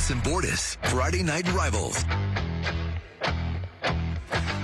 Bordas and Bordas, Friday Night Rivals.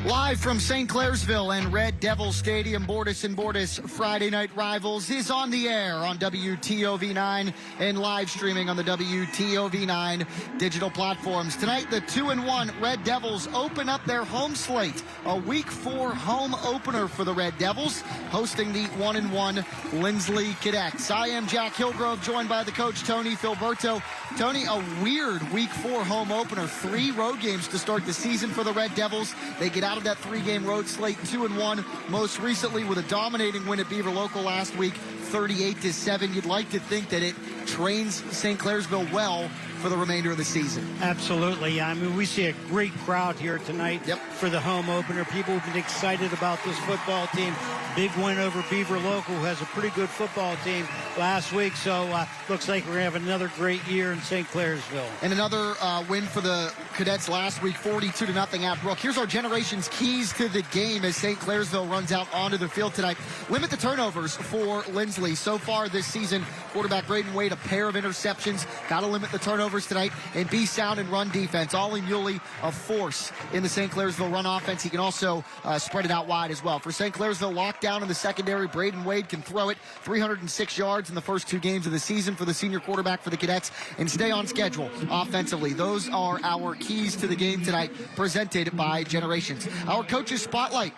Live from St. Clairsville and Red Devil Stadium, Bordas and Bordas Friday Night Rivals is on the air on WTOV 9 and live streaming on the WTOV 9 digital platforms. Tonight, the 2-1 Red Devils open up their home slate. A Week 4 home opener for the Red Devils, hosting the 1-1 Lindsley Cadets. I am Jack Hillgrove, joined by the coach, Tony Filberto. Tony, a weird Week 4 home opener. 3 road games to start the season for the Red Devils. They get out of that 3-game road slate 2-1, most recently with a dominating win at Beaver Local last week, 38-7. You'd like to think that it trains St. Clairsville well for the remainder of the season. Absolutely. I mean, we see a great crowd here tonight for the home opener. People have been excited about this football team. Big win over Beaver Local, who has a pretty good football team last week. So looks like we're going to have another great year in St. Clairsville. And another win for the Cadets last week, 42-0 at Brook. Here's our generation's keys to the game as St. Clairsville runs out onto the field tonight. Limit the turnovers for Lindsley. So far this season, quarterback Braden Wade, a pair of interceptions. Got to limit the turnovers tonight and be sound in run defense. Ollie Muley, a force in the St. Clairsville run offense. He can also spread it out wide as well. For St. Clairsville, lockdown in the secondary. Braden Wade can throw it. 306 yards in the first 2 games of the season for the senior quarterback for the Cadets, and stay on schedule offensively. Those are our keys to the game tonight, presented by Generations. Our coaches spotlight,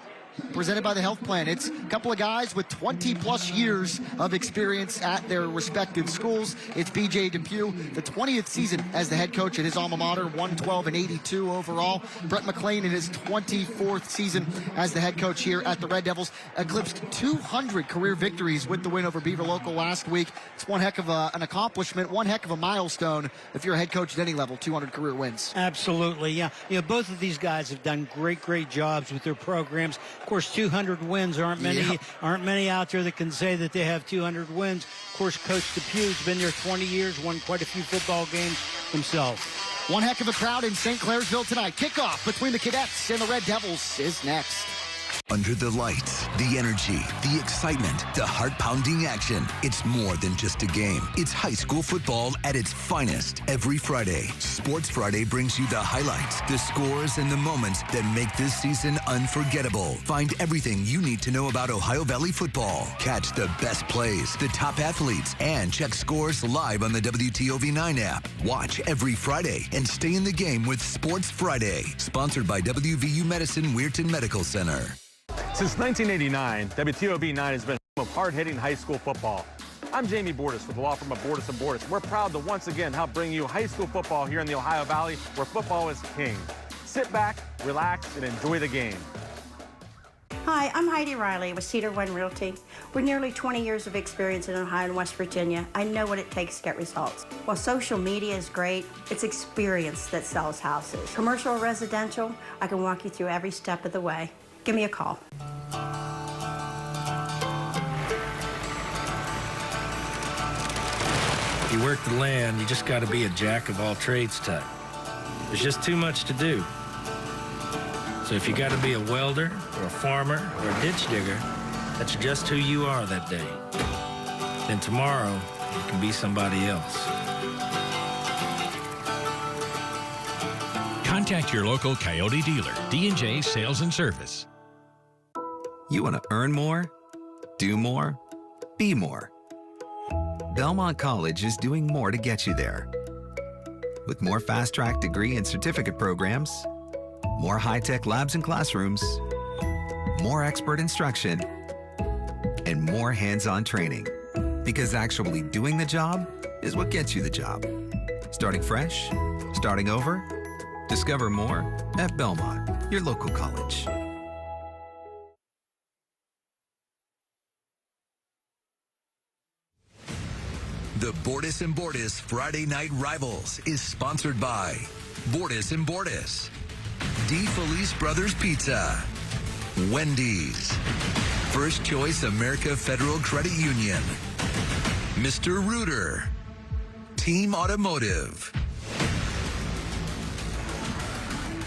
presented by the Health Plan. It's a couple of guys with 20-plus years of experience at their respective schools. It's B.J. Depew, the 20th season as the head coach at his alma mater, 112-82 overall. Brett McLean in his 24th season as the head coach here at the Red Devils, eclipsed 200 career victories with the win over Beaver Local last week. It's one heck of an accomplishment, one heck of a milestone if you're a head coach at any level, 200 career wins. Absolutely, yeah. You know, both of these guys have done great jobs with their programs. Of course, 200 wins aren't many out there that can say that they have 200 wins. Of course, Coach Depew's been there 20 years, won quite a few football games himself. One heck of a crowd in St. Clairsville tonight. Kickoff between the Cadets and the Red Devils is next. Under the lights, the energy, the excitement, the heart-pounding action. It's more than just a game. It's high school football at its finest. Every Friday, Sports Friday brings you the highlights, the scores, and the moments that make this season unforgettable. Find everything you need to know about Ohio Valley football. Catch the best plays, the top athletes, and check scores live on the WTOV 9 app. Watch every Friday and stay in the game with Sports Friday. Sponsored by WVU Medicine Weirton Medical Center. Since 1989, WTOV 9 has been home of hard-hitting high school football. I'm Jamie Bordas with the law firm of Bordas & Bordas. We're proud to once again help bring you high school football here in the Ohio Valley, where football is king. Sit back, relax, and enjoy the game. Hi, I'm Heidi Riley with Cedar One Realty. With nearly 20 years of experience in Ohio and West Virginia, I know what it takes to get results. While social media is great, it's experience that sells houses. Commercial or residential, I can walk you through every step of the way. Give me a call. If you work the land, you just got to be a jack of all trades type. There's just too much to do. So if you got to be a welder or a farmer or a ditch digger, that's just who you are that day. Then tomorrow, you can be somebody else. Contact your local Coyote dealer, D&J Sales and Service. You want to earn more, do more, be more. Belmont College is doing more to get you there. With more fast-track degree and certificate programs, more high-tech labs and classrooms, more expert instruction, and more hands-on training. Because actually doing the job is what gets you the job. Starting fresh, starting over. Discover more at Belmont, your local college. The Bordas and Bordas Friday Night Rivals is sponsored by Bordas and Bordas, D. Felice Brothers Pizza, Wendy's, First Choice America Federal Credit Union, Mr. Rooter, Team Automotive.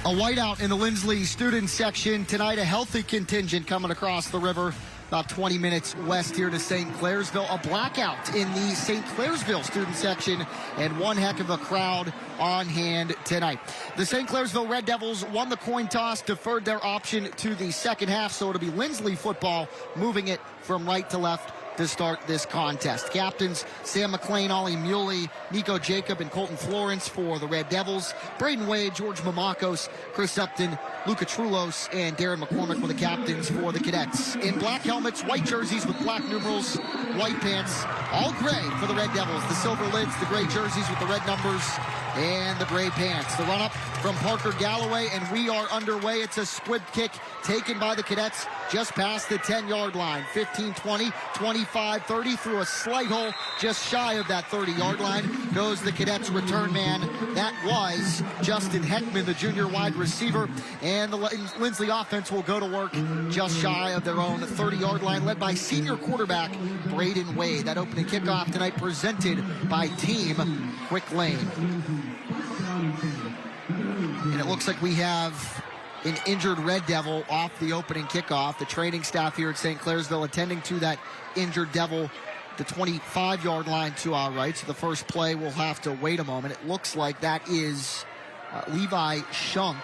A whiteout in the Lindsley student section tonight. A healthy contingent coming across the river about 20 minutes west here to St. Clairsville. A blackout in the St. Clairsville student section, and one heck of a crowd on hand tonight. The St. Clairsville Red Devils won the coin toss, deferred their option to the second half, so it'll be Lindsley football moving it from right to left to start this contest. Captains Sam McLean, Ollie Muley, Nico Jacob, and Colton Florence for the Red Devils. Braden Wade, George Mamakos, Chris Upton, Luca Trulos, and Darren McCormick were the captains for the Cadets. In black helmets, white jerseys with black numerals, white pants, all gray for the Red Devils. The silver lids, the gray jerseys with the red numbers, and the gray pants. The run-up from Parker Galloway, and we are underway. It's a squib kick taken by the Cadets just past the 10-yard line. 15, 20, 25, 30, through a slight hole just shy of that 30-yard line goes the Cadets return man. That was Justin Heckman, the junior wide receiver, and the Lindsley offense will go to work just shy of their own 30-yard line, led by senior quarterback Braden Wade. That opening kickoff tonight presented by Team Quick Lane. And it looks like we have an injured Red Devil off the opening kickoff. The training staff here at St. Clairsville attending to that injured Devil, the 25-yard line to our right. So the first play will have to wait a moment. It looks like that is Levi Shunk,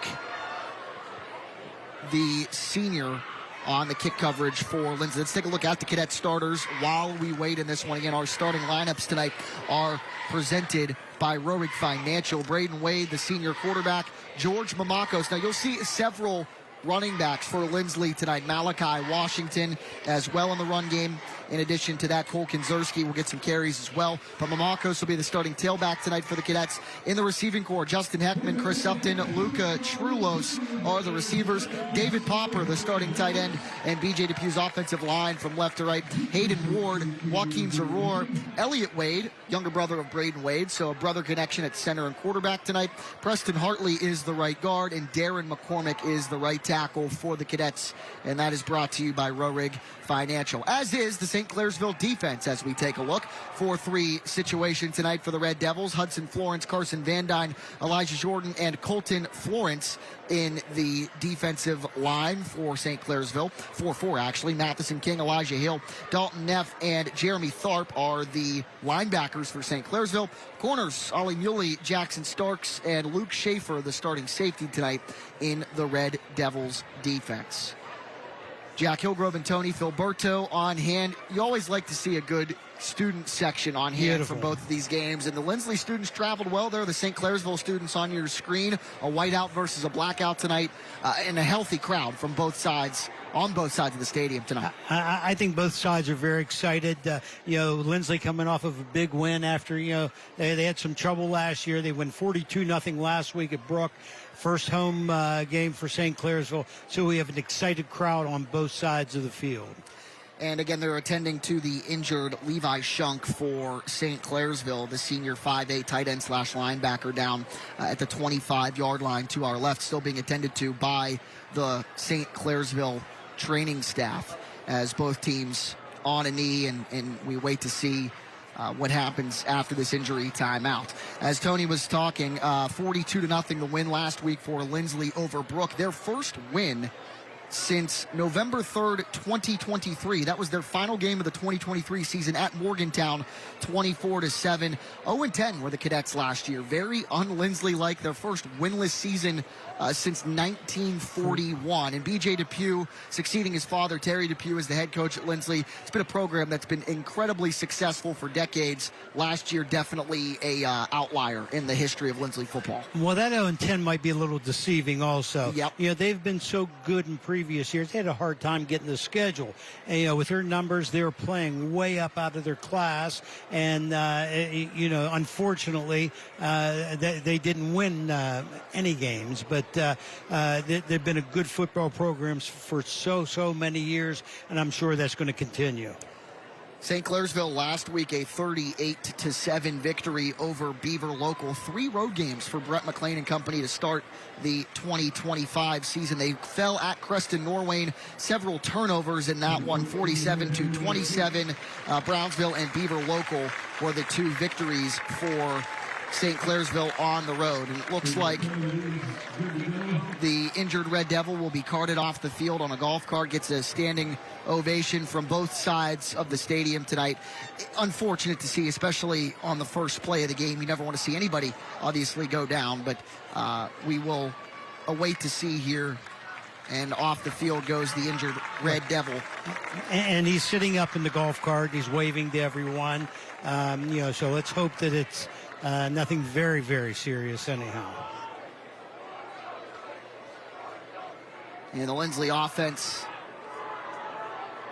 the senior, on the kick coverage for Lindsley. Let's take a look at the Cadet starters while we wait in this one. Again, our starting lineups tonight are presented by Rorig Financial. Braden Wade, the senior quarterback. George Mamakos. Now, you'll see several running backs for Lindsley tonight. Malachi Washington as well in the run game. In addition to that, Cole Kinzerski will get some carries as well. But Mamakos will be the starting tailback tonight for the Cadets. In the receiving corps, Justin Heckman, Chris Upton, Luca Trulos are the receivers. David Popper, the starting tight end, and BJ Depew's offensive line from left to right. Hayden Ward, Joaquin Zaror, Elliott Wade, younger brother of Braden Wade, so a brother connection at center and quarterback tonight. Preston Hartley is the right guard, and Darren McCormick is the right tackle for the Cadets. And that is brought to you by Rorig Financial, as is the St. Clairsville defense, as we take a look. 4-3 situation tonight for the Red Devils. Hudson Florence, Carson Van Dyne, Elijah Jordan, and Colton Florence in the defensive line for St. Clairsville. 4-4 actually. Matheson King, Elijah Hill, Dalton Neff, and Jeremy Tharp are the linebackers for St. Clairsville. Corners, Ollie Muley, Jackson Starks, and Luke Schaefer, the starting safety tonight in the Red Devils defense. Jack Hillgrove and Tony Filberto on hand. You always like to see a good student section on hand from both of these games. And the Lindsley students traveled well there. The St. Clairsville students on your screen. A whiteout versus a blackout tonight. And a healthy crowd from both sides, on both sides of the stadium tonight. I think both sides are very excited. Lindsley coming off of a big win after, they had some trouble last year. They won 42-0 last week at Brook. First home game for St. Clairsville. So we have an excited crowd on both sides of the field. And again, they're attending to the injured Levi Shunk for St. Clairsville, the senior 5'8" tight end / linebacker down at the 25-yard line to our left, still being attended to by the St. Clairsville training staff as both teams on a knee, and we wait to see what happens after this injury timeout. As Tony was talking, 42-0 the win last week for Lindsley over Brook. Their first win since November 3rd, 2023. That was their final game of the 2023 season at Morgantown, 24-7. 0-10 were the Cadets last year. Very un-Lindsley-like, their first winless season since 1941. And BJ Depew succeeding his father, Terry Depew, as the head coach at Lindsley. It's been a program that's been incredibly successful for decades. Last year, definitely a outlier in the history of Lindsley football. Well, that 0-10 might be a little deceiving also. Yep. They've been so good in previous years. They had a hard time getting the schedule. And, with their numbers, they were playing way up out of their class. And, unfortunately, they didn't win any games. But they've been a good football program for so many years, and I'm sure that's going to continue. St. Clairsville last week, a 38-7 victory over Beaver Local. 3 road games for Brett McLean and company to start the 2025 season. They fell at Creston Norwayne. Several turnovers in that one, 47-27. Brownsville and Beaver Local were the 2 victories for St. Clairsville on the road. And it looks like the injured Red Devil will be carted off the field on a golf cart, gets a standing ovation from both sides of the stadium tonight. Unfortunate to see, especially on the first play of the game. You never want to see anybody obviously go down, but we will await to see here. And off the field goes the injured Red Devil. And he's sitting up in the golf cart. He's waving to everyone. So let's hope that it's nothing very, very serious anyhow. And the Lindsley offense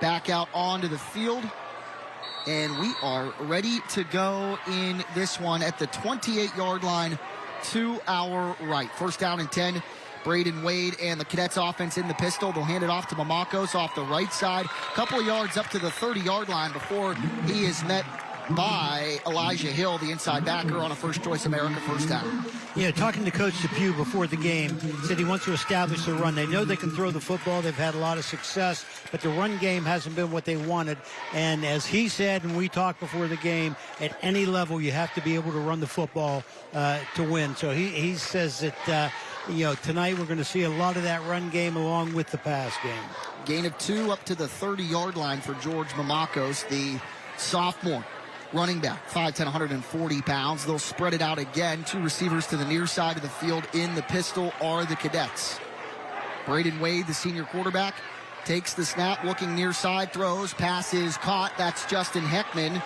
back out onto the field. And we are ready to go in this one at the 28-yard line to our right. First down and 10. Braden Wade and the Cadets offense in the pistol. They'll hand it off to Mamakos off the right side. Couple of yards up to the 30-yard line before he is met by Elijah Hill, the inside backer, on a First Choice America first down. Talking to Coach Depew before the game, said he wants to establish the run. They know they can throw the football. They've had a lot of success, but the run game hasn't been what they wanted. And as he said, and we talked before the game, at any level you have to be able to run the football to win. So he says that tonight we're going to see a lot of that run game along with the pass game. Gain of 2 up to the 30-yard line for George Mamakos, the sophomore running back, 5'10", 140 pounds. They'll spread it out again. 2 receivers to the near side of the field. In the pistol are the Cadets. Braden Wade, the senior quarterback, takes the snap, looking near side, throws, pass is caught. That's Justin Heckman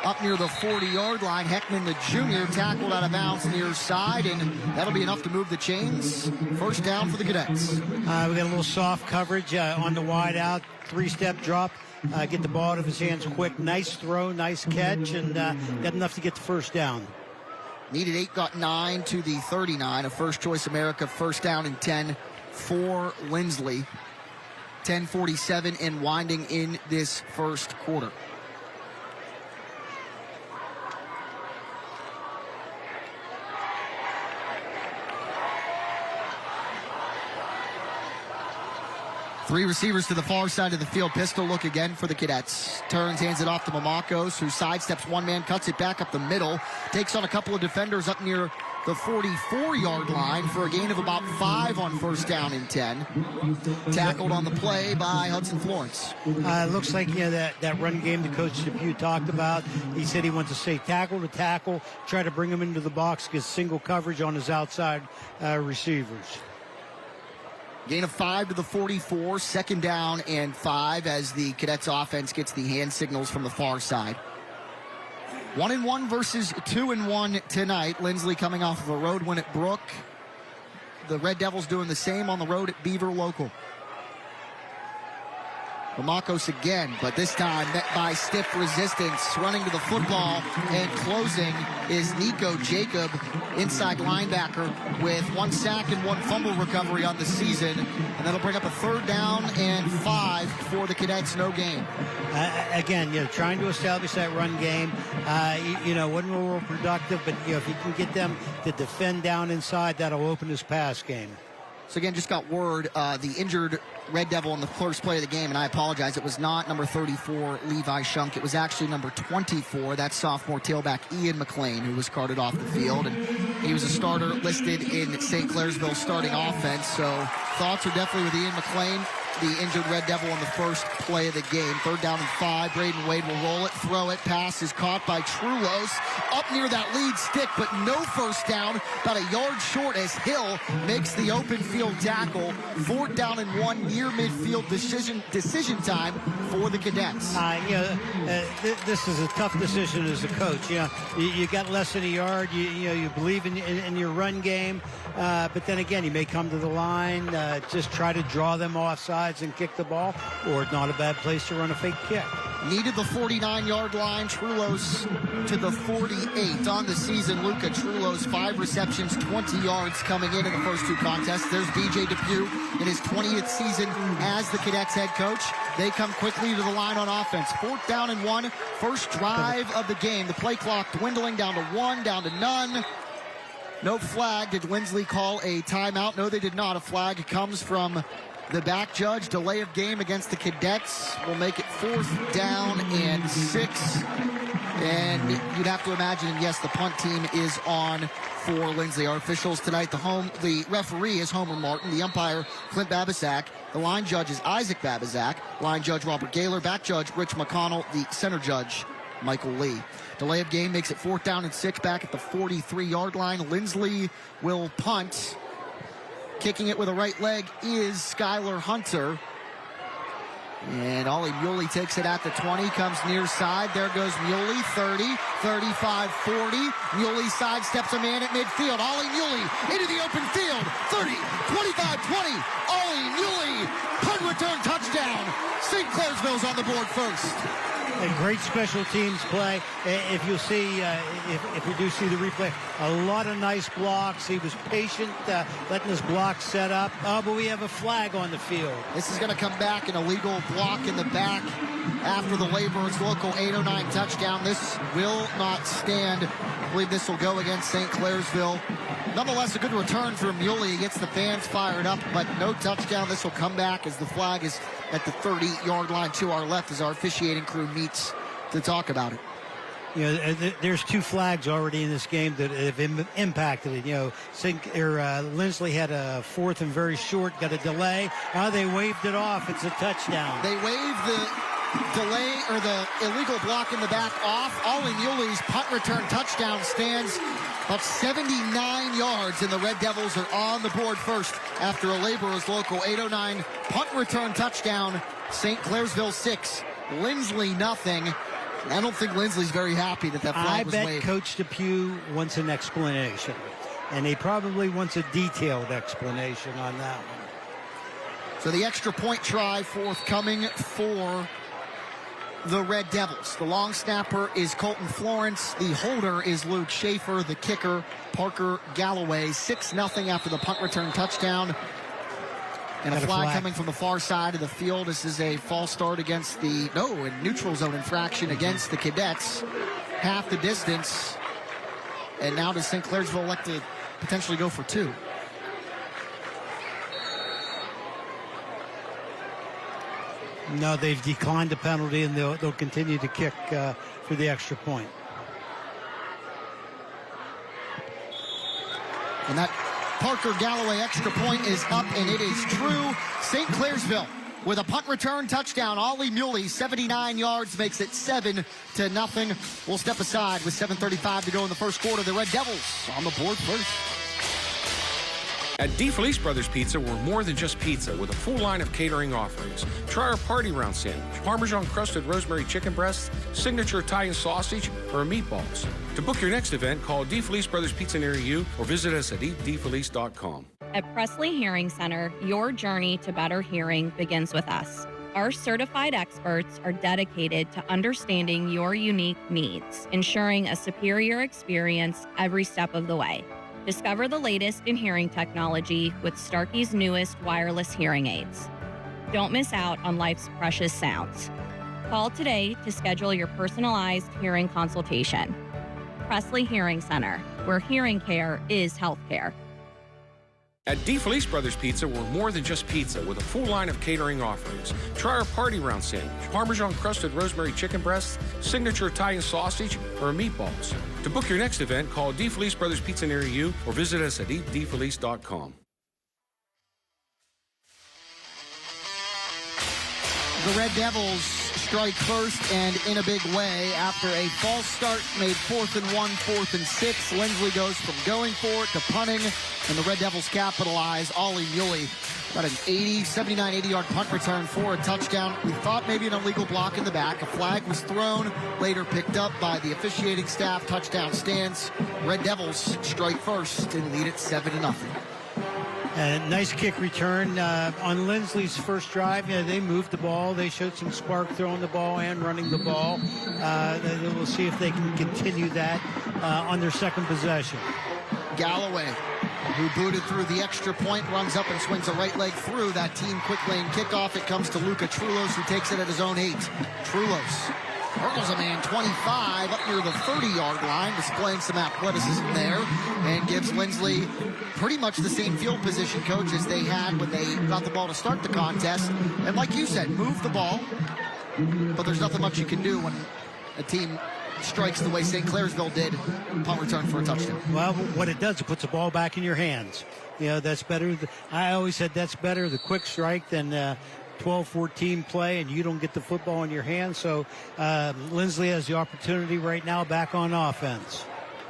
up near the 40-yard line. Heckman, the junior, tackled out of bounds near side, and that'll be enough to move the chains. First down for the Cadets. We got a little soft coverage on the wide out, 3-step drop. Get the ball out of his hands quick. Nice throw, nice catch, and got enough to get the first down. Needed 8, got 9 to the 39. A First Choice America first down and 10 for Lindsley. 10:47 and winding in this first quarter. Three receivers to the far side of the field. Pistol look again for the Cadets. Turns, hands it off to Mamakos, who sidesteps one man, cuts it back up the middle. Takes on a couple of defenders up near the 44-yard line for a gain of about 5 on first down and 10. Tackled on the play by Hudson Florence. Looks like that run game that Coach Depew talked about. He said he wants to stay tackle to tackle, try to bring him into the box, get single coverage on his outside receivers. Gain of 5 to the 44, second down and 5 as the Cadets offense gets the hand signals from the far side. 1-1 versus 2-1 tonight. Lindsley coming off of a road win at Brook. The Red Devils doing the same on the road at Beaver Local. Mamakos again, but this time met by stiff resistance. Running to the football and closing is Nico Jacob, inside linebacker, with 1 sack and 1 fumble recovery on the season. And that'll bring up a third down and 5 for the Cadets, no gain. Again, trying to establish that run game. Wasn't real productive, but if you can get them to defend down inside, that'll open his pass game. So again, just got word, the injured Red Devil in the first play of the game, and I apologize, it was not number 34, Levi Shunk. It was actually number 24, that sophomore tailback, Ian McLean, who was carted off the field. And he was a starter listed in St. Clairsville's starting offense. So thoughts are definitely with Ian McLean, the injured Red Devil, on the first play of the game. Third down and 5. Braden Wade will roll it, throw it. Pass is caught by Trulos up near that lead stick, but no first down. About a yard short as Hill makes the open field tackle. 4th down and 1, near midfield decision time for the Cadets. This is a tough decision as a coach. You got less than a yard. You believe in your run game, but then again, you may come to the line, just try to draw them off sides and kick the ball, or not a bad place to run a fake kick. Needed the 49-yard line. Trulos to the 48 on the season. Luca Trulos, 5 receptions, 20 yards coming in the first 2 contests. There's BJ Depew in his 20th season as the Cadets head coach. They come quickly to the line on offense. 4th down and 1, first drive of the game. The play clock dwindling down to 1, down to none. No flag. Did Lindsley call a timeout? No, they did not. A flag comes from the back judge. Delay of game against the Cadets will make it 4th down and 6. And you'd have to imagine, yes, the punt team is on for Lindsley. Our officials tonight, the referee is Homer Martin, the umpire Clint Babisak, the line judge is Isaac Babisak, line judge Robert Gaylor, back judge Rich McConnell, the center judge Michael Lee. Delay of game makes it 4th down and 6 back at the 43-yard line. Lindsley will punt. Kicking it with a right leg is Skylar Hunter. And Ollie Muley takes it at the 20, comes near side. There goes Muley, 30, 35, 40. Muley sidesteps a man at midfield. Ollie Muley into the open field, 30, 25, 20. Ollie Muley, punt return touchdown. St. Clairsville's on the board first. A great special teams play. If you'll see, if we do see the replay, a lot of nice blocks. He was patient, letting his block set up. Oh, but we have a flag on the field. This is going to come back, an illegal block in the back after the Laborers local 809 touchdown. This will not stand. I believe this will go against St. Clairsville. Nonetheless, a good return from Muley. He gets the fans fired up, but no touchdown. This will come back as the flag is at the 30-yard line to our left as our officiating crew meets to talk about it. You know, there's 2 flags already in this game that have impacted it. You know, Lindsley had a 4th and very short, got a delay. They waved it off. It's a touchdown. They waved the delay or the illegal block in the back off. Ollie Muley's punt return touchdown stands about 79 yards, and the Red Devils are on the board first after a Laborers local 809 punt return touchdown. St. Clairsville 6, Lindsley nothing. I don't think Lindsley's very happy that flag was waved. I bet Coach Depew wants an explanation, and he probably wants a detailed explanation on that one. So the extra point try forthcoming for the Red Devils. The long snapper is Colton Florence. The holder is Luke Schaefer. The kicker, Parker Galloway. 6-0 after the punt return touchdown. And a flag coming from the far side of the field. This is a false start against a neutral zone infraction against the Cadets. Half the distance. And now does St. Clairsville elect to potentially go for 2? No, they've declined the penalty, and they'll continue to kick for the extra point. And that Parker Galloway extra point is up, and it is true. St. Clairsville with a punt return touchdown. Ollie Muley, 79 yards, makes it 7-0. We'll step aside with 7:35 to go in the first quarter. The Red Devils on the board first. At DeFelice Brothers Pizza, we're more than just pizza with a full line of catering offerings. Try our party round sandwich, Parmesan crusted rosemary chicken breasts, signature Italian sausage, or meatballs. To book your next event, call DeFelice Brothers Pizza near you or visit us at eatdefelice.com. At Presley Hearing Center, your journey to better hearing begins with us. Our certified experts are dedicated to understanding your unique needs, ensuring a superior experience every step of the way. Discover the latest in hearing technology with Starkey's newest wireless hearing aids. Don't miss out on life's precious sounds. Call today to schedule your personalized hearing consultation. Presley Hearing Center, where hearing care is healthcare. At DeFelice Brothers Pizza, we're more than just pizza with a full line of catering offerings. Try our party round sandwich, Parmesan crusted rosemary chicken breasts, signature Italian sausage, or meatballs. To book your next event, call DeFelice Brothers Pizza near you or visit us at eatdefelice.com. The Red Devils strike first and in a big way after a false start made 4th and 1, 4th and 6. Lindsley goes from going for it to punting, and the Red Devils capitalize. Ollie Muley got an 79, 80-yard punt return for a touchdown. We thought maybe an illegal block in the back. A flag was thrown, later picked up by the officiating staff. Touchdown stands. Red Devils strike first and lead it 7-0. Nice kick return on Lindsley's first drive. Yeah, they moved the ball. They showed some spark throwing the ball and running the ball. We'll see if they can continue that on their second possession. Galloway, who booted through the extra point, runs up and swings a right leg through that team quick lane kickoff. It comes to Luca Trulos, who takes it at his own 8. Trulos hurdles a man 25 up near the 30-yard line, displaying some athleticism there, and gives Lindsley pretty much the same field position, coach, as they had when they got the ball to start the contest. And like you said, move the ball, but there's nothing much you can do when a team strikes the way St. Clairsville did. Punt return for a touchdown. Well, what it does, it puts the ball back in your hands. That's better. I always said that's better, the quick strike, than 12-14 play, and you don't get the football in your hands. So Lindsley has the opportunity right now back on offense.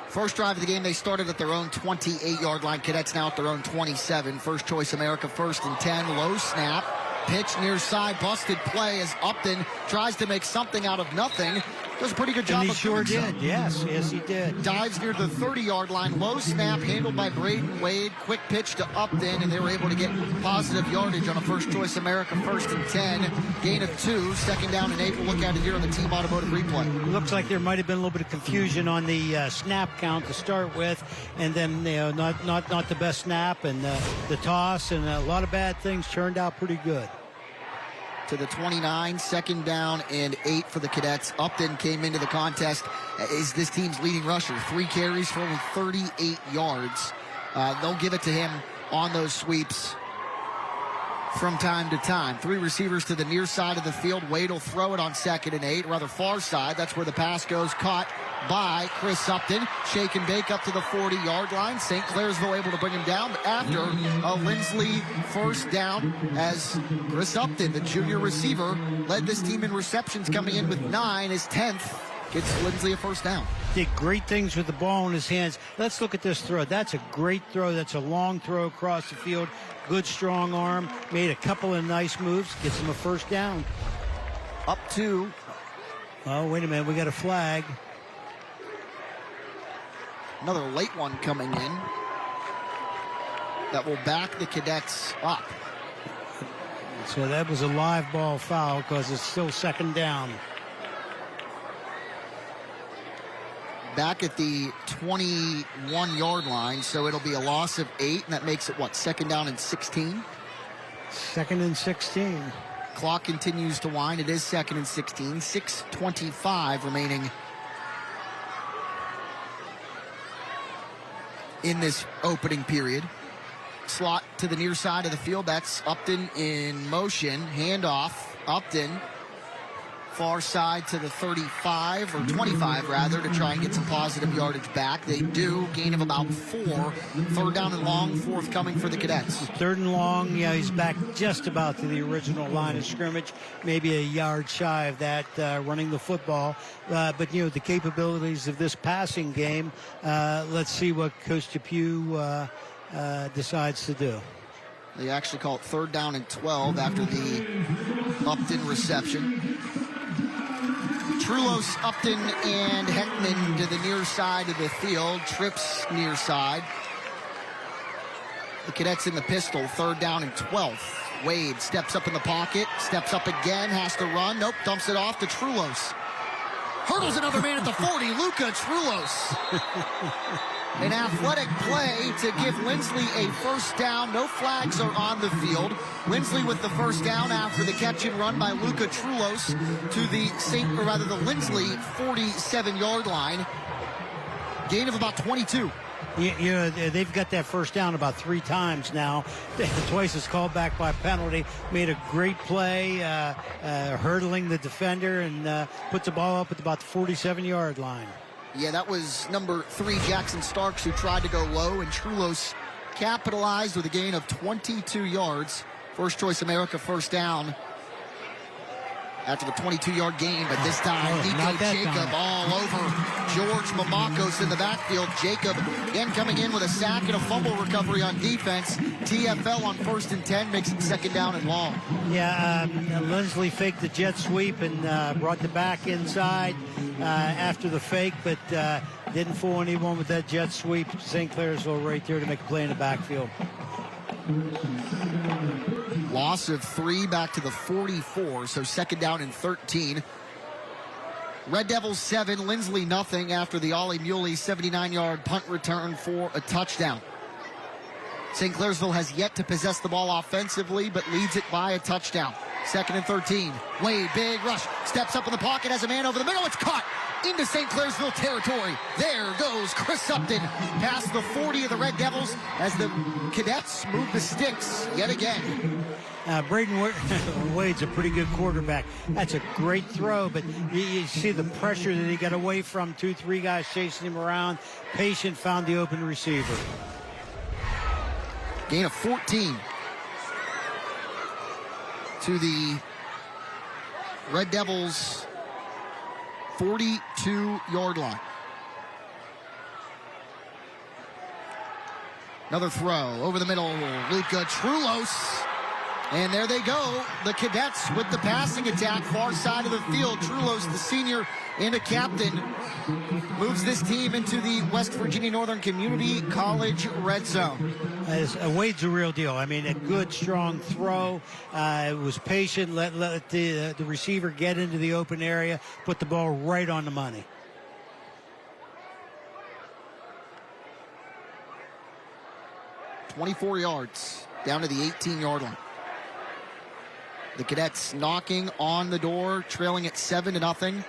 First drive of the game, they started at their own 28-yard line. Cadets now at their own 27. First choice America, 1st and 10. Low snap. Pitch near side. Busted play as Upton tries to make something out of nothing. Does a pretty good job. And he of sure doing did. so. Yes, he did. Dives near the 30-yard line. Low snap handled by Braden Wade. Quick pitch to Upton, and they were able to get positive yardage on a first choice America, 1st and 10. Gain of 2. 2nd down and 8. We'll look at it here on the Team Automotive replay. Looks like there might have been a little bit of confusion on the snap count to start with, and then not the best snap, and the toss, and a lot of bad things turned out pretty good. To the 29, 2nd down and 8 for the Cadets. Upton came into the contest is this team's leading rusher. 3 carries for only 38 yards. They'll give it to him on those sweeps from time to time. 3 receivers to the near side of the field. Wade will throw it on 2nd and 8, rather far side. That's where the pass goes, caught by Chris Upton. Shake and bake up to the 40-yard line. St. Clairsville able to bring him down after a Lindsley first down, as Chris Upton, the junior receiver, led this team in receptions, coming in with 9. His 10th gets Lindsley a first down. Did great things with the ball in his hands. Let's look at this throw. That's a great throw. That's a long throw across the field. Good strong arm. Made a couple of nice moves. Gets him a first down. Up 2. Oh, wait a minute. We got a flag. Another late one coming in that will back the Cadets up. So that was a live ball foul because it's still 2nd down. Back at the 21-yard line, so it'll be a loss of 8, and that makes it, 2nd down and 16? 2nd and 16. Clock continues to wind. It is 2nd and 16. 6:25 remaining in this opening period. Slot to the near side of the field. That's Upton in motion. Handoff. Upton. Far side to the 35, or 25 rather, to try and get some positive yardage back. They do. Gain of about 4. 3rd down and long, forthcoming for the Cadets. 3rd and long. Yeah, he's back just about to the original line of scrimmage. Maybe a yard shy of that, running the football. But, the capabilities of this passing game, let's see what Coach Depew decides to do. They actually call it 3rd down and 12 after the Upton reception. Trulos, Upton, and Heckman to the near side of the field. Trips near side. The Cadets in the pistol. 3rd down and 12. Wade steps up in the pocket. Steps up again. Has to run. Nope. Dumps it off to Trulos. Hurdles another man at the 40. Luca Trulos. An athletic play to give Lindsley a first down. No flags are on the field. Lindsley with the first down after the catch and run by Luca Trulos to the Lindsley 47-yard line. Gain of about 22. They've got that first down about 3 times now. Twice is called back by penalty. Made a great play, hurdling the defender, and puts the ball up at about the 47-yard line. Yeah, that was number 3, Jackson Starks, who tried to go low, and Trulos capitalized with a gain of 22 yards. First choice America, first down after the 22-yard gain, but this time Nico Jacob all over George Mamakos in the backfield. Jacob again coming in with a sack and a fumble recovery on defense. TFL on 1st and 10 makes it 2nd down and long. Yeah, Lindsley faked the jet sweep and brought the back inside after the fake, but didn't fool anyone with that jet sweep. St. Clairsville right there to make a play in the backfield. Loss of 3 back to the 44, so 2nd down and 13. Red Devils 7, Lindsley nothing after the Ollie Muley 79-yard punt return for a touchdown. St. Clairsville has yet to possess the ball offensively, but leads it by a touchdown. 2nd and 13. Wade, big rush, steps up in the pocket, has a man over the middle. It's caught into St. Clairsville territory. There goes Chris Upton past the 40 of the Red Devils as the Cadets move the sticks yet again. Braden Wade's a pretty good quarterback. That's a great throw, but you see the pressure that he got away from. 2-3 guys chasing him around. Patient, found the open receiver. Gain of 14 to the Red Devils' 42-yard line. Another throw over the middle. Luka Trulos. And there they go. The Cadets with the passing attack, far side of the field. Trulos, the senior and a captain, moves this team into the West Virginia Northern Community College red zone. Wade's a real deal. I mean, a good, strong throw. It was patient, let the receiver get into the open area, put the ball right on the money. .24 yards down to the 18-yard line. The Cadets knocking on the door, trailing at 7-0.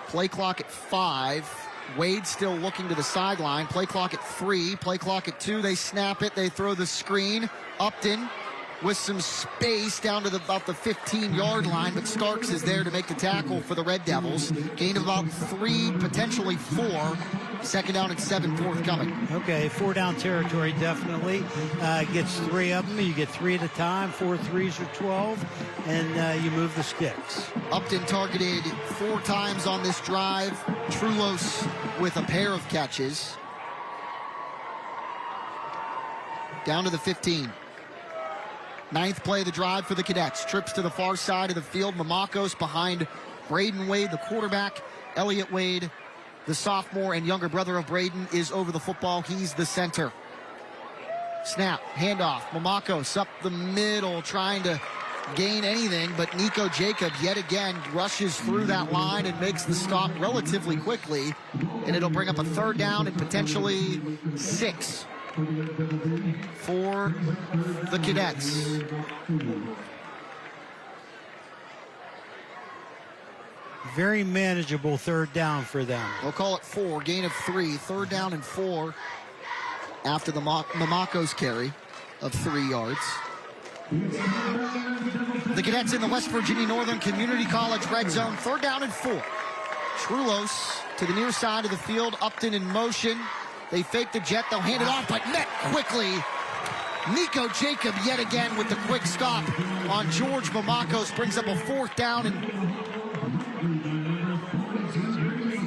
Play clock at 5. Wade still looking to the sideline. Play clock at 3. Play clock at 2. They snap it. They throw the screen. Upton with some space down to about the 15-yard line, but Starks is there to make the tackle for the Red Devils. Gain of about 3, potentially 4. 2nd down and 7 forthcoming. Okay, 4-down territory definitely. Gets 3 of them. You get 3 at a time. 4 threes are 12, and you move the sticks. Upton targeted 4 times on this drive. Trulos with a pair of catches. Down to the 15. 9th play of the drive for the Cadets. Trips to the far side of the field. Mamakos behind Braden Wade, the quarterback. Elliott Wade, the sophomore and younger brother of Braden, is over the football. He's the center. Snap, handoff. Mamakos up the middle, trying to gain anything, but Nico Jacob yet again rushes through that line and makes the stop relatively quickly. And it'll bring up a 3rd down and potentially 6 for the Cadets. Very manageable 3rd down for them. They'll call it 4, gain of 3, 3rd down and 4 after the Mamakos carry of 3 yards. The Cadets in the West Virginia Northern Community College red zone, 3rd down and 4. Trulos to the near side of the field, Upton in motion. They fake the jet, they'll hand it off, but met quickly. Nico Jacob yet again with the quick stop on George Mamakos, brings up a 4th down and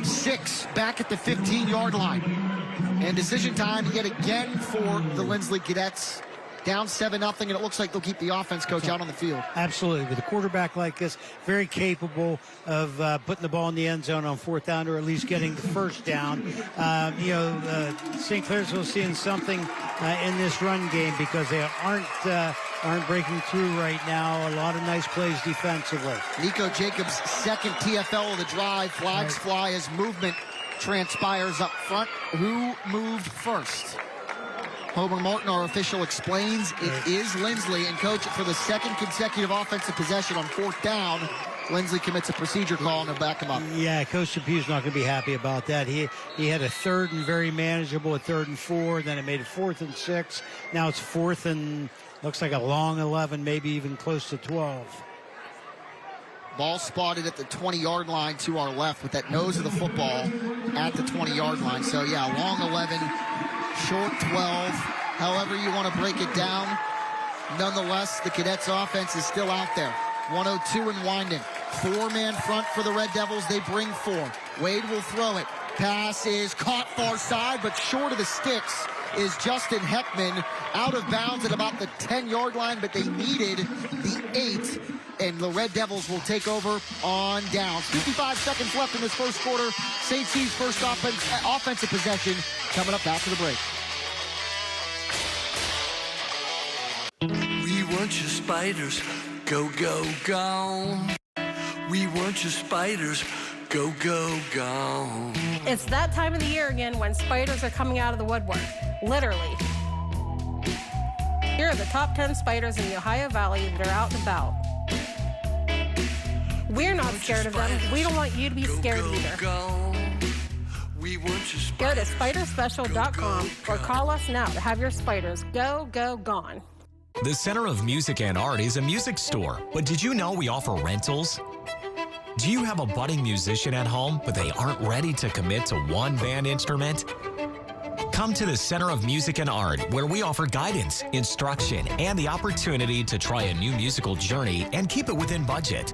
6 back at the 15-yard line. And decision time yet again for the Lindsley Cadets. Down 7-0, and it looks like they'll keep the offense coach out on the field. Absolutely. With a quarterback like this, very capable of putting the ball in the end zone on 4th down, or at least getting the 1st down. St. Clairsville seeing something in this run game because they aren't breaking through right now. A lot of nice plays defensively. Nico Jacobs' 2nd TFL of the drive. Flags fly as movement transpires up front. Who moved first? Homer Martin, our official, explains it is Lindsley. And coach, for the 2nd consecutive offensive possession on 4th down, Lindsley commits a procedure call and they'll back him up. Yeah, Coach Depew's not going to be happy about that. He had a 3rd and very manageable, a 3rd and 4. Then it made it 4th and 6. Now it's 4th and looks like a long 11, maybe even close to 12. Ball spotted at the 20-yard line to our left with that nose of the football at the 20-yard line. So, yeah, long 11, short 12, however you want to break it down. Nonetheless, the Cadets offense is still out there. 102 and winding. 4-man front for the Red Devils. They bring 4. Wade will throw it. Pass is caught far side, but short of the sticks is Justin Heckman, out of bounds at about the 10-yard line, but they needed the 8. And the Red Devils will take over on downs. 55 seconds left in this first quarter. St. C's first offensive possession coming up after the break. We weren't your spiders. Go, go, go. We weren't your spiders. Go, go, go. It's that time of the year again when spiders are coming out of the woodwork. Literally. Here are the top 10 spiders in the Ohio Valley that are out and about. We're not scared of them. We don't want you to be scared either. Go to spiderspecial.com or call us now to have your spiders go, gone. The Center of Music and Art is a music store, but did you know we offer rentals? Do you have a budding musician at home, but they aren't ready to commit to one band instrument? Come to the Center of Music and Art, where we offer guidance, instruction, and the opportunity to try a new musical journey and keep it within budget.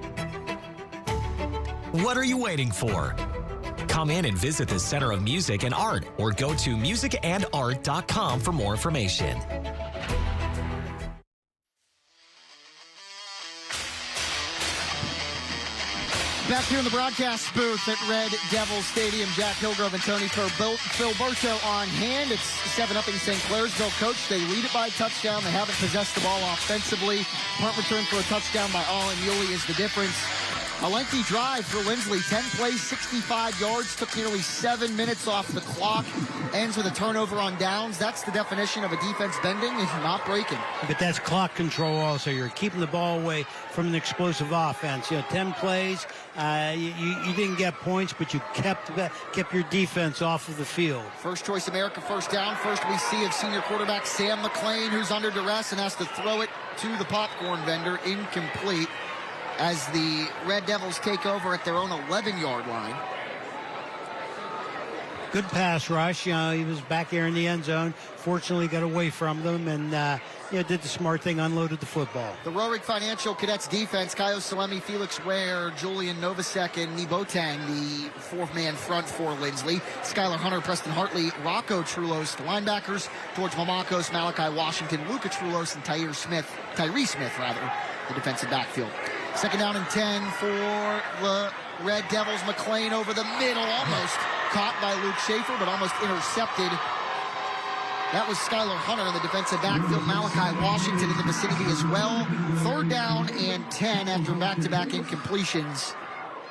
What are you waiting for? Come in and visit the Center of Music and Art, or go to musicandart.com for more information. Back here in the broadcast booth at Red Devils Stadium, Jack Hillgrove and Tony Filberto on hand. It's 7-0 St. Clairsville. Coach, they lead it by a touchdown. They haven't possessed the ball offensively. Punt return for a touchdown by Olin Yulee is the difference. A lengthy drive for Lindsley, 10 plays, 65 yards, took nearly 7 minutes off the clock, ends with a turnover on downs. That's the definition of a defense bending and not breaking. But that's clock control also. You're keeping the ball away from an explosive offense. 10 plays, you didn't get points, but you kept your defense off of the field. First choice America first down. First we see of senior quarterback Sam McLean, who's under duress and has to throw it to the popcorn vendor, incomplete, as the Red Devils take over at their own 11-yard line. Good pass rush. He was back there in the end zone. Fortunately, got away from them and did the smart thing, unloaded the football. The Rorick Financial Cadets defense, Kaio Salemi, Felix Ware, Julian Novosek, and Nibotang, the fourth-man front for Lindsley. Skylar Hunter, Preston Hartley, Rocco Trulos, the linebackers, George Mamakos, Malachi Washington, Luca Trulos, and Tyree Smith, the defensive backfield. Second down and 10 for the Red Devils. McLean over the middle, almost caught by Luke Schaefer, but almost intercepted. That was Skylar Hunter in the defensive backfield. Malachi Washington in the vicinity as well. Third down and 10 after back-to-back incompletions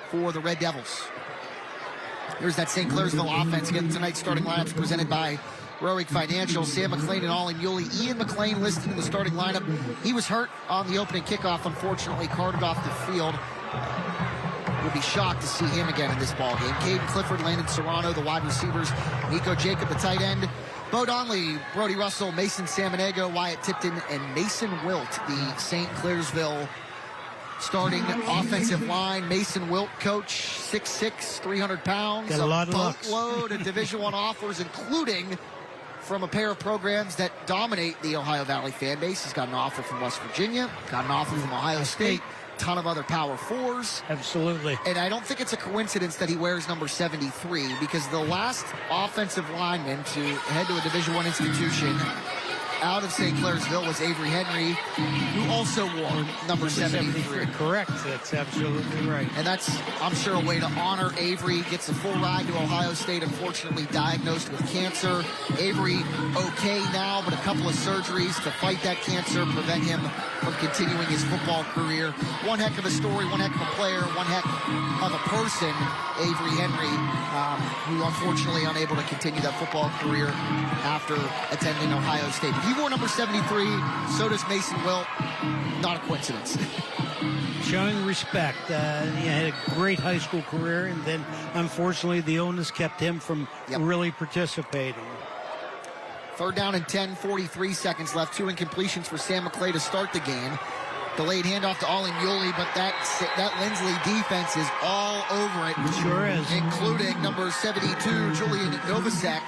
for the Red Devils. Here's that St. Clairsville offense. Again, tonight's starting lineups presented by Rorick Financial. Sam McLean and Olin Yulee. Ian McLean listed in the starting lineup. He was hurt on the opening kickoff, unfortunately carted off the field. We'll be shocked to see him again in this ball game. Caden Clifford, Landon Serrano, the wide receivers. Nico Jacob, the tight end. Bo Donley, Brody Russell, Mason Salmonego, Wyatt Tipton, and Mason Wilt, the St. Clairsville starting offensive line. Mason Wilt, coach, 6'6", 300 pounds. Got a lot of boatload of Division I offers, including from a pair of programs that dominate the Ohio Valley fan base. He's got an offer from West Virginia, got an offer from Ohio State, ton of other Power Fours. Absolutely. And I don't think it's a coincidence that he wears number 73, because the last offensive lineman to head to a Division I institution out of St. Clairsville was Avery Henry, who also wore number 73. Correct. That's absolutely right. And that's, I'm sure, a way to honor Avery. Gets a full ride to Ohio State, unfortunately diagnosed with cancer. Avery okay now, but a couple of surgeries to fight that cancer prevent him from continuing his football career. One heck of a story, one heck of a player, one heck of a person, Avery Henry, who unfortunately unable to continue that football career after attending Ohio State. He wore number 73, so does Mason Wilt. Not a coincidence. Showing respect. He had a great high school career, and then unfortunately the illness kept him from really participating. Third down and 10, 43 seconds left. 2 incompletions for Sam McClay to start the game. Delayed handoff to Olin Yulee, but that Lindsley defense is all over it. Sure is. Including number 72, Julian Novosek.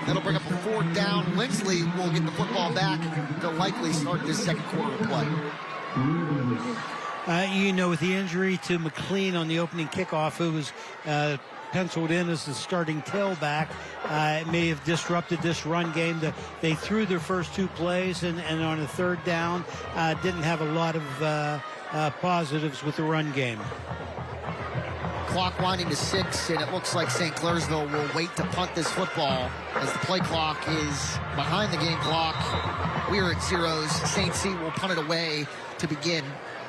That'll bring up a fourth down. Lindsley will get the football back to likely start this second quarter of play. With the injury to McLean on the opening kickoff, who was penciled in as the starting tailback, it may have disrupted this run game. They threw their first 2 plays, and on the third down, didn't have a lot of positives with the run game. Clock winding to 6, and it looks like St. Clairsville will wait to punt this football as the play clock is behind the game clock. We're at zeros. St. C will punt it away to begin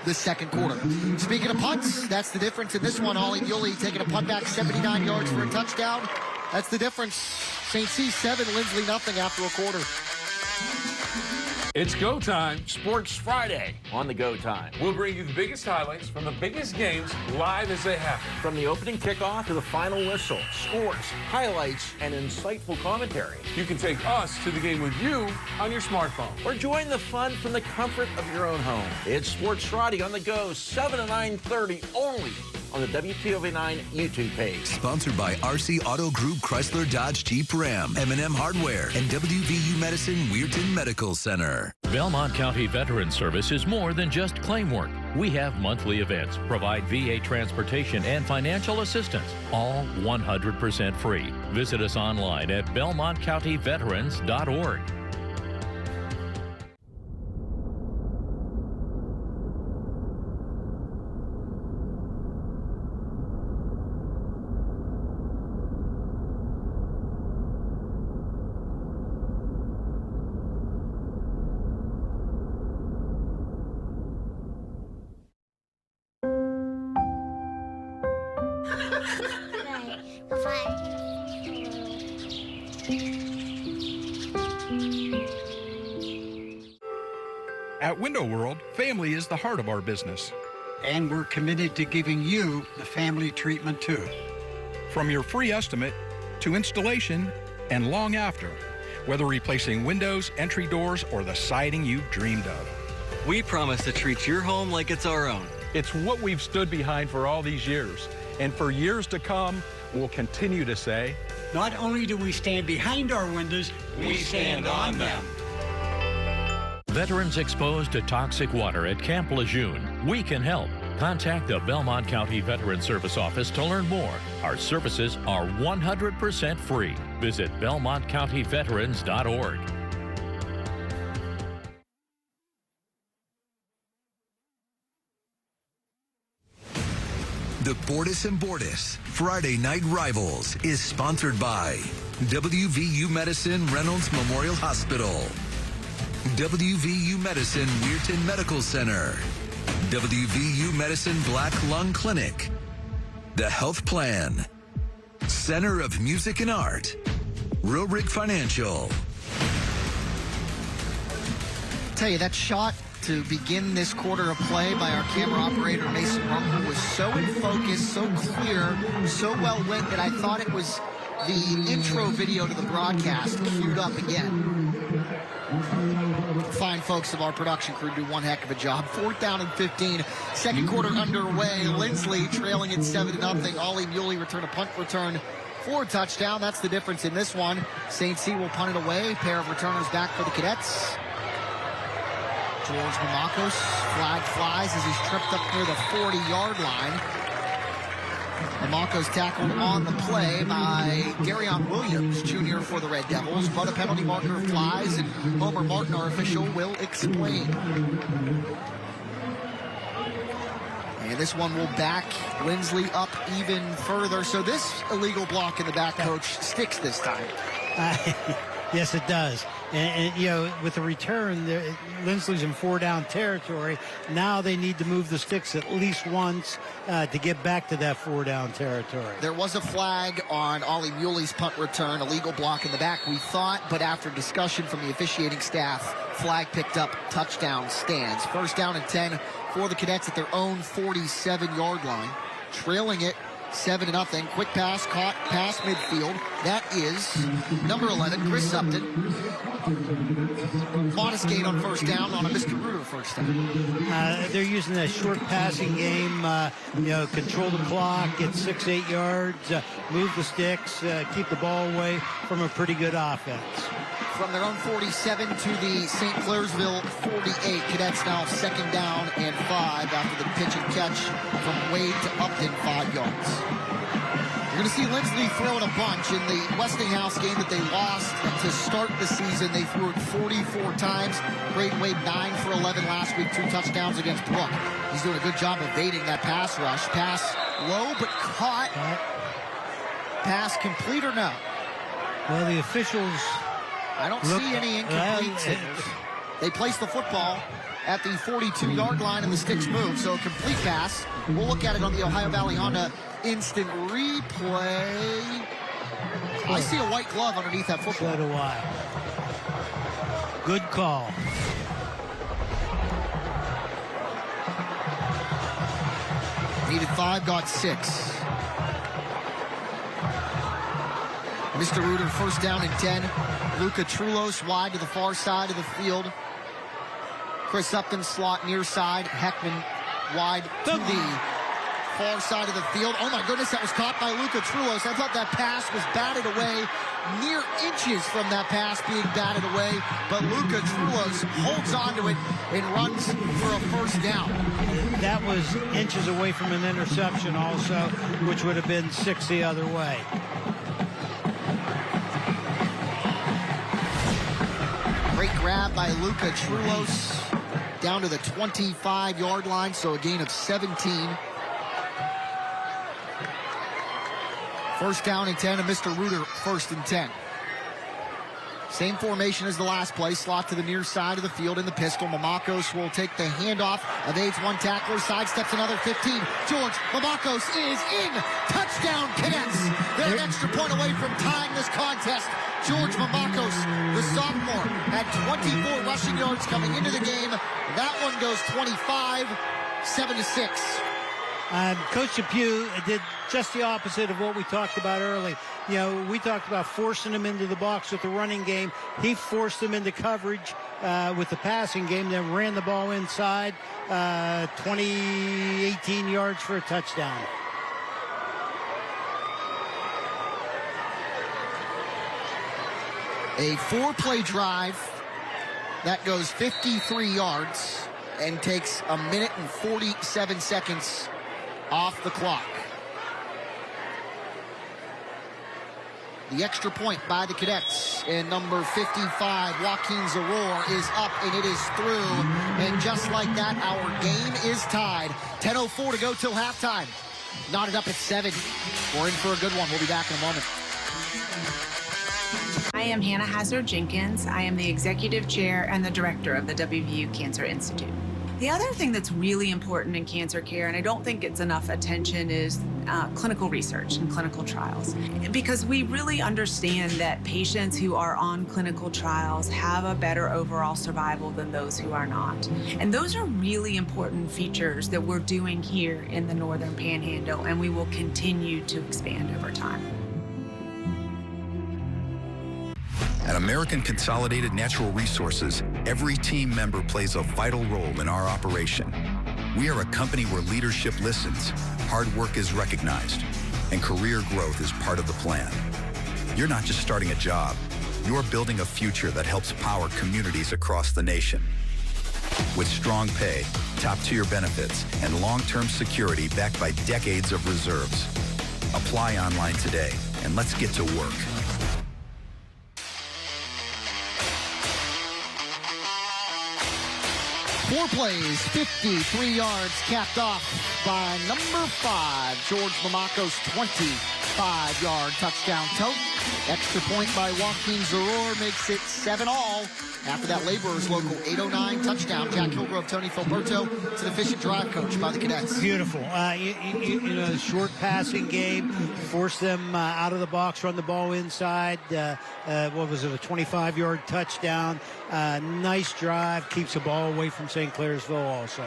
the second quarter. Speaking of punts, that's the difference in this one. Olin Yulee taking a punt back 79 yards for a touchdown. That's the difference. St. C 7, Lindsley nothing after a quarter. It's Go Time, Sports Friday on the Go Time. We'll bring you the biggest highlights from the biggest games live as they happen. From the opening kickoff to the final whistle, scores, highlights, and insightful commentary. You can take us to the game with you on your smartphone. Or join the fun from the comfort of your own home. It's Sports Friday on the Go, 7 to 9:30 only on the WTOV 9 YouTube page. Sponsored by RC Auto Group, Chrysler, Dodge, Jeep, Ram, M&M Hardware, and WVU Medicine, Weirton Medical Center. Belmont County Veteran Service is more than just claim work. We have monthly events, provide VA transportation and financial assistance, all 100% free. Visit us online at belmontcountyveterans.org. At Window World, family is the heart of our business. And we're committed to giving you the family treatment too. From your free estimate to installation and long after, whether replacing windows, entry doors, or the siding you've dreamed of. We promise to treat your home like it's our own. It's what we've stood behind for all these years. And for years to come, we'll continue to say, not only do we stand behind our windows, we stand on them. Veterans exposed to toxic water at Camp Lejeune. We can help. Contact the Belmont County Veteran Service Office to learn more. Our services are 100% free. Visit belmontcountyveterans.org. The Bordas and Bordas Friday Night Rivals is sponsored by WVU Medicine Reynolds Memorial Hospital, WVU Medicine Weirton Medical Center, WVU Medicine Black Lung Clinic, The Health Plan, Center of Music and Art, Real Rig Financial. Tell you, that shot to begin this quarter of play by our camera operator, Mason Runkle, was so in focus, so clear, so well lit that I thought it was the intro video to the broadcast queued up again. Fine folks of our production crew do one heck of a job. 4th down and 15. Second quarter underway. Lindsley trailing it 7-0. Ollie Muley return a punt return for a touchdown. That's the difference in this one. St. C will punt it away. Pair of returners back for the Cadets. George Mamakos, flag flies as he's tripped up near the 40-yard line. Mamakos tackled on the play by Garyon Williams, Jr. for the Red Devils, but a penalty marker flies, and Homer Martin, our official, will explain. And this one will back Lindsley up even further. So this illegal block in the back, Coach, sticks this time. Yes, it does. And, you know, with the return, Lindsley's in 4-down territory. Now they need to move the sticks at least once to get back to that 4-down territory. There was a flag on Ollie Muley's punt return, a legal block in the back, we thought, but after discussion from the officiating staff, flag picked up, touchdown stands. 1st down and 10 for the Cadets at their own 47-yard line, trailing it 7-0. Quick pass, caught past midfield. That is number 11, Chris Upton. Modest gain on 1st down on a Mr. Reuter 1st down. They're using that short passing game, you know, control the clock, get 6-8 yards, move the sticks, keep the ball away from a pretty good offense. From their own 47 to the St. Clairsville 48. Cadets now 2nd down and 5 after the pitch and catch from Wade to Upton, 5 yards. You're going to see Lindsley throw it a bunch. In the Westinghouse game that they lost to start the season, they threw it 44 times. Braden Wade 9 for 11 last week, 2 touchdowns against Brook. He's doing a good job evading that pass rush. Pass low but caught. Pass complete or no? Well, the officials... I don't see any incomplete signals. They place the football at the 42-yard line and the sticks move, so a complete pass. We'll look at it on the Ohio Valley Honda instant replay. I see a white glove underneath that football. So do I. Good call. Needed 5, got 6. Mr. Reuter, first down and 10. Luka Trulos wide to the far side of the field. Chris Upton slot near side. Heckman wide to the far side of the field. Oh my goodness, that was caught by Luka Trulos. I thought that pass was batted away. Mere inches from that pass being batted away. But Luka Trulos holds on to it and runs for a first down. That was inches away from an interception also, which would have been 6 the other way. Great grab by Luka Trulos down to the 25-yard line, so a gain of 17. First down and 10, and Mr. Reuter first and 10. Same formation as the last play, slot to the near side of the field in the pistol. Mamakos will take the handoff, evades one tackler, sidesteps another 15. George Mamakos is in. Touchdown, Cadets. They're an extra point away from tying this contest. George Mamakos, the sophomore, had 24 rushing yards coming into the game. That one goes 25, 7-6. Coach Depew did just the opposite of what we talked about early. You know, we talked about forcing him into the box with the running game. He forced him into coverage with the passing game, then ran the ball inside, 18 yards for a touchdown. A 4-play drive that goes 53 yards and takes a minute and 47 seconds off the clock. The extra point by the Cadets, and number 55, Joaquin Zaror, is up, and it is through. And just like that, our game is tied. 10:04 to go till halftime. Knotted up at 7. We're in for a good one. We'll be back in a moment. I am Hannah Hazard-Jenkins. I am the Executive Chair and the Director of the WVU Cancer Institute. The other thing that's really important in cancer care, and I don't think it's enough attention, is clinical research and clinical trials. Because we really understand that patients who are on clinical trials have a better overall survival than those who are not. And those are really important features that we're doing here in the Northern Panhandle, and we will continue to expand over time. At American Consolidated Natural Resources, every team member plays a vital role in our operation. We are a company where leadership listens, hard work is recognized, and career growth is part of the plan. You're not just starting a job, you're building a future that helps power communities across the nation. With strong pay, top-tier benefits, and long-term security backed by decades of reserves. Apply online today, and let's get to work. Four plays, 53 yards, capped off by number 5, George Mamakos, 25-yard touchdown tote. Extra point by Joaquin Zaror makes it 7-all. After that, Laborers Local 809 touchdown. Jack Hillgrove, Tony Filberto. It's an efficient drive, coach, by the Cadets. Beautiful. You know, short passing game, force them out of the box, run the ball inside. What was it, a 25-yard touchdown? Nice drive, keeps the ball away from St. Clairsville also.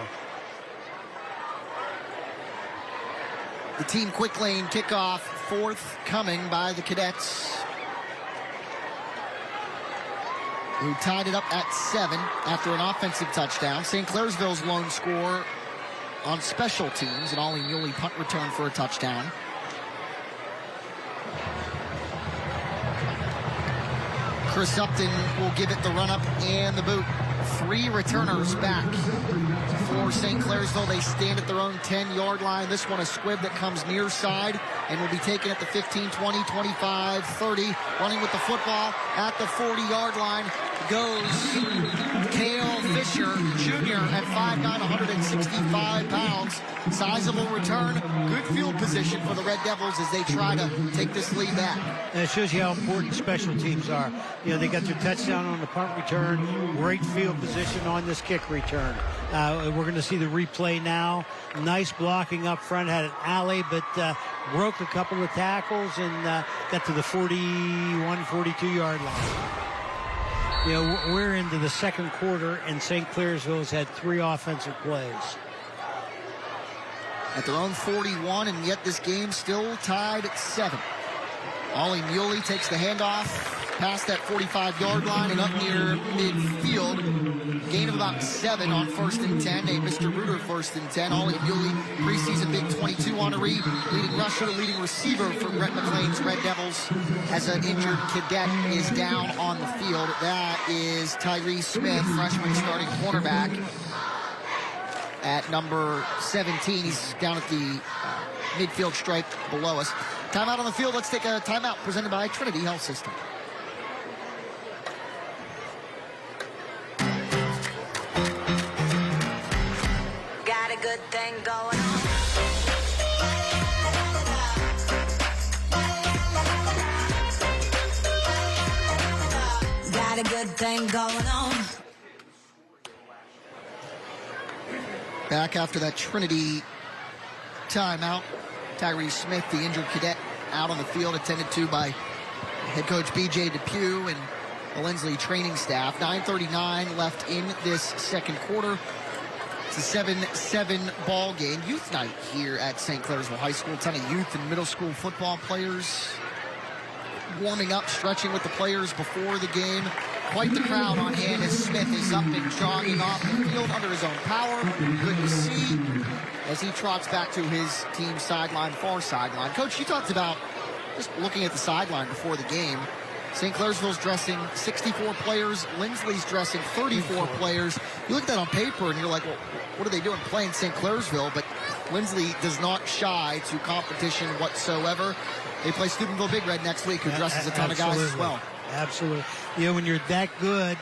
The team quick lane kickoff, forthcoming by the Cadets, who tied it up at 7 after an offensive touchdown. St. Clairsville's lone score on special teams, an Ollie Muley punt return for a touchdown. Chris Upton will give it the run-up and the boot. 3 returners back for St. Clairsville. They stand at their own 10-yard line. This one a squib that comes near side and will be taken at the 15, 20, 25, 30. Running with the football at the 40-yard line goes Cale Fisher Jr. at 5'9", 165 pounds. Sizable return. Good field position for the Red Devils as they try to take this lead back. And it shows you how important special teams are. You know, they got their touchdown on the punt return. Great field position on this kick return. We're going to see the replay now. Nice blocking up front. Had an alley, but broke a couple of tackles and got to the 41, 42-yard line. You know, we're into the second quarter, and St. Clairsville has had 3 offensive plays. at their own 41, and yet this game still tied at 7. Ollie Muley takes the handoff past that 45-yard line and up near midfield. Gain of about 7 on 1st and 10. A Mr. Reuter 1st and 10. Ollie Muley, preseason big 22 honoree, leading rusher, leading receiver for Brett McLean's Red Devils, as an injured cadet is down on the field. That is Tyree Smith, freshman starting cornerback at number 17. He's down at the midfield stripe below us. Timeout on the field. Let's take a timeout presented by Trinity Health System. Got a good thing going on. Got a good thing going on. Back after that Trinity timeout. Tyree Smith, the injured cadet, out on the field, attended to by head coach B.J. Depew and the Lindsley training staff. 9:39 left in this second quarter. It's a 7-7 ball game. Youth night here at St. Clairsville High School. A ton of youth and middle school football players warming up, stretching with the players before the game. Quite the crowd on hand as Smith is up and jogging off the field under his own power. Good to see as he trots back to his team sideline, far sideline. Coach, you talked about just looking at the sideline before the game. St. Clairsville's dressing 64 players. Lindsley's dressing 34 players. You look at that on paper and you're like, well, what are they doing playing St. Clairsville? But Lindsley does not shy to competition whatsoever. They play Steubenville Big Red next week, who dresses a ton of guys as well. Absolutely. You know, when you're that good,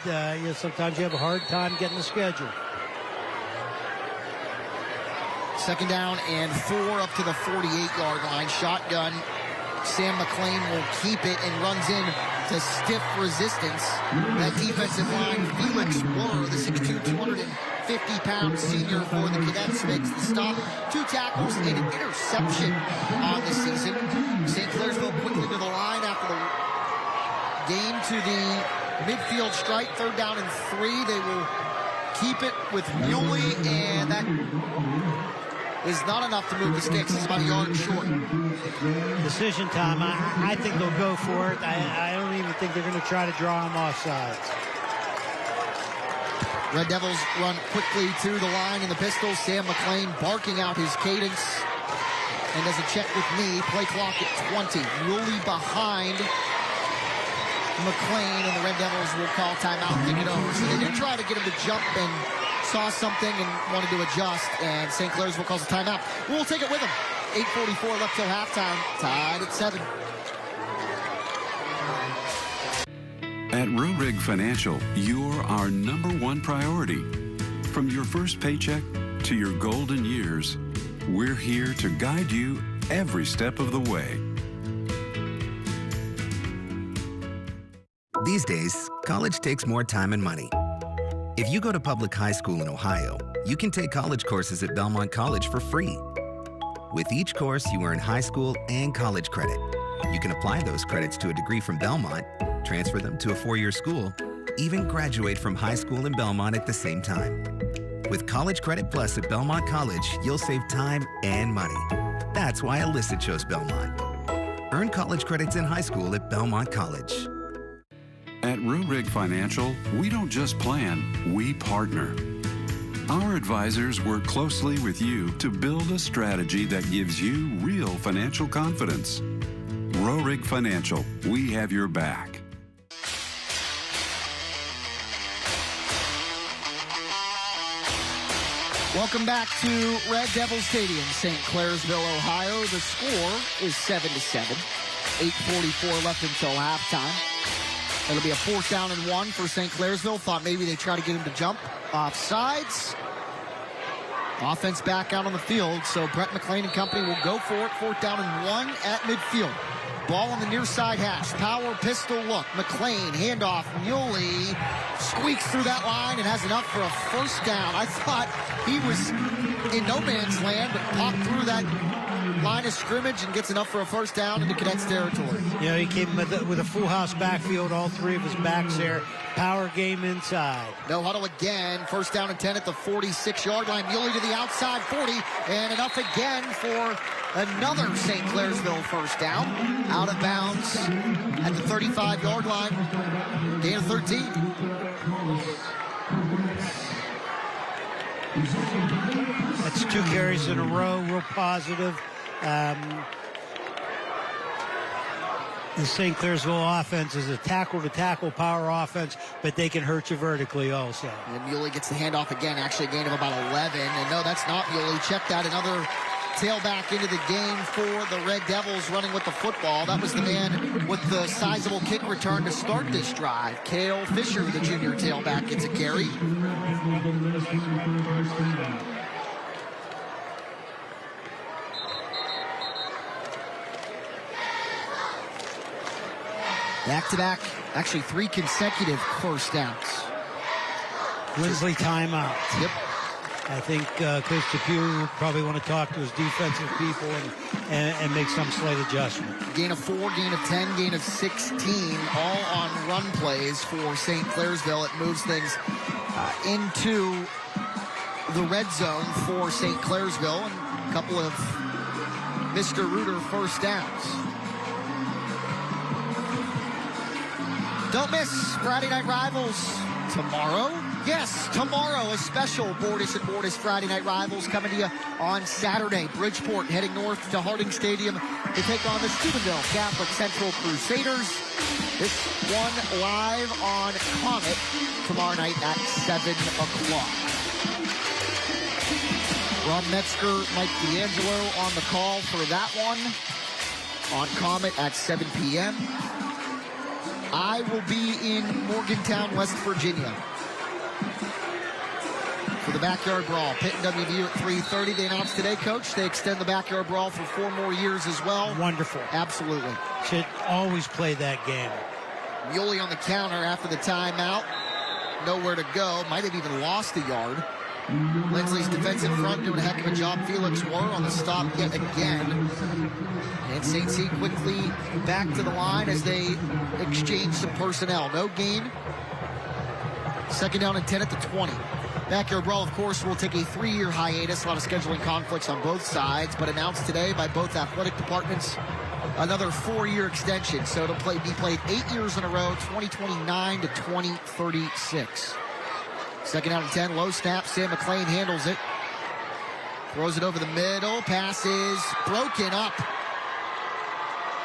sometimes you have a hard time getting the schedule. Second down and 4 up to the 48-yard line. Shotgun. Sam McLean will keep it and runs in to stiff resistance. That defensive line, Felix Wurr, the 6'2", 250-pound senior for the Cadets, makes the stop. 2 tackles and an interception on the season. St. Clairsville quickly to the line after the game to the midfield stripe. 3rd down and 3. They will keep it with Muley, and that is not enough to move the sticks. It's about a yard short. Decision time. I think they'll go for it. I don't even think they're going to try to draw him off sides. Red Devils run quickly to the line in the pistol. Sam McLean barking out his cadence and does a check with me. Play clock at 20. Muley behind McLean, and the Red Devils will call timeout and take it over. So they did try to get him to jump and saw something and wanted to adjust, and St. Clairsville calls a timeout. We'll take it with them. 8:44 left till halftime. Tied at 7. At Rorig Financial, you're our #1 priority. From your first paycheck to your golden years, we're here to guide you every step of the way. These days, college takes more time and money. If you go to public high school in Ohio, you can take college courses at Belmont College for free. With each course, you earn high school and college credit. You can apply those credits to a degree from Belmont, transfer them to a 4-year school, even graduate from high school in Belmont at the same time. With College Credit Plus at Belmont College, you'll save time and money. That's why Alyssa chose Belmont. Earn college credits in high school at Belmont College. At Rorig Financial, we don't just plan, we partner. Our advisors work closely with you to build a strategy that gives you real financial confidence. Rorig Financial, we have your back. Welcome back to Red Devil Stadium, St. Clairsville, Ohio. The score is 7-7. 8:44 left until halftime. It'll be a 4th down and 1 for St. Clairsville. Thought maybe they'd try to get him to jump off sides. Offense back out on the field, so Brett McLean and company will go for it. 4th down and 1 at midfield. Ball on the near side hash. Power pistol look. McLean, handoff. Muley squeaks through that line and has enough for a 1st down. I thought he was in no man's land, but popped through that line of scrimmage and gets enough for a first down into Cadets territory. You know, he came with a full house backfield, all three of his backs there. Power game inside. No huddle again. First down and 10 at the 46-yard line. Muley to the outside 40, and enough again for another St. Clairsville first down. Out of bounds at the 35-yard line. Gain of 13. That's 2 carries in a row, real positive. The St. Clairsville offense is a tackle-to-tackle power offense, but they can hurt you vertically also. And Muley gets the handoff again, actually a gain of about 11. And no, that's not Muley. Check that, another tailback into the game for the Red Devils running with the football. That was the man with the sizable kick return to start this drive. Cale Fisher, the junior tailback, gets a carry. Back-to-back, actually 3 consecutive first downs. Lindsley timeout. Yep. I think Coach DePue would probably want to talk to his defensive people and make some slight adjustment. Gain of 4, gain of 10, gain of 16, all on run plays for St. Clairsville. It moves things into the red zone for St. Clairsville, and a couple of Mr. Reuter first downs. Don't miss Friday Night Rivals tomorrow. Yes, tomorrow, a special Bordas and Bordas Friday Night Rivals coming to you on Saturday. Bridgeport heading north to Harding Stadium to take on the Steubenville Catholic Central Crusaders. This one live on Comet tomorrow night at 7 o'clock. Ron Metzger, Mike D'Angelo on the call for that one on Comet at 7 p.m. I will be in Morgantown, West Virginia for the Backyard Brawl. Pitt and WVU at 3:30. They announced today, Coach, they extend the Backyard Brawl for 4 more years as well. Wonderful. Absolutely. Should always play that game. Muley on the counter after the timeout. Nowhere to go. Might have even lost a yard. Lindsley's defensive front doing a heck of a job. Felix Were on the stop yet again. And St. C quickly back to the line as they exchange some personnel. No gain. Second down and 10 at the 20. Backyard Brawl, of course, will take a 3-year hiatus. A lot of scheduling conflicts on both sides, but announced today by both athletic departments another 4-year extension. So it'll be played 8 years in a row, 2029 to 2036. Second down and 10, low snap. Sam McLean handles it. Throws it over the middle. Pass is broken up.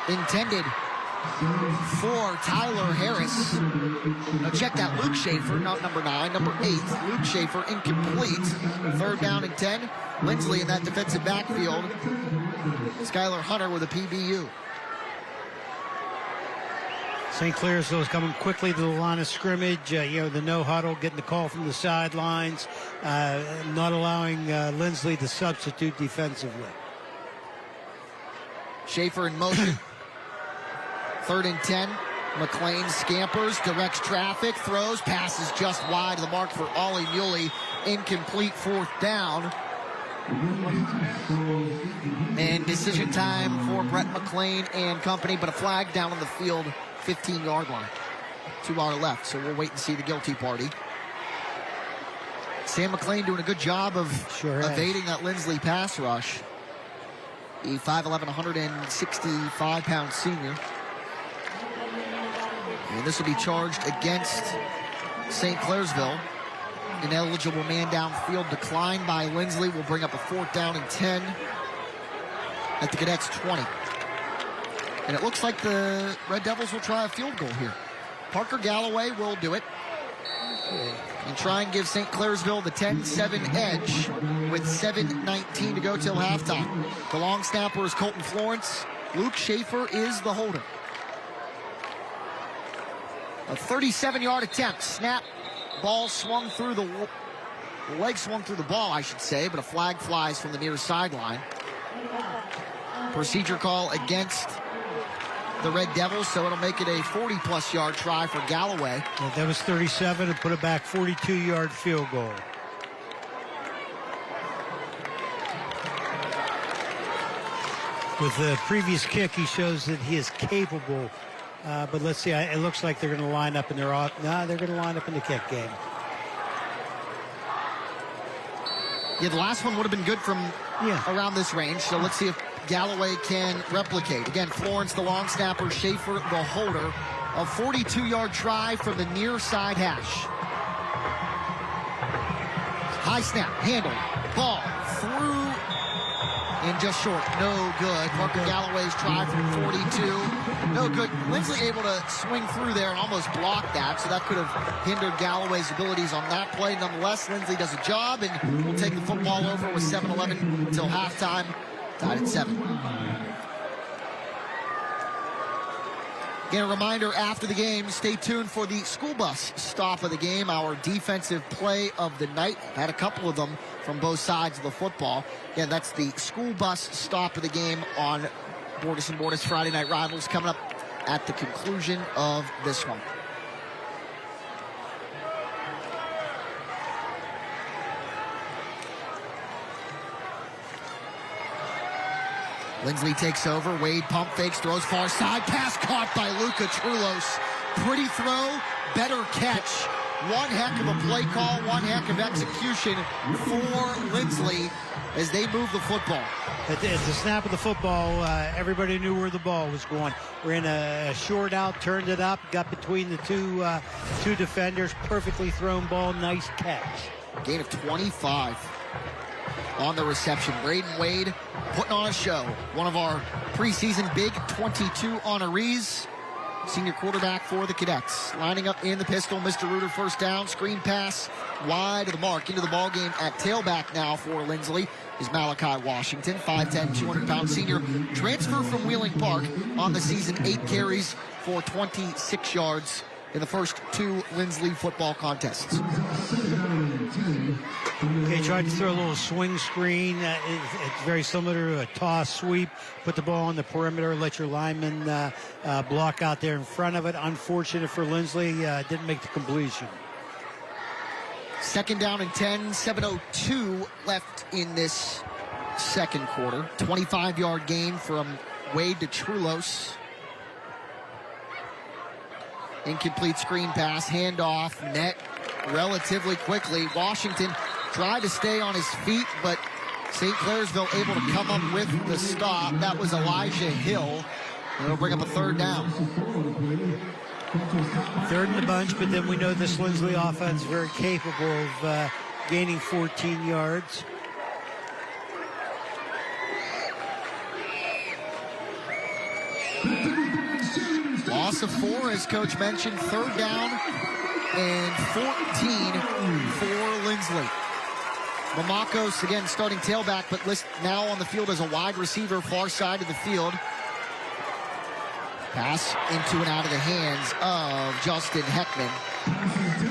Intended for Tyler Harris. Now check that, Luke Schaefer, not number 9, number 8. Luke Schaefer incomplete. Third down and 10. Lindsley in that defensive backfield. Skylar Hunter with a PBU. St. Clairsville is coming quickly to the line of scrimmage. You know, the no huddle, getting the call from the sidelines, not allowing Lindsley to substitute defensively. Schaefer in motion. Third and 10. McLean scampers, directs traffic, throws, passes just wide of the mark for Ollie Muley. Incomplete, fourth down. And decision time for Brett McLean and company, but a flag down on the field, 15-yard line. 2 on the left, so we'll wait and see the guilty party. Sam McLean doing a good job of evading that Lindsley pass rush. The 5'11", 165-pound senior. And this will be charged against St. Clairsville. An eligible man downfield decline by Lindsley will bring up a 4th down and 10 at the Cadets 20. And it looks like the Red Devils will try a field goal here. Parker Galloway will do it and try and give St. Clairsville the 10-7 edge with 7:19 to go till halftime. The long snapper is Colton Florence. Luke Schaefer is the holder. A 37-yard attempt. Snap. Ball swung through the leg swung through the ball, I should say, but a flag flies from the near sideline. Procedure call against the Red Devils, so it'll make it a 40-plus yard try for Galloway. Yeah, that was 37 and put it back 42-yard field goal. With the previous kick, he shows that he is capable. But let's see. It looks like they're going to line up in their off. No, they're going to line up in the kick game. Yeah, the last one would have been good from around this range. So let's see if Galloway can replicate. Again, Florence, the long snapper, Schaefer, the holder. A 42-yard try from the near side hash. High snap, handle, ball through, and just short. No good. Parker Galloway's try from 42. No good. Lindsley able to swing through there and almost block that, so that could have hindered Galloway's abilities on that play. Nonetheless, Lindsley does a job, and will take the football over with 7:11 until halftime. Tied at 7. Again, a reminder after the game, stay tuned for the school bus stop of the game, our defensive play of the night. Had a couple of them from both sides of the football. Again, that's the school bus stop of the game on Bordas and Bordas Friday Night Rivals, coming up at the conclusion of this one. Lindsley takes over. Wade pump fakes, throws far side. Pass caught by Luka Trulos. Pretty throw, better catch. One heck of a play call, one heck of execution for Lindsley as they move the football. At the snap of the football, everybody knew where the ball was going. Ran a short out, turned it up, got between the two defenders. Perfectly thrown ball, nice catch. Gain of 25. On the reception, Braden Wade putting on a show. One of our preseason Big 22 honorees, senior quarterback for the Cadets. Lining up in the pistol, Mr. Reuter first down, screen pass wide of the mark. Into the ball game at tailback now for Lindsley is Malachi Washington, 5'10", 200-pound senior. Transfer from Wheeling Park on the season, 8 carries for 26 yards in the first 2 Lindsley football contests. Okay, tried to throw a little swing screen. It's very similar to a toss sweep. Put the ball on the perimeter, let your lineman block out there in front of it. Unfortunate for Lindsley, didn't make the completion. Second down and 10, 7:02 left in this second quarter. 25-yard gain from Wade to Trulos. Incomplete screen pass, handoff, net relatively quickly. Washington tried to stay on his feet, but St. Clairsville able to come up with the stop. That was Elijah Hill. And it'll bring up a third down. Third in the bunch, but then we know this Lindsley offense is very capable of gaining 14 yards. Loss of 4, as Coach mentioned. Third down and 14 for Lindsley. Mamakos, again, starting tailback, but now on the field as a wide receiver, far side of the field. Pass into and out of the hands of Justin Heckman.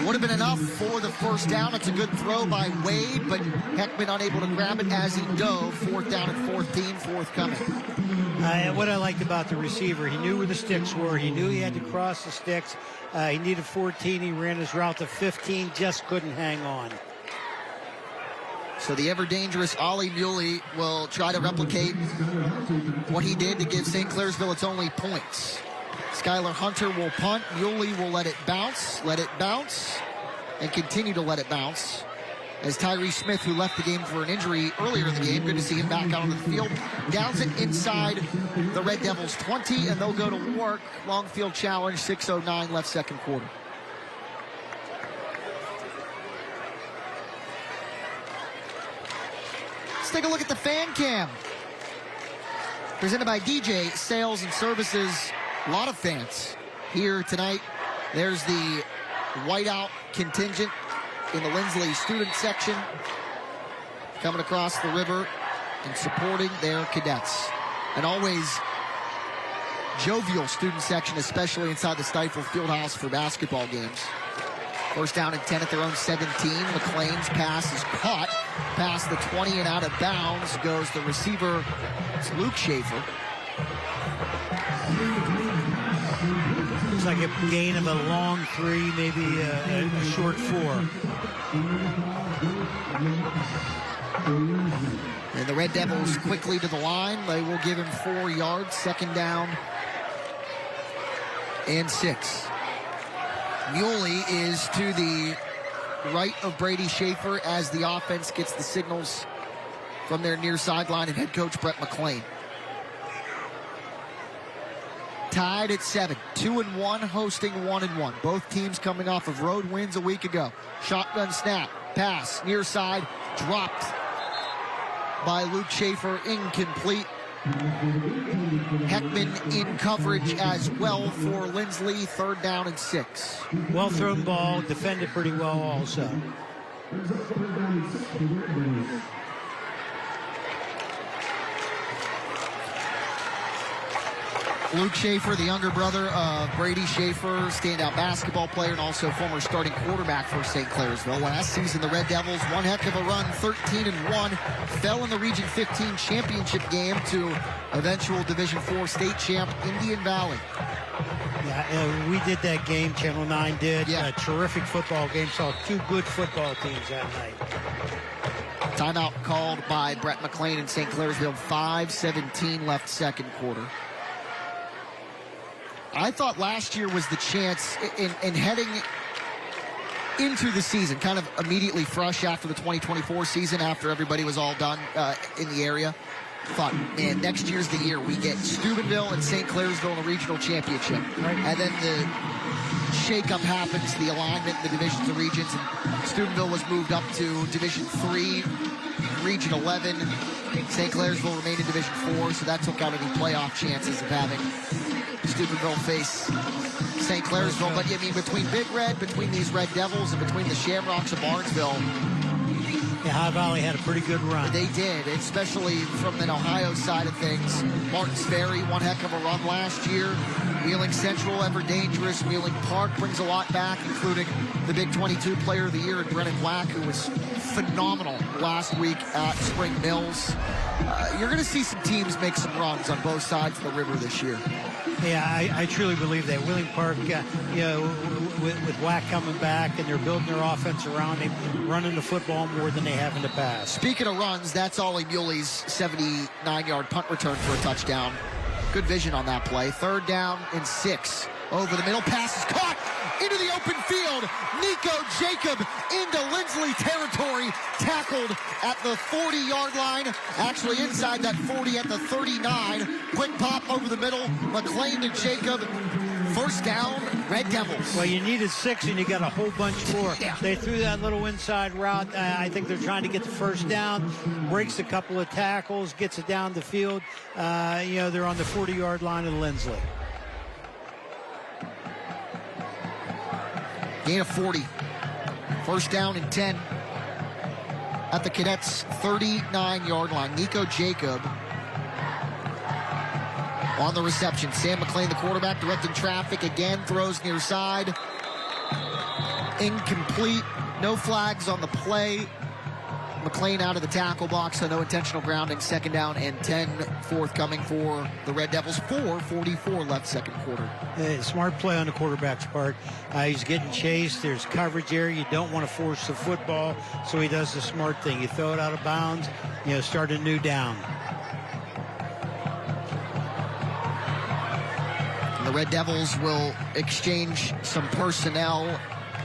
Would have been enough for the first down. It's a good throw by Wade, but Heckman unable to grab it as he dove. Fourth down and 14 forthcoming. What I liked about the receiver, he knew where the sticks were. He knew he had to cross the sticks. He needed 14. He ran his route to 15, just couldn't hang on. So the ever-dangerous Ollie Muley will try to replicate what he did to give St. Clairsville its only points. Skylar Hunter will punt. Muley will let it bounce, and continue to let it bounce. As Tyree Smith, who left the game for an injury earlier in the game, good to see him back out on the field, downs it inside the Red Devils 20, and they'll go to work. Long field challenge, 6:09 left second quarter. Let's take a look at the fan cam. Presented by DJ Sales and Services. A lot of fans here tonight. There's the whiteout contingent in the Lindsley student section coming across the river and supporting their cadets. And always jovial student section, especially inside the Stifel Fieldhouse for basketball games. First down and 10 at their own 17. McLean's pass is caught past the 20 and out of bounds goes the receiver. It's Luke Schaefer. Looks like a gain of a long 3, maybe a short 4. And the Red Devils quickly to the line. They will give him 4 yards. 2nd down and 6. Muley is to the right of Brady Schaefer as the offense gets the signals from their near sideline and head coach Brett McClain. Tied at 7, 2-1, hosting 1-1. Both teams coming off of road wins a week ago. Shotgun snap, pass, near side, dropped by Luke Schaefer, incomplete. Heckman in coverage as well for Lindsley, 3rd down and 6. Well thrown ball, defended pretty well also. Luke Schaefer, the younger brother of Brady Schaefer, standout basketball player and also former starting quarterback for St. Clairsville. Last season, the Red Devils, one heck of a run, 13-1, fell in the Region 15 championship game to eventual Division IV state champ Indian Valley. Yeah, we did that game, Channel 9 did. Yeah. A terrific football game, saw 2 good football teams that night. Timeout called by Brett McClain in St. Clairsville, 5:17 left 2nd quarter. I thought last year was the chance in heading into the season, kind of immediately fresh after the 2024 season, after everybody was all done in the area. Thought, man, next year's the year we get Steubenville and St. Clairsville in the regional championship. Right. And then the shakeup happens, the alignment in the divisions and regions, and Steubenville was moved up to Division 3, Region 11. St. Clairsville remained in Division 4, so that took out any playoff chances of having Steubenville face St. Clairsville. But, I mean, between Big Red, between these Red Devils, and between the Shamrocks of Barnesville, yeah, High Valley had a pretty good run. They did, especially from an Ohio side of things. Martins Ferry, one heck of a run last year. Wheeling Central, ever dangerous. Wheeling Park brings a lot back, including the Big 22 Player of the Year, Brennan Black, who was phenomenal last week at Spring Mills. You're going to see some teams make some runs on both sides of the river this year. Yeah, I truly believe that. Wheeling Park, with Wack coming back, and they're building their offense around him, running the football more than they have in the past. Speaking of runs, that's Ollie Muley's 79-yard punt return for a touchdown. Good vision on that play. 3rd down and 6. Over the middle, pass is caught into the open field. Nico Jacob into Lindsley territory, tackled at the 40-yard line, actually inside that 40 at the 39. Quick pop over the middle, McClain to Jacob. 1st down, Red Devils. Well, you needed 6 and you got a whole bunch more. Yeah. They threw that little inside route. I think they're trying to get the 1st down, breaks a couple of tackles, gets it down the field. They're on the 40-yard line of Lindsley. Gain of 40. 1st down and 10 at the Cadets' 39-yard line. Nico Jacob on the reception. Sam McClain, the quarterback, directing traffic again, throws near side. Incomplete. No flags on the play. McClain out of the tackle box, so no intentional grounding. 2nd down and 10 forthcoming for the Red Devils. 4:44 left 2nd quarter. Smart play on the quarterback's part. He's getting chased. There's coverage there. You don't want to force the football, so he does the smart thing. You throw it out of bounds, start a new down. And the Red Devils will exchange some personnel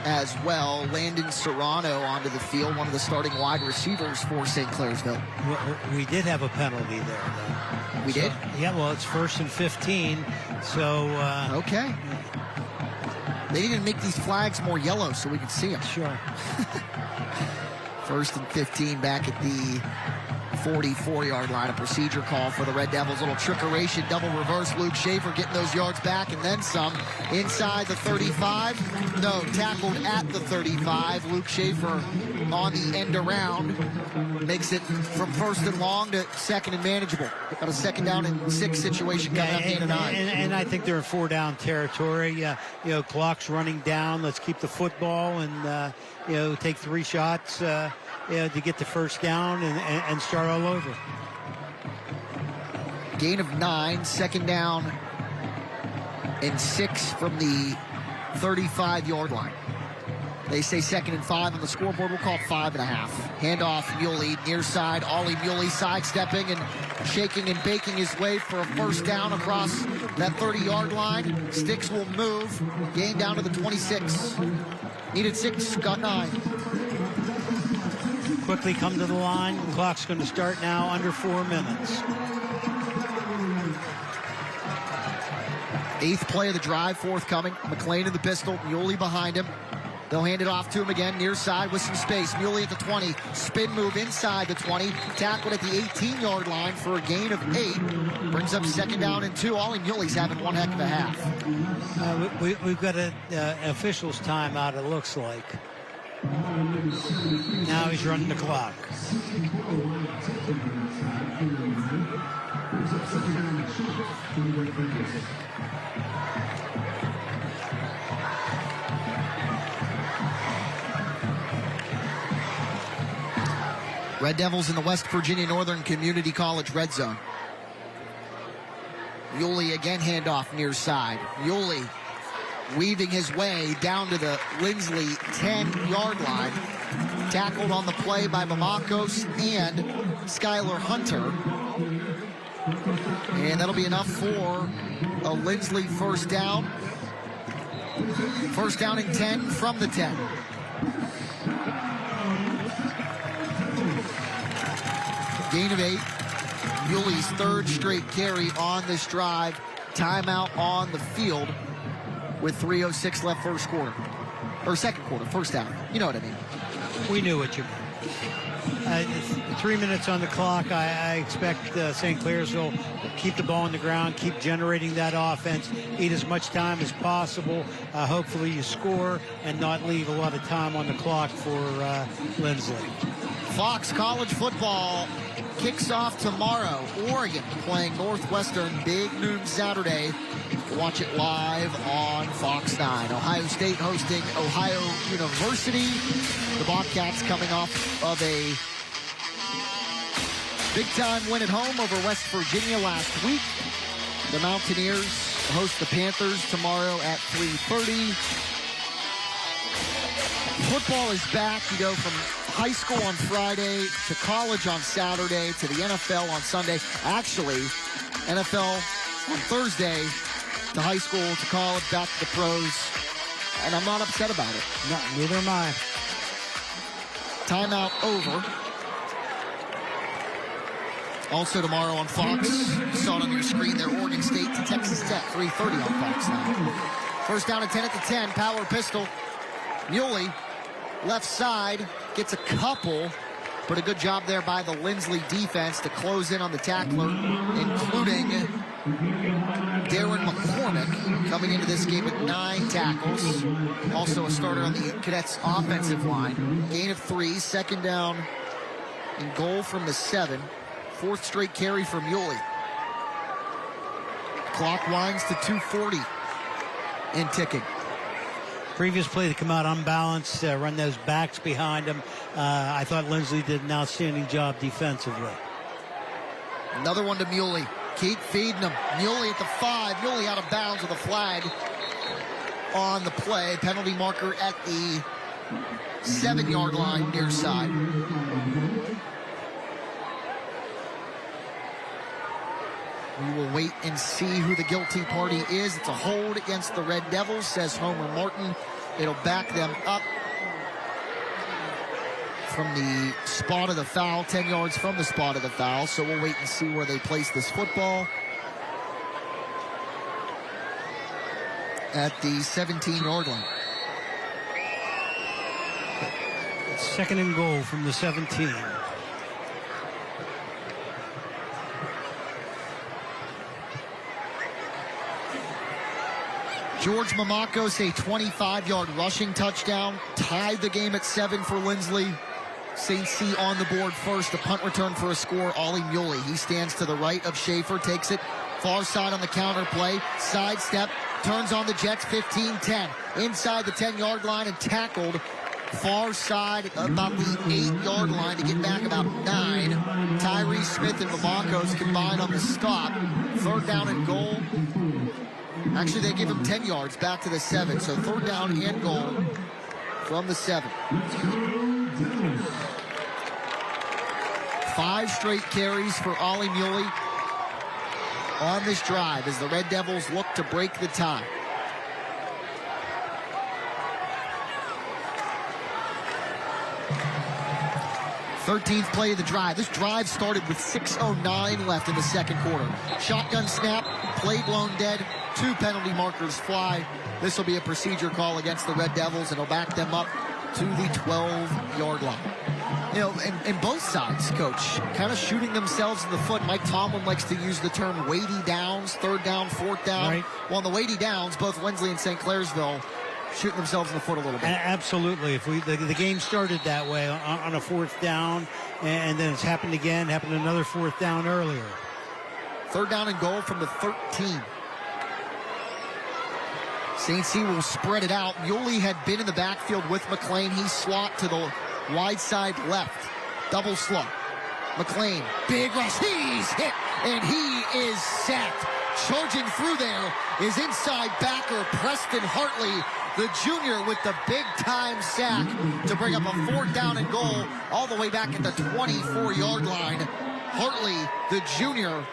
as well. Landon Serrano onto the field, one of the starting wide receivers for St. Clairsville. We did have a penalty there, though. We did? Yeah, well, it's 1st and 15, so... okay. They need to make these flags more yellow so we can see them. Sure. 1st and 15 back at the 44-yard line. A procedure call for the Red Devils. Little trickeration, double reverse. Luke Schaefer getting those yards back and then some. Inside the 35. No, tackled at the 35. Luke Schaefer on the end around. Makes it from 1st and long to 2nd and manageable. Got a 2nd down and 6 situation coming up, gain of 9. And I think they're in 4-down territory. Clock's running down. Let's keep the football and, take 3 shots. To get the 1st down and start all over. Gain of 9, 2nd down and 6 from the 35-yard line. They say 2nd and 5 on the scoreboard. We'll call it 5.5. Handoff, Muley, near side. Ollie Muley sidestepping and shaking and baking his way for a first down across that 30-yard line. Sticks will move. Gain down to the 26. Needed 6, got 9. Quickly come to the line. The clock's going to start now under 4 minutes. 8th play of the drive forthcoming. McLean in the pistol. Muley behind him. They'll hand it off to him again, near side with some space. Muley at the 20, spin move inside the 20, tackled at the 18-yard line for a gain of 8. Brings up 2nd down and 2. Ollie Muley's having one heck of a half. We've got an official's timeout, it looks like. Now he's running the clock. Red Devils in the West Virginia Northern Community College red zone. Muley again handoff near side. Muley weaving his way down to the Lindsley 10-yard line. Tackled on the play by Mamakos and Skylar Hunter. And that'll be enough for a Lindsley first down. First down and 10 from the 10. Gain of 8. Muley's 3rd straight carry on this drive. Timeout on the field with 3:06 left first quarter. Or second quarter, first down. You know what I mean. We knew what you meant. 3 minutes on the clock. I expect St. Clairsville to keep the ball on the ground, keep generating that offense, eat as much time as possible. Hopefully you score and not leave a lot of time on the clock for Lindsley. Fox College football kicks off tomorrow. Oregon playing Northwestern, big noon Saturday. Watch it live on Fox 9. Ohio State hosting Ohio University. The Bobcats coming off of a big-time win at home over West Virginia last week. The Mountaineers host the Panthers tomorrow at 3:30. Football is back. You go from high school on Friday to college on Saturday to the NFL on Sunday. Actually, NFL on Thursday to high school to college, back to the pros. And I'm not upset about it. No, neither am I. Timeout over. Also tomorrow on Fox, you saw it on your screen there, Oregon State to Texas Tech, 3:30 on Fox now. First down and 10 at the 10, power pistol. Muley, left side, gets a couple, but a good job there by the Lindsley defense to close in on the tackler, including Darren McCormick, coming into this game with 9 tackles. Also a starter on the Cadets offensive line. Gain of 3, 2nd down and goal from the 7. 4th straight carry for Muley. Clock winds to 2:40 and ticking. Previous play to come out unbalanced, run those backs behind him. I thought Lindsley did an outstanding job defensively. Another one to Muley. Keep feeding him. Muley at the 5. Muley out of bounds with a flag on the play. Penalty marker at the 7-yard line near side. We will wait and see who the guilty party is. It's a hold against the Red Devils, says Homer Martin. It'll back them up from the spot of the foul, 10 yards from the spot of the foul. So we'll wait and see where they place this football. At the 17-yard line. 2nd and goal from the 17. George Mamakos, a 25-yard rushing touchdown, tied the game at 7 for Lindsley. St. C on the board first. A punt return for a score. Ollie Muley. He stands to the right of Schaefer, takes it far side on the counter play. Sidestep, turns on the Jets, 15-10. Inside the 10-yard line and tackled far side about the 8-yard line to get back about 9. Tyree Smith and Mamakos combined on the stop. 3rd down and goal. Actually, they give him 10 yards back to the 7, so 3rd down and goal from the 7. 5 straight carries for Ollie Muley on this drive as the Red Devils look to break the tie. Thirteenth play of the drive. This drive started with 6:09 left in the second quarter. Shotgun snap, play blown dead, 2 penalty markers fly. This will be a procedure call against the Red Devils, and it'll back them up to the 12-yard line. You know, and both sides, Coach, kind of shooting themselves in the foot. Mike Tomlin likes to use the term weighty downs, 3rd down, 4th down. Right. Well, on the weighty downs, both Lindsley and St. Clairsville shooting themselves in the foot a little bit. Absolutely. If the game started that way on a 4th down, and then it's happened again, happened another 4th down earlier. 3rd down and goal from the 13. St. C will spread it out. Muley had been in the backfield with McLean. He slot to the wide side left. Double slot. McLean, big rush. He's hit, and he is sacked. Charging through there is inside backer Preston Hartley, the junior, with the big-time sack to bring up a 4th down and goal all the way back at the 24-yard line. Hartley, the junior.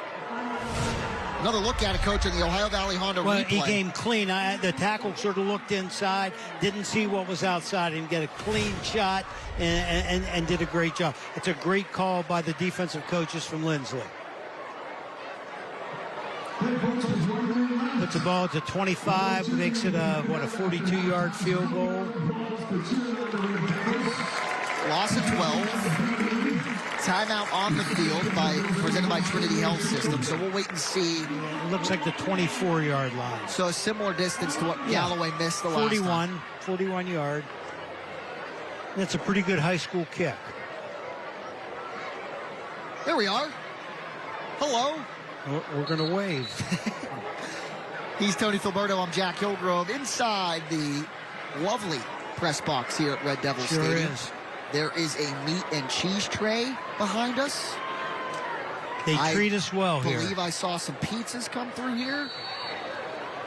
Another look at it, Coach, in the Ohio Valley Honda replay. He came clean. The tackle sort of looked inside, didn't see what was outside, and get a clean shot and did a great job. It's a great call by the defensive coaches from Lindsley. Puts the ball to 25, makes it a 42-yard field goal. Loss of 12. Timeout on the field presented by Trinity Health System. So we'll wait and see. It looks like the 24-yard line. So a similar distance to what Galloway missed the last time. 41 yard. That's a pretty good high school kick. There we are. Hello. We're going to wave. He's Tony Filberto. I'm Jack Hillgrove inside the lovely press box here at Red Devil Stadium. Is. There is a meat and cheese tray behind us. They treat us well here. I believe I saw some pizzas come through here.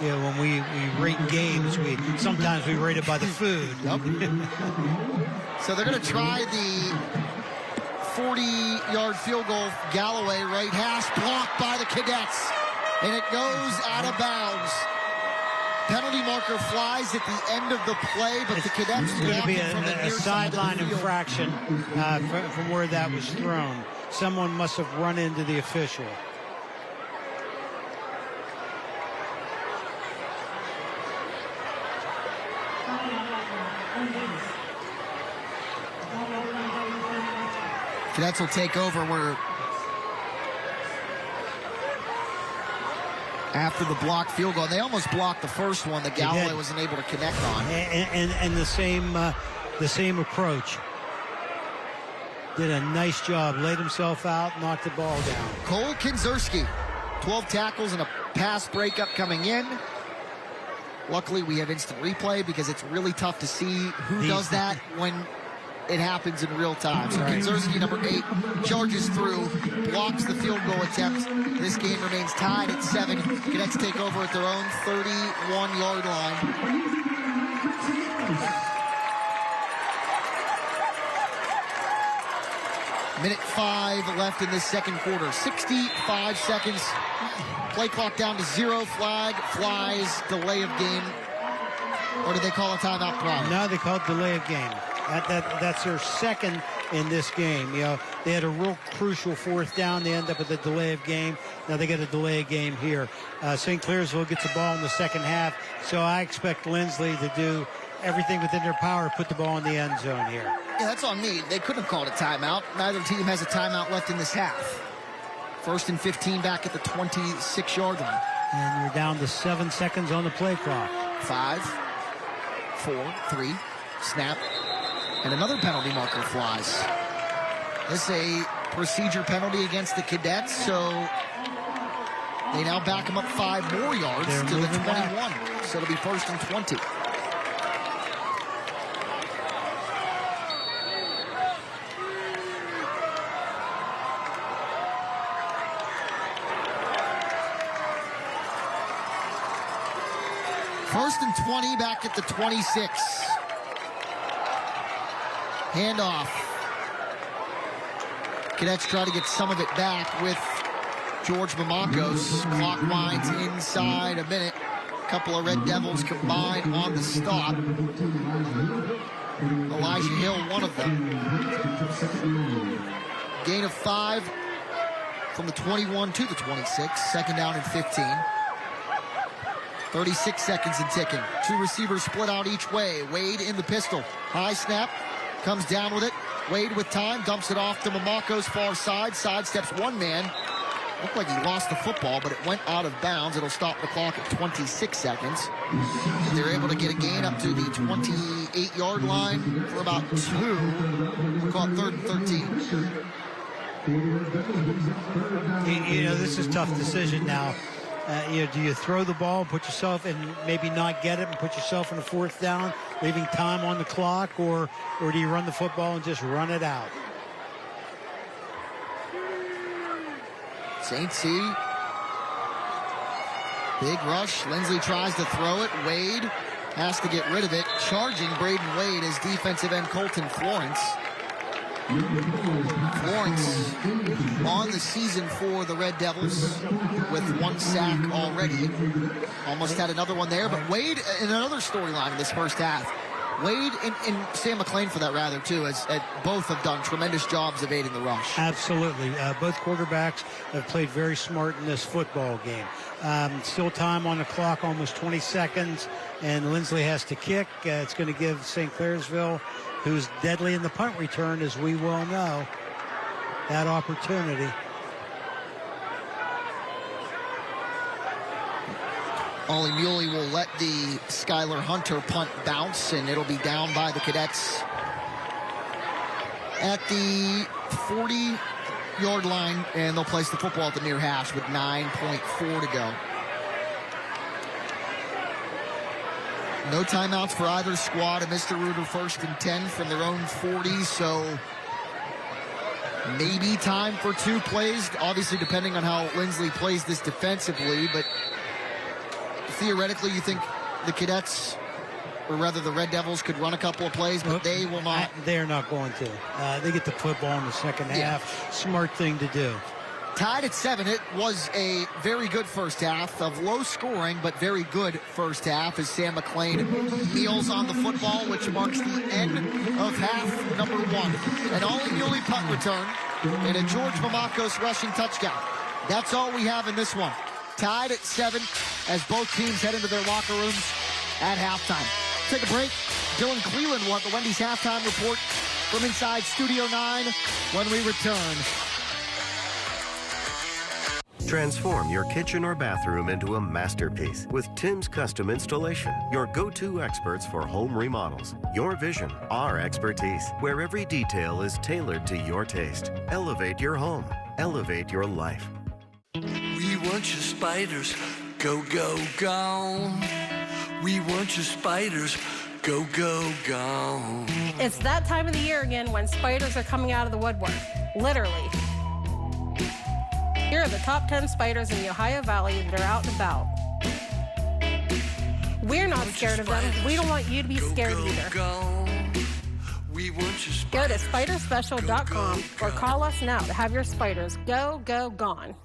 Yeah, when we rate games, sometimes we rate it by the food. Yep. So they're going to try the 40-yard field goal. Galloway, right hash, blocked by the Cadets. And it goes out of bounds. Penalty marker flies at the end of the play, but the Cadets it's going to be a sideline infraction from where that was thrown. Someone must have run into the official. Cadets will take over where after the blocked field goal. They almost blocked the first one that Galloway wasn't able to connect on. And the same approach. Did a nice job. Laid himself out, knocked the ball down. Cole Kinzerski, 12 tackles and a pass breakup coming in. Luckily, we have instant replay because it's really tough to see who does that when it happens in real time. So Kinzerski, number 8, charges through, blocks the field goal attempt. This game remains tied at 7. Cadets take over at their own 31-yard line. Minute 5 left in this second quarter. 65 seconds. Play clock down to 0. Flag flies. Delay of game. Or did they call a timeout, Brian? No, they called delay of game. That's their second in this game. You know, they had a real crucial 4th down. They end up with a delay of game. Now they get a delay of game here. St. Clairsville gets the ball in the second half, so I expect Lindsley to do everything within their power to put the ball in the end zone here. Yeah, that's on me. They couldn't have called a timeout. Neither team has a timeout left in this half. 1st and 15 back at the 26-yard line. And you're down to 7 seconds on the play clock. 5, 4, 3, snap. And another penalty marker flies. This is a procedure penalty against the Cadets, so they now back them up 5 more yards to the 21. Back. So it'll be 1st and 20. First and 20 back at the 26. Handoff. Cadets try to get some of it back with George Mamakos. Clock winds inside a minute. A couple of Red Devils combined on the stop. Elijah Hill, one of them. Gain of 5 from the 21 to the 26. Second down and 15. 36 seconds and ticking. 2 receivers split out each way. Wade in the pistol. High snap. Comes down with it. Wade with time. Dumps it off to Mamakos far side. Sidesteps one man. Looked like he lost the football, but it went out of bounds. It'll stop the clock at 26 seconds. They're able to get a gain up to the 28-yard line for about 2. We'll call it 3rd and 13. You know, this is a tough decision now. Do you throw the ball and put yourself and maybe not get it and put yourself in a 4th down, leaving time on the clock, or do you run the football and just run it out? St. C. Big rush. Lindsley tries to throw it. Wade has to get rid of it. Charging Braden Wade is defensive end Colton Florence. Florence on the season for the Red Devils with 1 sack already. Almost had another one there, but Wade in another storyline in this first half. Wade and Sam McLean, for that rather, too, as both have done tremendous jobs evading the rush. Absolutely. Both quarterbacks have played very smart in this football game. Still time on the clock, almost 20 seconds, and Lindsley has to kick. It's going to give St. Clairsville, who's deadly in the punt return, as we well know, that opportunity. Ollie Muley will let the Skylar Hunter punt bounce, and it'll be down by the Cadets at the 40-yard line, and they'll place the football at the near hash with 9.4 to go. No timeouts for either squad. A Mr. Reuter 1st and 10 from their own 40, so maybe time for 2 plays, obviously depending on how Lindsley plays this defensively, but theoretically, you think the Cadets, or rather the Red Devils, could run a couple of plays, but they will not. They're not going to. They get the football in the second half. Smart thing to do. Tied at 7. It was a very good first half of low scoring, but very good first half as Sam McLean kneels on the football, which marks the end of half number 1. An Ollie Muley punt return and a George Mamakos rushing touchdown. That's all we have in this one. Tied at 7 as both teams head into their locker rooms at halftime. Take a break. Dylan Cleland will have the Wendy's halftime report from inside Studio 9 when we return. Transform your kitchen or bathroom into a masterpiece with Tim's Custom Installation, your go-to experts for home remodels. Your vision, our expertise, where every detail is tailored to your taste. Elevate your home. Elevate your life. We want your spiders, go, go, gone. We want your spiders, go, go, gone. It's that time of the year again when spiders are coming out of the woodwork, literally. Here are the top 10 spiders in the Ohio Valley that are out and about. We're not scared of them. We don't want you to be scared either. Go to spiderspecial.com or call us now to have your spiders go, go, gone.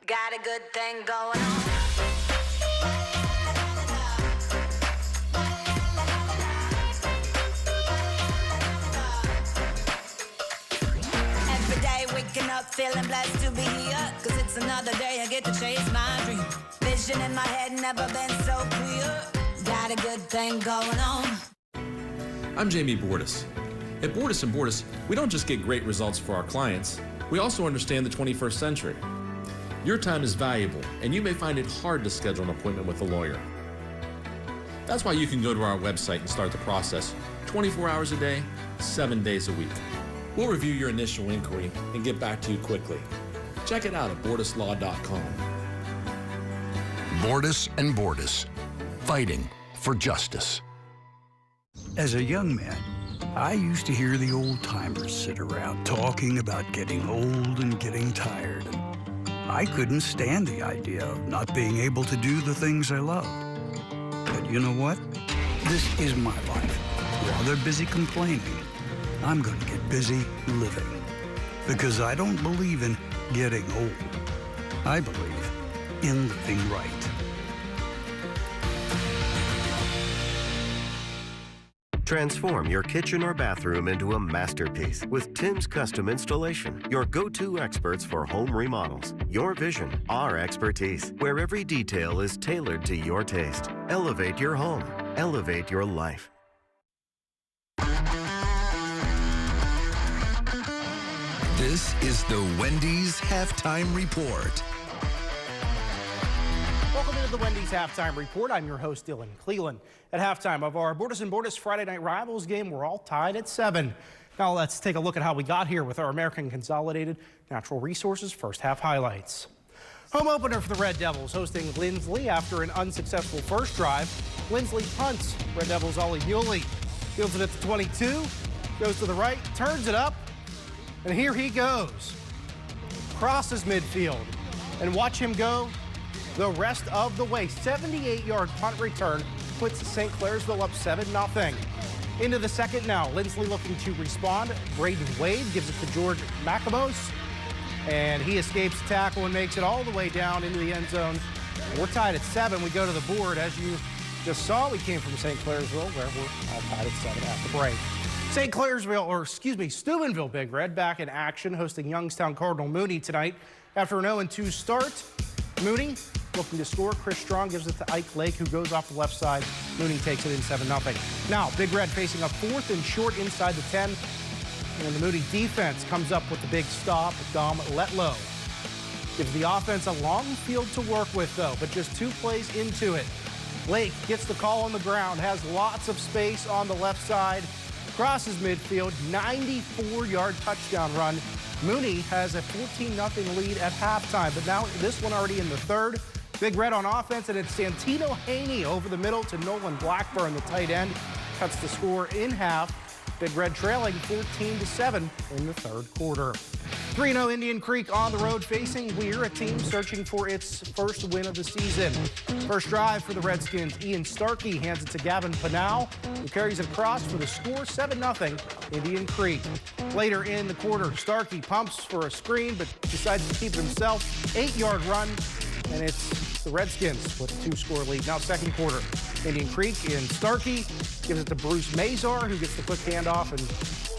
Got a good thing going on. Every day waking up feeling blessed to be here, 'cause it's another day I get to chase my dream. Vision in my head never been so clear. Got a good thing going on. I'm Jamie Bordas. At Bordas & Bordas, we don't just get great results for our clients, we also understand the 21st century. Your time is valuable, and you may find it hard to schedule an appointment with a lawyer. That's why you can go to our website and start the process 24 hours a day, 7 days a week. We'll review your initial inquiry and get back to you quickly. Check it out at bordaslaw.com. Bordas & Bordas, fighting for justice. As a young man, I used to hear the old-timers sit around talking about getting old and getting tired. I couldn't stand the idea of not being able to do the things I love. But you know what? This is my life. While they're busy complaining, I'm going to get busy living. Because I don't believe in getting old. I believe in living right. Transform your kitchen or bathroom into a masterpiece with Tim's Custom Installation, your go-to experts for home remodels. Your vision, our expertise, where every detail is tailored to your taste. Elevate your home. Elevate your life. This is the Wendy's Halftime Report. Welcome into the Wendy's Halftime Report. I'm your host, Dylan Cleland. At halftime of our Bordas Friday Night Rivals game, we're all tied at 7. Now let's take a look at how we got here with our American Consolidated Natural Resources first half highlights. Home opener for the Red Devils, hosting Lindsley after an unsuccessful first drive. Linsly punts. Red Devils' Ollie Muley fields it at the 22, goes to the right, turns it up, and here he goes. Crosses midfield, and watch him go the rest of the way. 78-yard punt return puts St. Clairsville up 7-0. Into the second now. Lindsley looking to respond. Braden Wade gives it to George Macabos, and he escapes the tackle and makes it all the way down into the end zone. And we're tied at 7. We go to the board. As you just saw, we came from St. Clairsville, where we're all tied at 7 at the break. Steubenville Big Red back in action, hosting Youngstown Cardinal Mooney tonight. After an 0-2 start, Mooney looking to score. Chris Strong gives it to Ike Lake, who goes off the left side. Mooney takes it in 7-0. Now, Big Red facing a 4th and short inside the 10. And the Mooney defense comes up with the big stop. Dom Letlow gives the offense a long field to work with, though, but just 2 plays into it. Lake gets the call on the ground, has lots of space on the left side, crosses midfield, 94-yard touchdown run. Mooney has a 14-0 lead at halftime, but now this one already in the third. Big Red on offense, and it's Santino Haney over the middle to Nolan Blackburn, the tight end. Cuts the score in half. Big Red trailing 14-7 in the third quarter. 3-0 Indian Creek on the road facing Weir, a team searching for its first win of the season. First drive for the Redskins. Ian Starkey hands it to Gavin Panau, who carries it across for the score, 7-0 Indian Creek. Later in the quarter, Starkey pumps for a screen, but decides to keep it himself. 8-yard run, and it's the Redskins with a 2-score lead. Now second quarter, Indian Creek and Starkey gives it to Bruce Mazar, who gets the quick handoff and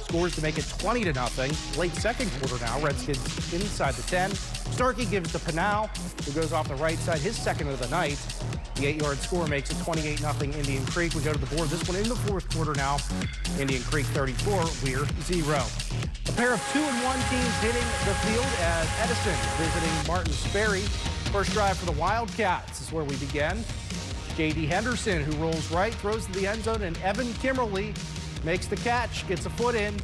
scores to make it 20-0. Late second quarter now, Redskins inside the 10. Starkey gives to Panau, who goes off the right side, his second of the night. The 8-yard score makes it 28-0 Indian Creek. We go to the board. This one in the fourth quarter now. Indian Creek 34, Weir 0. A pair of 2-1 teams hitting the field as Edison visiting Martins Ferry. First drive for the Wildcats is where we begin. J.D. Henderson, who rolls right, throws to the end zone, and Evan Kimmerly makes the catch, gets a foot in.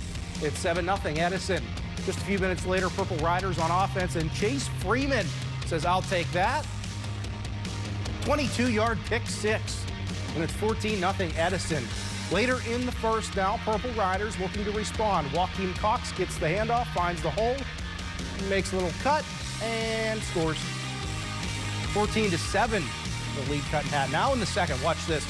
It's 7-0 Edison. Just a few minutes later, Purple Riders on offense, and Chase Freeman says, "I'll take that." 22-yard pick six, and it's 14-0 Edison. Later in the first now, Purple Riders looking to respond. Joaquin Cox gets the handoff, finds the hole, makes a little cut, and scores. 14-7, the lead cut in half. Now in the second, watch this.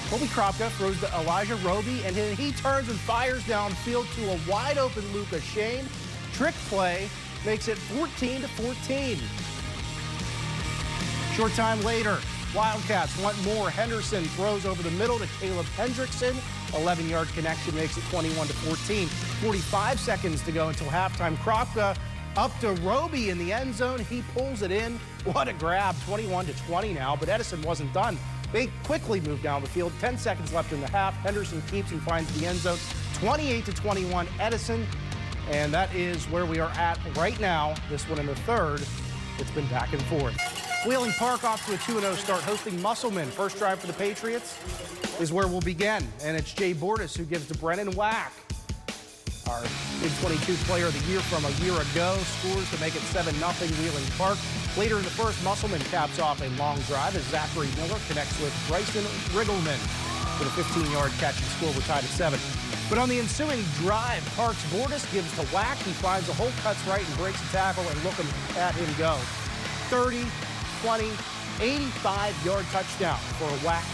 Colby Kropka throws to Elijah Roby, and he turns and fires downfield to a wide-open Luca Shane. Trick play makes it 14-14. Short time later, Wildcats want more. Henderson throws over the middle to Caleb Hendrickson. 11-yard connection makes it 21-14. 45 seconds to go until halftime. Kropka up to Roby in the end zone. He pulls it in. What a grab, 21-20 now, but Edison wasn't done. They quickly move down the field. 10 seconds left in the half. Henderson keeps and finds the end zone. 28-21 Edison, and that is where we are at right now. This one in the third. It's been back and forth. Wheeling Park off to a 2-0 start, hosting Musselman. First drive for the Patriots is where we'll begin, and it's Jay Bordas who gives to Brennan Wack, our Big 22 Player of the Year from a year ago. Scores to make it 7-0 Wheeling Park. Later in the first, Musselman caps off a long drive as Zachary Miller connects with Bryson Riggleman with a 15-yard catch and score. We're tied at 7. But on the ensuing drive, Parks Bordas gives to Wack. He finds a hole, cuts right, and breaks a tackle, and look at him go. 30, 20, 85-yard touchdown for a Wax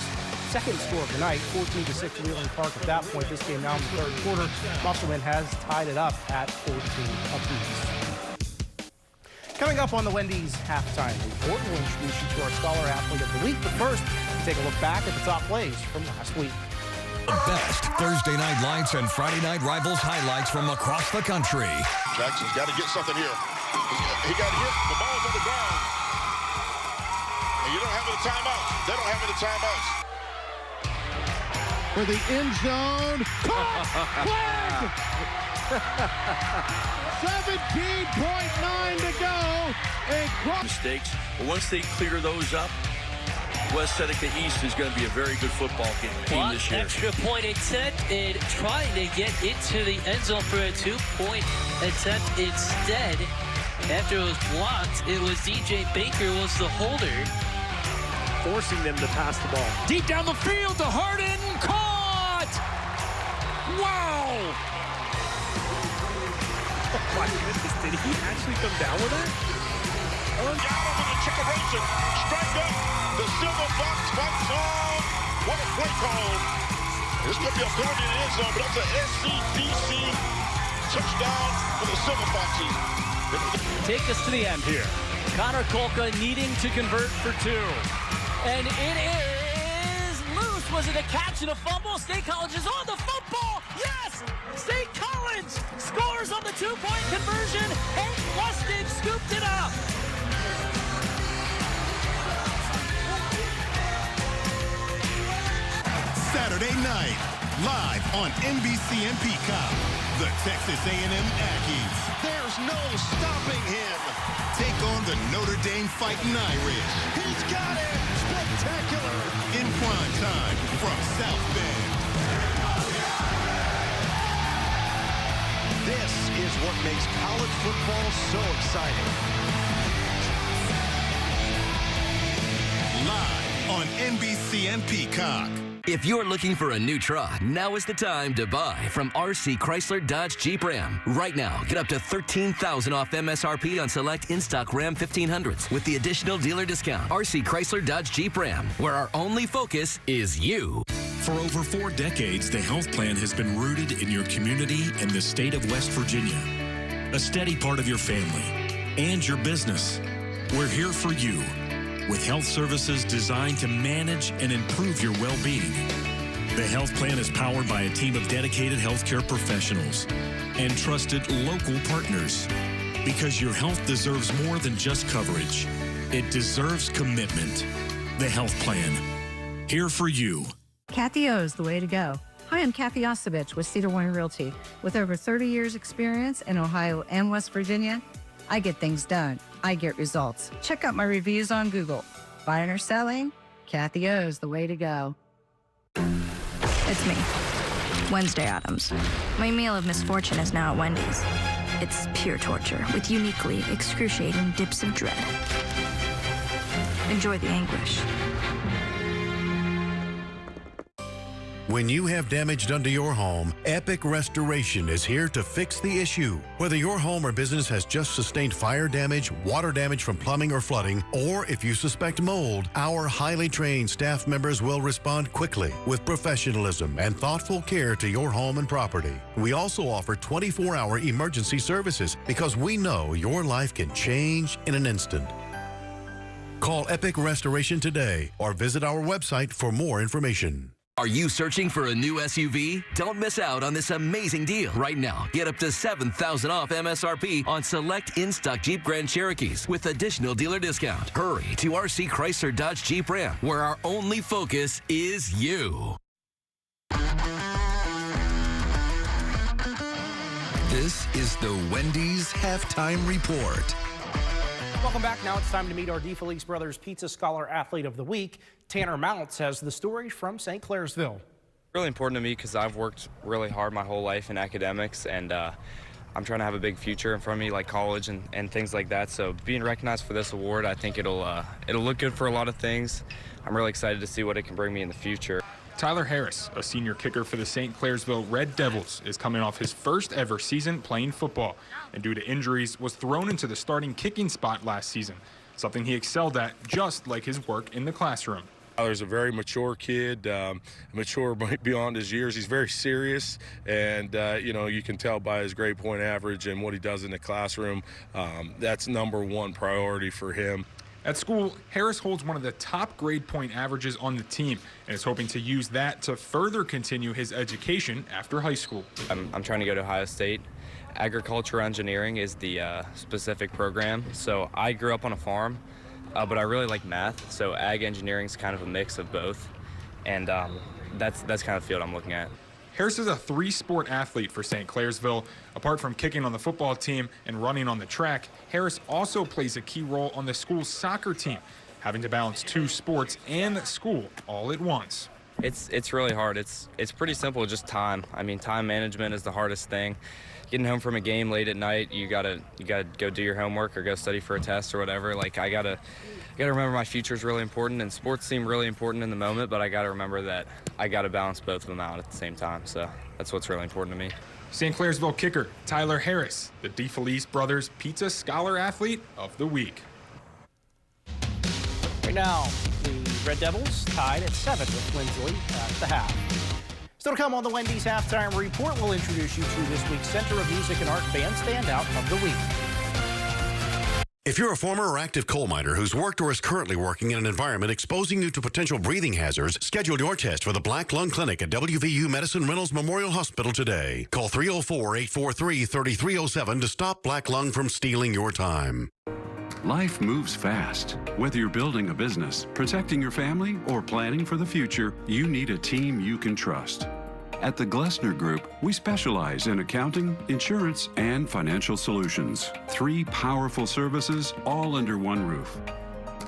second score of the night, 14-6 Wheeling Park. At that point, this game now in the third quarter, Musselman has tied it up at 14 apiece. Coming up on the Wendy's halftime report, we'll introduce you to our Scholar Athlete of the Week. But first, take a look back at the top plays from last week. The best Thursday night lights and Friday night rivals highlights from across the country. Jackson's got to get something here. He got hit. The ball's on the ground. And you don't have any timeouts. They don't have any timeouts. For the end zone. Caught! Flag! 17.9 to go. Mistakes. But once they clear those up, West Seneca East is going to be a very good football team this year. Extra point attempt and trying to get into the end zone for a 2-point attempt instead. After it was blocked, it was DJ Baker was the holder. Forcing them to pass the ball. Deep down the field to Harden. Caught! Wow! Oh my goodness, did he actually come down with that? Down over the Chickarosa. Strike up. The Silver Fox fights on. What a play call. This could be a third in the end zone, but that's an SCDC touchdown for the Silver Foxes. Take us to the end here. Connor Kolka needing to convert for 2. And it is loose. Was it a catch and a fumble? State College is on the football. Yes! State College scores on the 2-point conversion. Hank Lustig scooped it up. Saturday night, live on NBC and Peacock, the Texas A&M Aggies. There's no stopping him. Take on the Notre Dame Fighting Irish. He's got it. Spectacular. In prime time from South Bend. This is what makes college football so exciting. Live on NBC and Peacock. If you're looking for a new truck, now is the time to buy from RC Chrysler Dodge Jeep Ram. Right now, get up to $13,000 off MSRP on select in-stock Ram 1500s with the additional dealer discount. RC Chrysler Dodge Jeep Ram, where our only focus is you. For over 4 decades, the health plan has been rooted in your community and the state of West Virginia. A steady part of your family and your business. We're here for you, with health services designed to manage and improve your well-being. The health plan is powered by a team of dedicated healthcare professionals and trusted local partners. Because your health deserves more than just coverage. It deserves commitment. The health plan. Here for you. Kathy O is the way to go. Hi, I'm Kathy Osovich with Cedar Point Realty. With over 30 years experience in Ohio and West Virginia, I get things done. I get results. Check out my reviews on Google. Buying or selling? Kathy O is the way to go. It's me, Wednesday Addams. My meal of misfortune is now at Wendy's. It's pure torture with uniquely excruciating dips of dread. Enjoy the anguish. When you have damage done to your home, Epic Restoration is here to fix the issue. Whether your home or business has just sustained fire damage, water damage from plumbing or flooding, or if you suspect mold, our highly trained staff members will respond quickly with professionalism and thoughtful care to your home and property. We also offer 24-hour emergency services because we know your life can change in an instant. Call Epic Restoration today or visit our website for more information. Are you searching for a new SUV? Don't miss out on this amazing deal. Right now, get up to $7,000 off MSRP on select in-stock Jeep Grand Cherokees with additional dealer discount. Hurry to RC Chrysler Dodge Jeep Ram, where our only focus is you. This is the Wendy's Halftime Report. Welcome back. Now it's time to meet our DeFelice Brothers Pizza Scholar Athlete of the Week. Tanner Mounts has the story from St. Clairsville. Really important to me because I've worked really hard my whole life in academics, and I'm trying to have a big future in front of me, like college and things like that. So being recognized for this award, I think it'll look good for a lot of things. I'm really excited to see what it can bring me in the future. Tyler Harris, a senior kicker for the St. Clairsville Red Devils, is coming off his first ever season playing football, and due to injuries was thrown into the starting kicking spot last season. something he excelled at, just like his work in the classroom. Tyler's a very mature kid, mature beyond his years. He's very serious, and you can tell by his grade point average and what he does in the classroom. That's #1 priority for him. At school, Harris holds one of the top grade point averages on the team and is hoping to use that to further continue his education after high school. I'm trying to go to Ohio State. Agriculture engineering is the specific program. So I grew up on a farm, but I really like math. So ag engineering is kind of a mix of both. And that's kind of the field I'm looking at. Harris is a 3-sport athlete for St. Clairsville. Apart from kicking on the football team and running on the track, Harris also plays a key role on the school's soccer team, having to balance 2 sports and school all at once. It's really hard. It's pretty simple, just time. I mean, time management is the hardest thing. Getting home from a game late at night, you gotta go do your homework or go study for a test or whatever. Like I gotta remember my future is really important, and sports seem really important in the moment, but I gotta remember that I gotta balance both of them out at the same time. So that's what's really important to me. St. Clairsville kicker Tyler Harris, the DeFelice Brothers Pizza Scholar Athlete of the Week. Right now, the Red Devils tied at 7 with Lindsley at the half. Still to come on the Wendy's Halftime Report, we'll introduce you to this week's Center of Music and Art Band Standout of the Week. If you're a former or active coal miner who's worked or is currently working in an environment exposing you to potential breathing hazards, schedule your test for the Black Lung Clinic at WVU Medicine Reynolds Memorial Hospital today. Call 304-843-3307 to stop black lung from stealing your time. Life moves fast. Whether you're building a business, protecting your family, or planning for the future, you need a team you can trust. At the Glessner Group, we specialize in accounting, insurance, and financial solutions. 3 powerful services, all under one roof.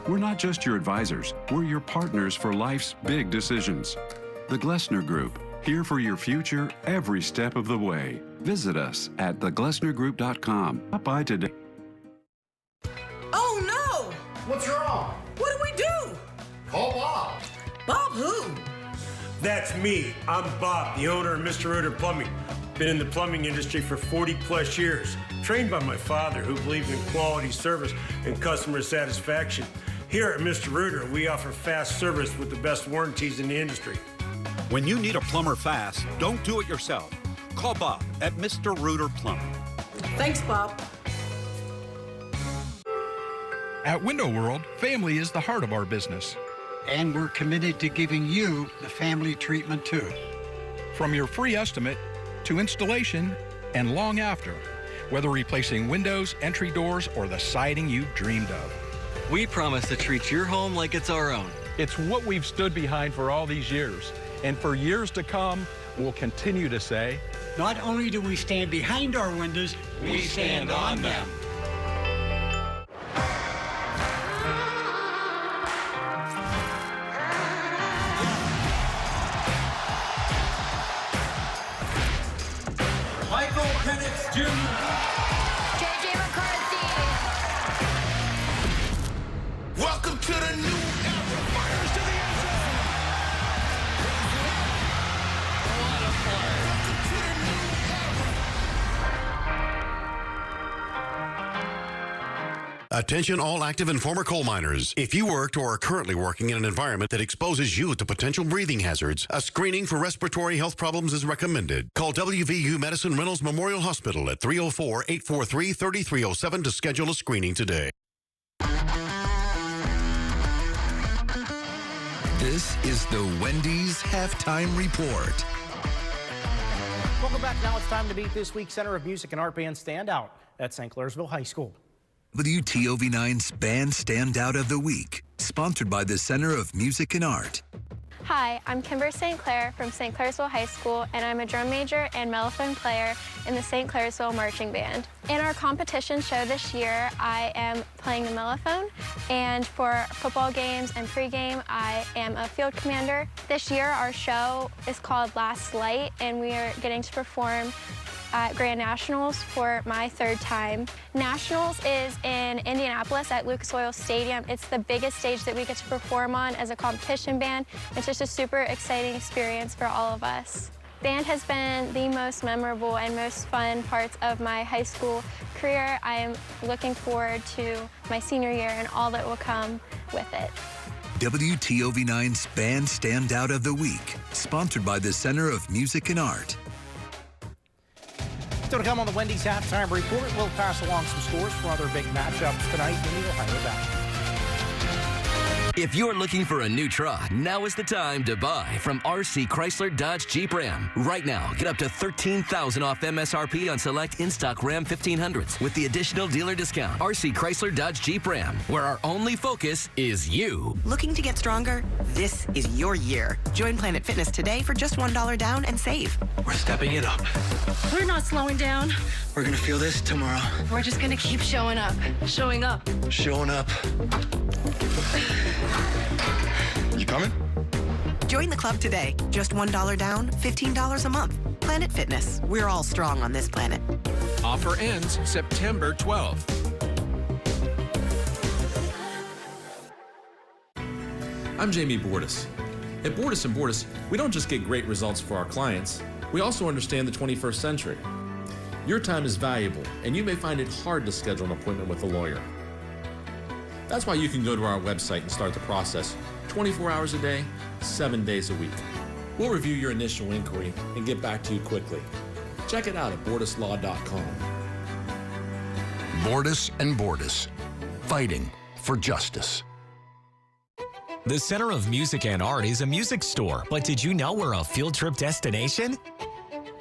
We're not just your advisors, we're your partners for life's big decisions. The Glessner Group, here for your future every step of the way. Visit us at theglessnergroup.com. Stop by today. Oh no! What's wrong? What do we do? Call Bob. Bob who? That's me. I'm Bob, the owner of Mr. Reuter Plumbing. Been in the plumbing industry for 40+ years. Trained by my father, who believed in quality service and customer satisfaction. Here at Mr. Reuter, we offer fast service with the best warranties in the industry. When you need a plumber fast, don't do it yourself. Call Bob at Mr. Reuter Plumbing. Thanks, Bob. At Window World, family is the heart of our business. And we're committed to giving you the family treatment too. From your free estimate to installation and long after, whether replacing windows, entry doors, or the siding you've dreamed of. We promise to treat your home like it's our own. It's what we've stood behind for all these years. And for years to come, we'll continue to say, not only do we stand behind our windows, we stand on them. Cadets Jr. JJ McCarthy. Welcome to the new era. Fires to the end zone. What a play. Welcome to the new era. Attention all active and former coal miners. If you worked or are currently working in an environment that exposes you to potential breathing hazards, a screening for respiratory health problems is recommended. Call WVU Medicine Reynolds Memorial Hospital at 304-843-3307 to schedule a screening today. This is the Wendy's Halftime Report. Welcome back. Now it's time to meet this week's Center of Music and Art Band Standout at St. Clairsville High School. WTOV 9's Band Standout of the Week, sponsored by the Center of Music and Art. Hi, I'm Kimber St. Clair from St. Clairsville High School, and I'm a drum major and mellophone player in the St. Clairsville Marching Band. In our competition show this year, I am playing the mellophone, and for football games and pregame, I am a field commander. This year, our show is called Last Light, and we are getting to perform at Grand Nationals for my 3rd time. Nationals is in Indianapolis at Lucas Oil Stadium. It's the biggest stage that we get to perform on as a competition band. It's just a super exciting experience for all of us. Band has been the most memorable and most fun parts of my high school career. I am looking forward to my senior year and all that will come with it. WTOV9's Band Standout of the Week, sponsored by the Center of Music and Art. Still to come on the Wendy's Halftime Report, we'll pass along some scores for other big matchups tonight in the Ohio Valley. If you're looking for a new truck, now is the time to buy from RC Chrysler Dodge Jeep Ram. Right now, get up to $13,000 off MSRP on select in-stock Ram 1500s with the additional dealer discount. RC Chrysler Dodge Jeep Ram, where our only focus is you. Looking to get stronger? This is your year. Join Planet Fitness today for just $1 down and save. We're stepping it up. We're not slowing down. We're gonna feel this tomorrow. We're just gonna keep showing up. Showing up. Showing up. You coming? Join the club today. Just $1 down, $15 a month. Planet Fitness. We're all strong on this planet. Offer ends September 12th. I'm Jamie Bordas. At Bordas & Bordas, we don't just get great results for our clients, we also understand the 21st century. Your time is valuable, and you may find it hard to schedule an appointment with a lawyer. That's why you can go to our website and start the process 24 hours a day, 7 days a week. We'll review your initial inquiry and get back to you quickly. Check it out at bordaslaw.com. Bordas & Bordas, fighting for justice. The Center of Music and Art is a music store, but did you know we're a field trip destination?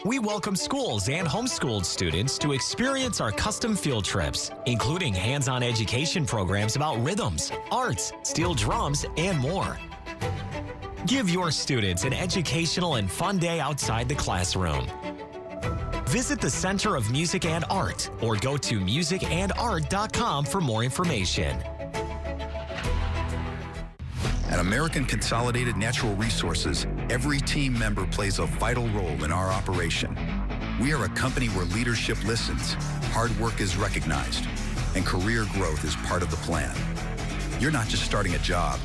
We welcome schools and homeschooled students to experience our custom field trips, including hands-on education programs about rhythms, arts, steel drums, and more. Give your students an educational and fun day outside the classroom. Visit the Center of Music and Art or go to musicandart.com for more information. At American Consolidated Natural Resources, every team member plays a vital role in our operation. We are a company where leadership listens, hard work is recognized, and career growth is part of the plan. You're not just starting a job,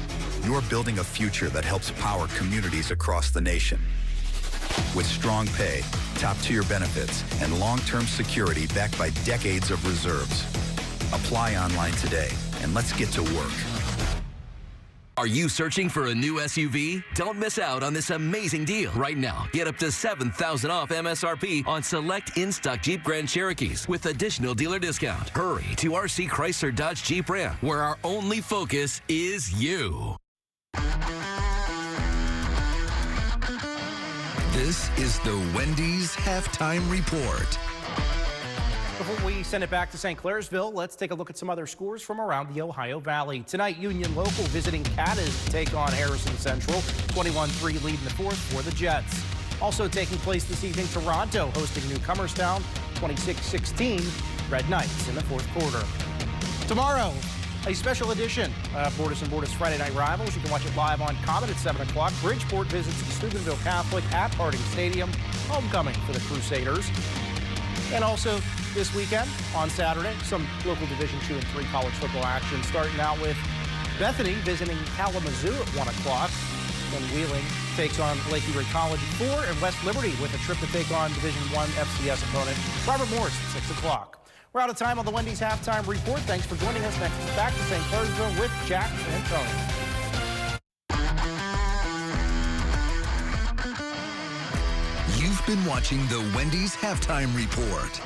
you're building a future that helps power communities across the nation. With strong pay, top-tier benefits, and long-term security backed by decades of reserves. Apply online today, and let's get to work. Are you searching for a new SUV? Don't miss out on this amazing deal. Right now, get up to $7,000 off MSRP on select in-stock Jeep Grand Cherokees with additional dealer discount. Hurry to RC Chrysler Dodge Jeep Ram, where our only focus is you. This is the Wendy's Halftime Report. Before we send it back to St. Clairsville, let's take a look at some other scores from around the Ohio Valley. Tonight, Union Local visiting Cadets to take on Harrison Central. 21-3 lead in the fourth for the Jets. Also taking place this evening, Toronto hosting Newcomerstown. 26-16, Red Knights in the fourth quarter. Tomorrow, a special edition of Bordas & Bordas Friday Night Rivals. You can watch it live on Comet at 7 o'clock. Bridgeport visits Steubenville Catholic at Harding Stadium. Homecoming for the Crusaders. And also this weekend on Saturday, some local Division II and III college football action, starting out with Bethany visiting Kalamazoo at 1 o'clock. Then Wheeling takes on Lake Erie College at 4, and West Liberty with a trip to take on Division I FCS opponent Robert Morris at 6 o'clock. We're out of time on the Wendy's Halftime Report. Thanks for joining us. Next is back to St. Clairsville with Jack and Tony. You've been watching the Wendy's Halftime Report.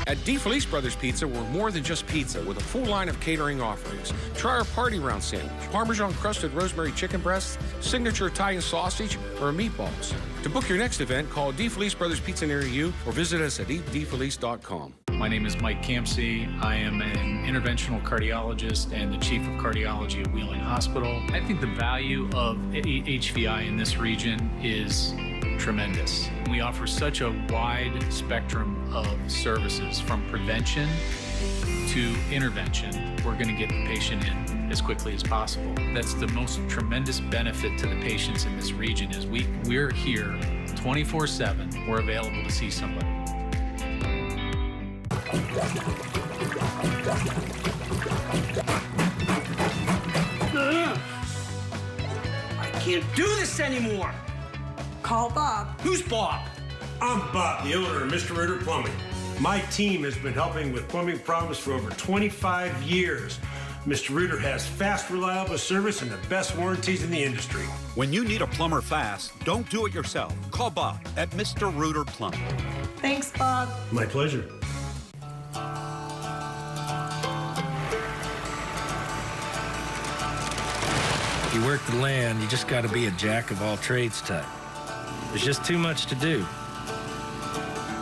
At DeFelice Brothers Pizza, we're more than just pizza with a full line of catering offerings. Try our party round sandwich, Parmesan crusted rosemary chicken breasts, signature Italian sausage, or meatballs. To book your next event, call DeFelice Brothers Pizza near you or visit us at eatdefelice.com. My name is Mike Campsey. I am an interventional cardiologist and the chief of cardiology at Wheeling Hospital. I think the value of HVI in this region is tremendous. We offer such a wide spectrum of services from prevention to intervention. We're going to get the patient in as quickly as possible. That's the most tremendous benefit to the patients in this region is we're here 24/7. We're available to see somebody. I can't do this anymore. Call Bob. Who's Bob? I'm Bob, the owner of Mr. Rooter Plumbing. My team has been helping with plumbing problems for over 25 years. Mr. Rooter has fast, reliable service and the best warranties in the industry. When you need a plumber fast, don't do it yourself. Call Bob at Mr. Rooter Plumbing. Thanks, Bob. My pleasure. If you work the land, you just got to be a jack of all trades type. There's just too much to do.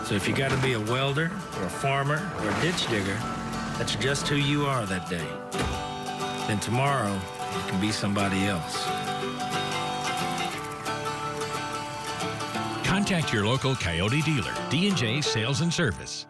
So if you got to be a welder or a farmer or a ditch digger, that's just who you are that day. Then tomorrow, you can be somebody else. Contact your local Coyote dealer, D&J Sales and Service.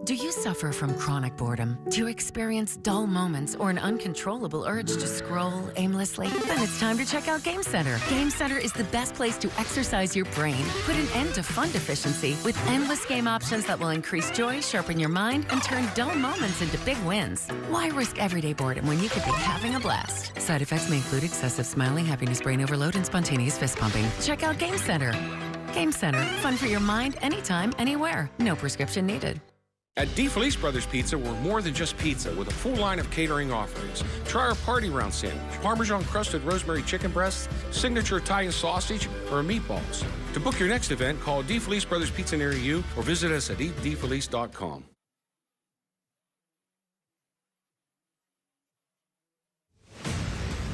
Do you suffer from chronic boredom? Do you experience dull moments or an uncontrollable urge to scroll aimlessly? Then it's time to check out Game Center. Game Center is the best place to exercise your brain. Put an end to fun deficiency with endless game options that will increase joy, sharpen your mind, and turn dull moments into big wins. Why risk everyday boredom when you could be having a blast? Side effects may include excessive smiling, happiness, brain overload, and spontaneous fist pumping. Check out Game Center. Game Center. Fun for your mind anytime, anywhere. No prescription needed. At DeFelice Brothers Pizza, we're more than just pizza with a full line of catering offerings. Try our party round sandwich, Parmesan-crusted rosemary chicken breasts, signature Italian sausage, or meatballs. To book your next event, call DeFelice Brothers Pizza near you or visit us at eatdefelice.com.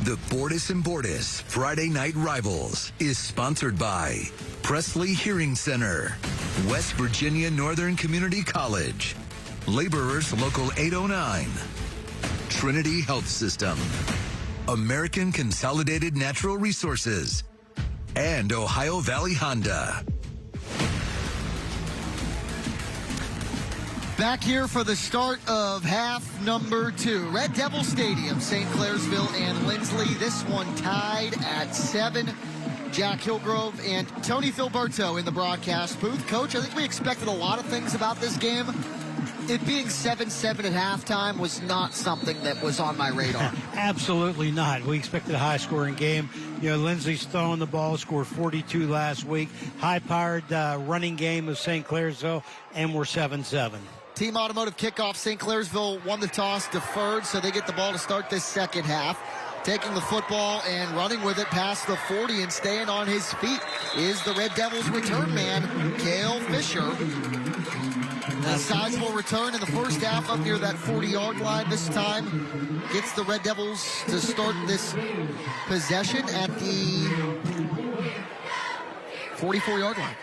The Bordas and Bordas Friday Night Rivals is sponsored by Presley Hearing Center, West Virginia Northern Community College, Laborers Local 809, Trinity Health System, American Consolidated Natural Resources, and Ohio Valley Honda. Back here for the start of half number 2. Red Devil Stadium, St. Clairsville and Lindsley. This one tied at 7. Jack Hillgrove and Tony Filberto in the broadcast booth. Coach, I think we expected a lot of things about this game. It being 7-7 at halftime was not something that was on my radar. Absolutely not. We expected a high-scoring game. You know, Lindsley's throwing the ball, scored 42 last week. High-powered running game of St. Clairsville, and we're 7-7. Team Automotive Kickoff, St. Clairsville won the toss, deferred, so they get the ball to start this second half. Taking the football and running with it past the 40 and staying on his feet is the Red Devils return man, Cale Fisher. A sizable return in the first half up near that 40-yard line this time. Gets the Red Devils to start this possession at the 44-yard line.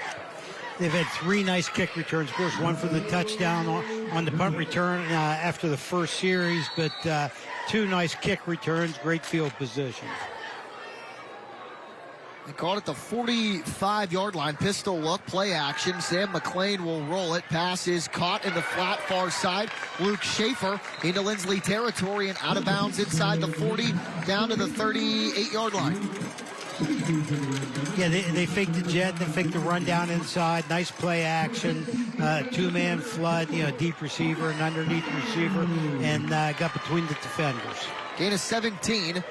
They've had 3 nice kick returns. Of course, one for the touchdown on the punt return after the first series, but 2 nice kick returns, great field position. They called it the 45-yard line. Pistol look, play action. Sam McLean will roll it. Pass is caught in the flat far side. Luke Schaefer into Lindsley territory and out of bounds inside the 40, down to the 38-yard line. Yeah, they faked the jet, they faked the run down inside. Nice play action, 2-man flood, you know, deep receiver and underneath receiver, and got between the defenders. Gain of 17.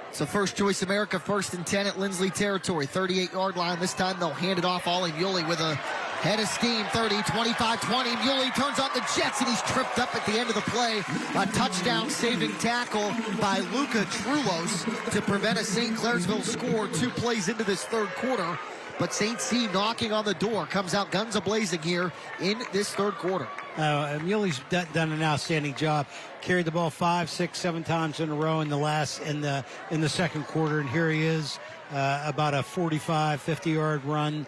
It's a first choice America, 1st and 10 at Lindsley territory, 38-yard line. This time they'll hand it off. Ollie Muley with a head of steam, 30, 25, 20. Muley turns on the Jets, and he's tripped up at the end of the play. A touchdown-saving tackle by Luca Trulos to prevent a St. Clairsville score 2 plays into this third quarter. But St. C knocking on the door, comes out guns a-blazing here in this third quarter. Muley's done an outstanding job. Carried the ball 5, 6, 7 times in a row in the second quarter, and here he is, about a 45, 50-yard run,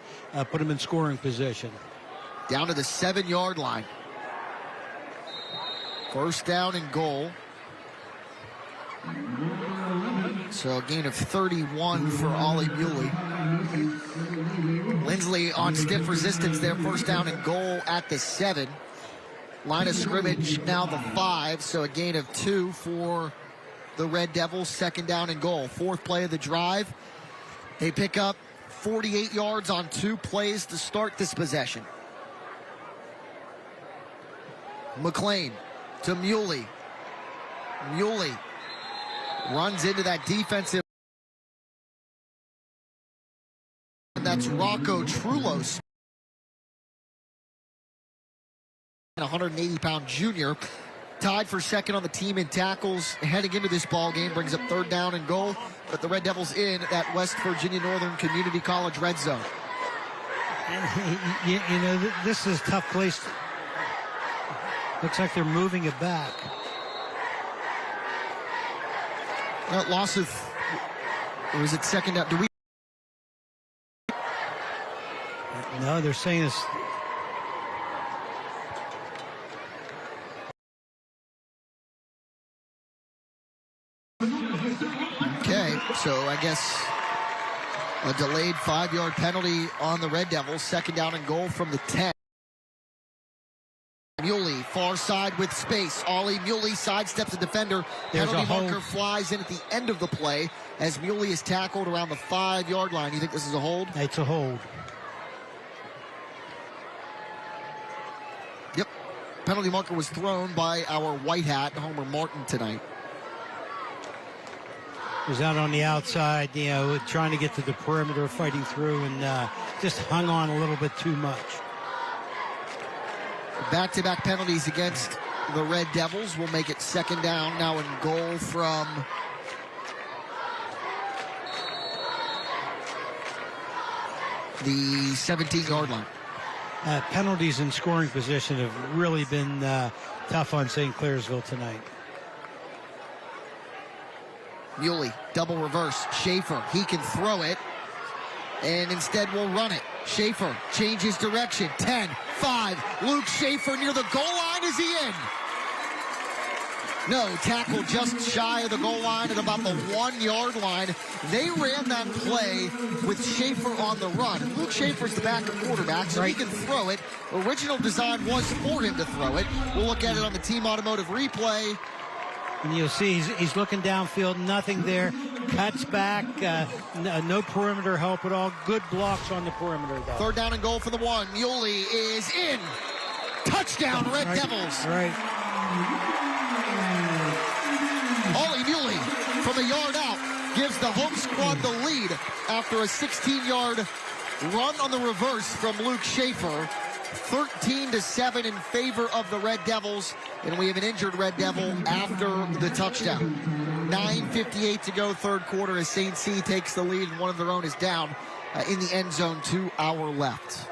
put him in scoring position. Down to the 7-yard line. First down and goal. So a gain of 31 for Ollie Muley. Lindsley on stiff resistance there. First down and goal at the 7. Line of scrimmage now the 5. So a gain of 2 for the Red Devils. Second down and goal. 4th play of the drive. They pick up 48 yards on 2 plays to start this possession. McLean to Muley. Muley runs into that defensive That's Rocco Trullo. A 180-pound junior. Tied for second on the team in tackles heading into this ball game. Brings up 3rd down and goal. But the Red Devils in at West Virginia Northern Community College red zone. And, you know, this is a tough place. Looks like they're moving it back. Loss of, or is it second down? Do we? No, they're saying it's. Okay, so I guess a delayed 5-yard penalty on the Red Devils. 2nd down and goal from the 10. Muley, far side with space. Ollie Muley sidesteps the defender. Penalty marker flies in at the end of the play as Muley is tackled around the 5-yard line. You think this is a hold? It's a hold. Yep. Penalty marker was thrown by our white hat, Homer Martin, tonight. Was out on the outside, you know, trying to get to the perimeter, fighting through, and just hung on a little bit too much. Back-to-back penalties against the Red Devils will make it 2nd down now and goal from the 17-yard line. Penalties in scoring position have really been tough on St. Clairsville tonight. Muley, double reverse. Schaefer, he can throw it, and instead will run it. Schaefer changes direction. 10, 5. Luke Schaefer near the goal line. Is he in? No, tackle just shy of the goal line at about the 1-yard line. They ran that play with Schaefer on the run. Luke Schaefer's the backup quarterback, so he can throw it. Original design was for him to throw it. We'll look at it on the Team Automotive replay. And you'll see he's looking downfield, nothing there. Cuts back, no perimeter help at all. Good blocks on the perimeter, though. 3rd down and goal for the 1. Muley is in. Touchdown, Red Devils. Right. Ollie Muley from a yard out gives the home squad the lead after a 16-yard run on the reverse from Luke Schaefer. 13-7 in favor of the Red Devils, and we have an injured Red Devil after the touchdown. 9:58 to go, 3rd quarter, as St. C takes the lead, and one of their own is down in the end zone to our left.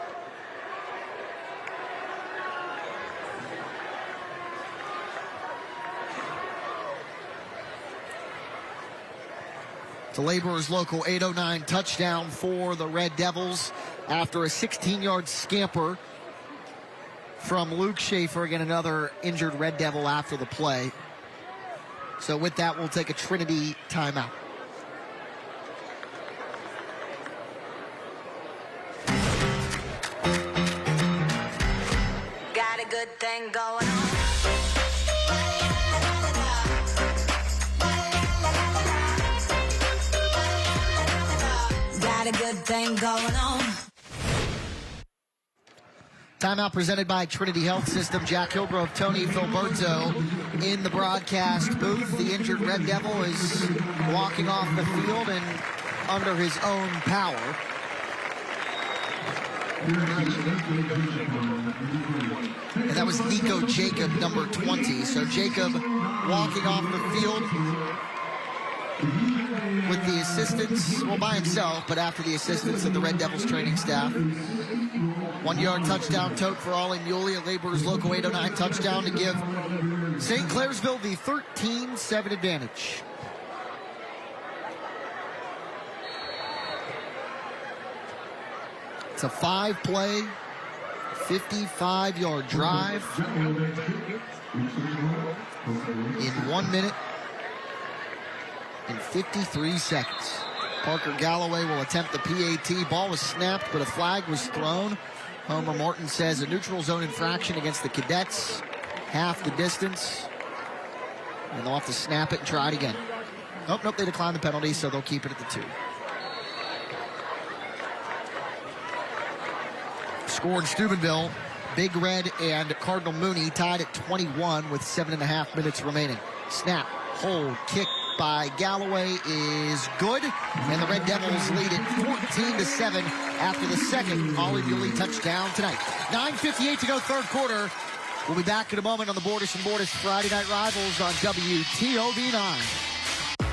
The Laborers Local 809 touchdown for the Red Devils after a 16-yard scamper from Luke Schaefer. Again, another injured Red Devil after the play. So with that, we'll take a Trinity timeout. Got a good thing going on. Got a good thing going on. Timeout presented by Trinity Health System. Jack Hillgrove, Tony Filberto in the broadcast booth. The injured Red Devil is walking off the field and under his own power. And that was Nico Jacob, number 20. So Jacob walking off the field with the assistance, well, by himself, but after the assistance of the Red Devils training staff. 1-yard touchdown tote for Ollie Muley, a Laborers Local 809 touchdown to give St. Clairsville the 13-7 advantage. It's a 5-play, 55-yard drive in 1 minute and 53 seconds. Parker Galloway will attempt the PAT. Ball was snapped, but a flag was thrown. Homer Martin says a neutral zone infraction against the Cadets. Half the distance. And they'll have to snap it and try it again. Oh, nope, they declined the penalty, so they'll keep it at the 2. Scored Steubenville. Big Red and Cardinal Mooney tied at 21 with 7.5 minutes remaining. Snap, hold, kick, by Galloway is good, and the Red Devils lead it 14-7 after the second Ollie Muley touchdown tonight. 9:58 to go, third quarter. We'll be back in a moment on the Bordas and Bordas Friday Night Rivals on WTOV 9.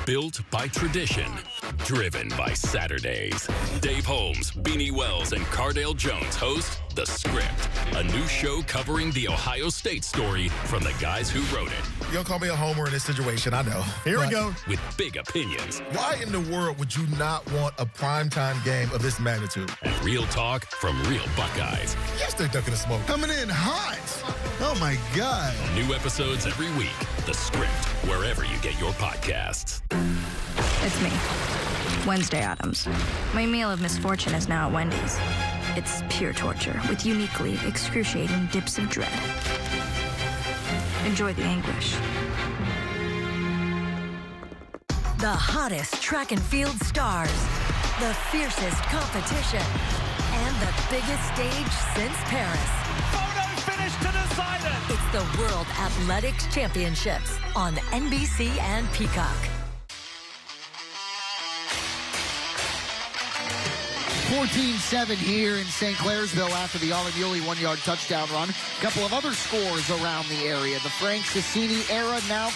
Built by tradition, driven by Saturdays. Dave Holmes, Beanie Wells, and Cardale Jones host The Script, a new show covering the Ohio State story from the guys who wrote it. You'll call me a homer in this situation, I know. Here we go. With big opinions. Why in the world would you not want a primetime game of this magnitude? And real talk from real Buckeyes. Yes, they're ducking the smoke. Coming in hot. Oh, my God. New episodes every week. The Script, wherever you get your podcasts. It's me, Wednesday Addams. My meal of misfortune is now at Wendy's. It's pure torture with uniquely excruciating dips of dread. Enjoy the anguish. The hottest track and field stars, the fiercest competition, and the biggest stage since Paris. Photo finish to decide it. It's the World Athletics Championships on NBC and Peacock. 14-7 here in St. Clairsville after the Ollie Muley 1-yard touchdown run. A couple of other scores around the area. The Frank Sassini era now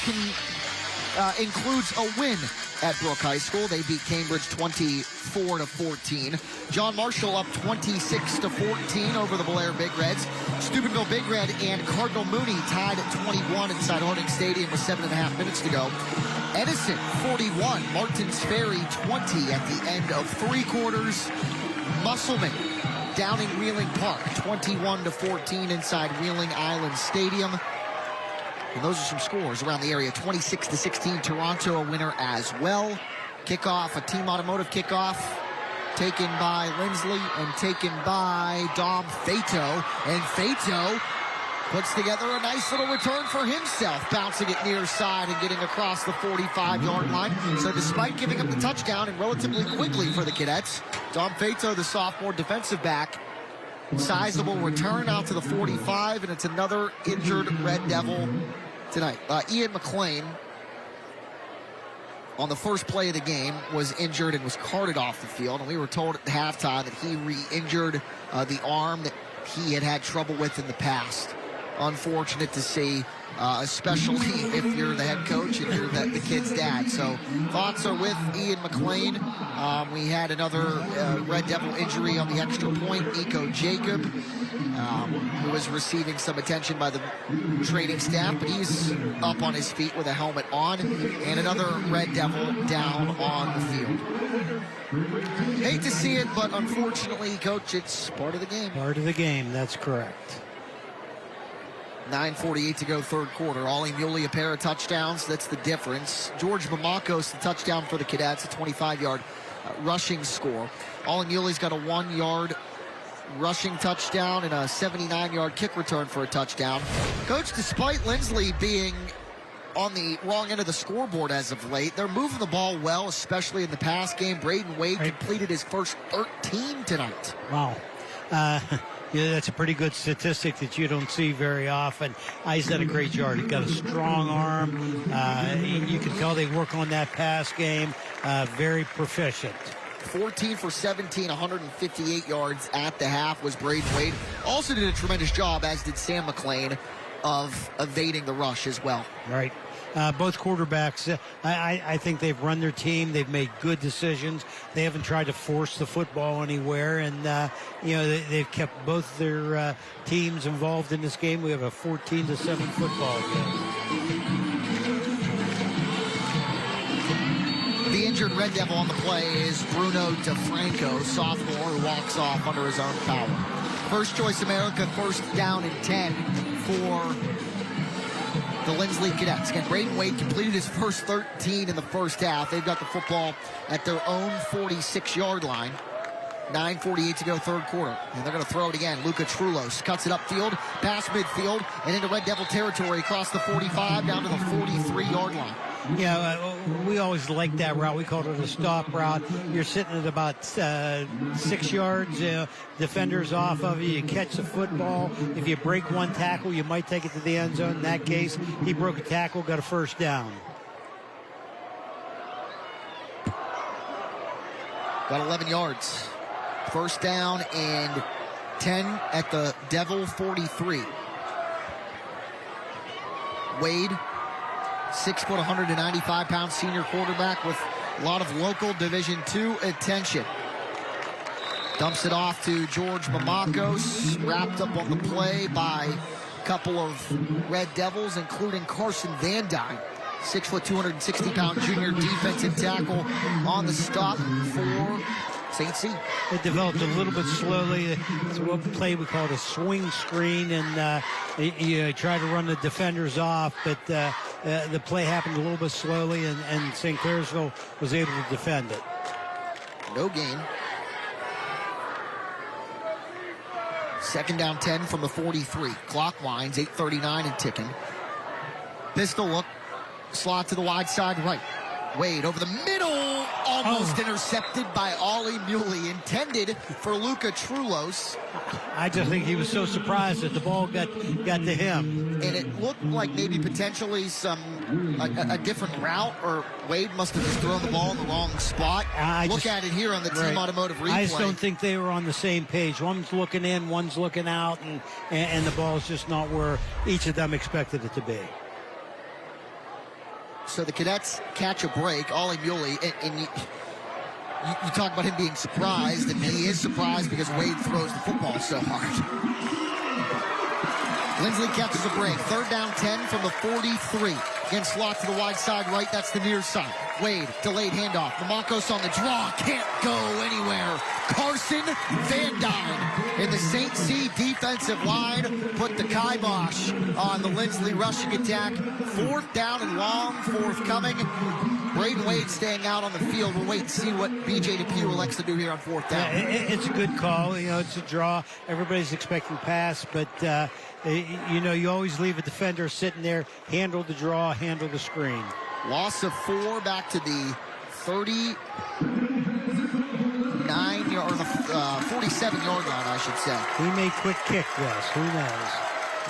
includes a win at Brooke High School. They beat Cambridge 24-14. John Marshall up 26-14 over the Blair Big Reds. Steubenville Big Red and Cardinal Mooney tied at 21 inside Harding Stadium with 7.5 minutes to go. Edison 41, Martins Ferry 20 at the end of 3 quarters. Musselman down in Wheeling Park 21-14 inside Wheeling Island Stadium. And those are some scores around the area. 26-16, Toronto a winner as well. Kickoff, a team automotive kickoff taken by Lindsley and taken by Dom Fato. And Fato puts together a nice little return for himself, bouncing it near side and getting across the 45-yard line. So despite giving up the touchdown and relatively quickly for the Cadets, Dom Fato, the sophomore defensive back, sizable return out to the 45, and it's another injured Red Devil tonight. Ian McLean, on the first play of the game, was injured and was carted off the field, and we were told at halftime that he re-injured the arm that he had trouble with in the past. Unfortunate to see, especially if you're the head coach and you're the kid's dad. So thoughts are with Ian McLean. We had another Red Devil injury on the extra point, Nico Jacob, who was receiving some attention by the training staff, but he's up on his feet with a helmet on, and another Red Devil down on the field. Hate to see it, but unfortunately, Coach, it's part of the game. Part of the game, that's correct. 9:48 to go, third quarter. Ollie Muley, a pair of touchdowns. That's the difference. George Mamakos, the touchdown for the Cadets, a 25-yard rushing score. Ollie Muley's got a 1-yard rushing touchdown and a 79-yard kick return for a touchdown. Coach, despite Lindsley being on the wrong end of the scoreboard as of late, they're moving the ball well, especially in the pass game. Braden Wade completed his first 13 tonight. Wow. Yeah, that's a pretty good statistic that you don't see very often. He's done a great job. He's got a strong arm. You can tell they work on that pass game. Very proficient. 14 for 17, 158 yards at the half was Braden Wade. Also did a tremendous job, as did Sam McLean, of evading the rush as well. Right. Both quarterbacks, I think they've run their team. They've made good decisions. They haven't tried to force the football anywhere, and they've kept both their teams involved in this game. We have a 14-7 football game. The injured Red Devil on the play is Bruno DeFranco, sophomore, who walks off under his own power. First Choice America, first down and 10 for the Linsly Cadets. Again, Braden Wade completed his first 13 in the first half. They've got the football at their own 46-yard line. 9:48 to go, third quarter. And they're going to throw it again. Luca Trulos cuts it upfield, past midfield, and into Red Devil territory across the 45 down to the 43-yard line. Yeah, we always liked that route. We called it a stop route. You're sitting at about 6 yards. Defenders off of you. You catch the football. If you break one tackle, you might take it to the end zone. In that case, he broke a tackle, got a first down. Got 11 yards. First down and 10 at the Devil 43. Wade, 6 foot, 195-pound senior quarterback with a lot of local Division II attention. Dumps it off to George Mamakos, wrapped up on the play by a couple of Red Devils, including Carson Van Dyne, 6 foot, 260-pound junior defensive tackle on the stop for St. C. It developed a little bit slowly. It's what play we call it a swing screen, and you try to run the defenders off, but the play happened a little bit slowly, and St. Clairsville was able to defend it. No gain. Second down 10 from the 43. Clock winds, 8:39 and ticking. Pistol look, slot to the wide side right. Wade over the middle, almost intercepted by Ollie Muley, intended for Luca Trulos. I just think he was so surprised that the ball got to him. And it looked like maybe potentially a different route, or Wade must have just thrown the ball in the wrong spot. Look at it here on the Team Automotive replay. I just don't think they were on the same page. One's looking in, one's looking out, and the ball's just not where each of them expected it to be. So the Cadets catch a break. Ollie Muley, and you talk about him being surprised, and he is surprised because Wade throws the football so hard. Lindsley catches a break. Third down 10 from the 43. Again, slot to the wide side right. That's the near side. Wade, delayed handoff. Mamakos on the draw. Can't go anywhere. Carson Van Dyne in the St. C defensive line put the kibosh on the Lindsley rushing attack. Fourth down and long, forthcoming. Braden Wade staying out on the field. We'll wait and see what B.J. DePue elects to do here on fourth down. It's a good call. It's a draw. Everybody's expecting pass, but you always leave a defender sitting there, handle the draw, handle the screen. Loss of 4 back to the 39 or the 47-yard line, I should say. He may quick kick this. Who knows?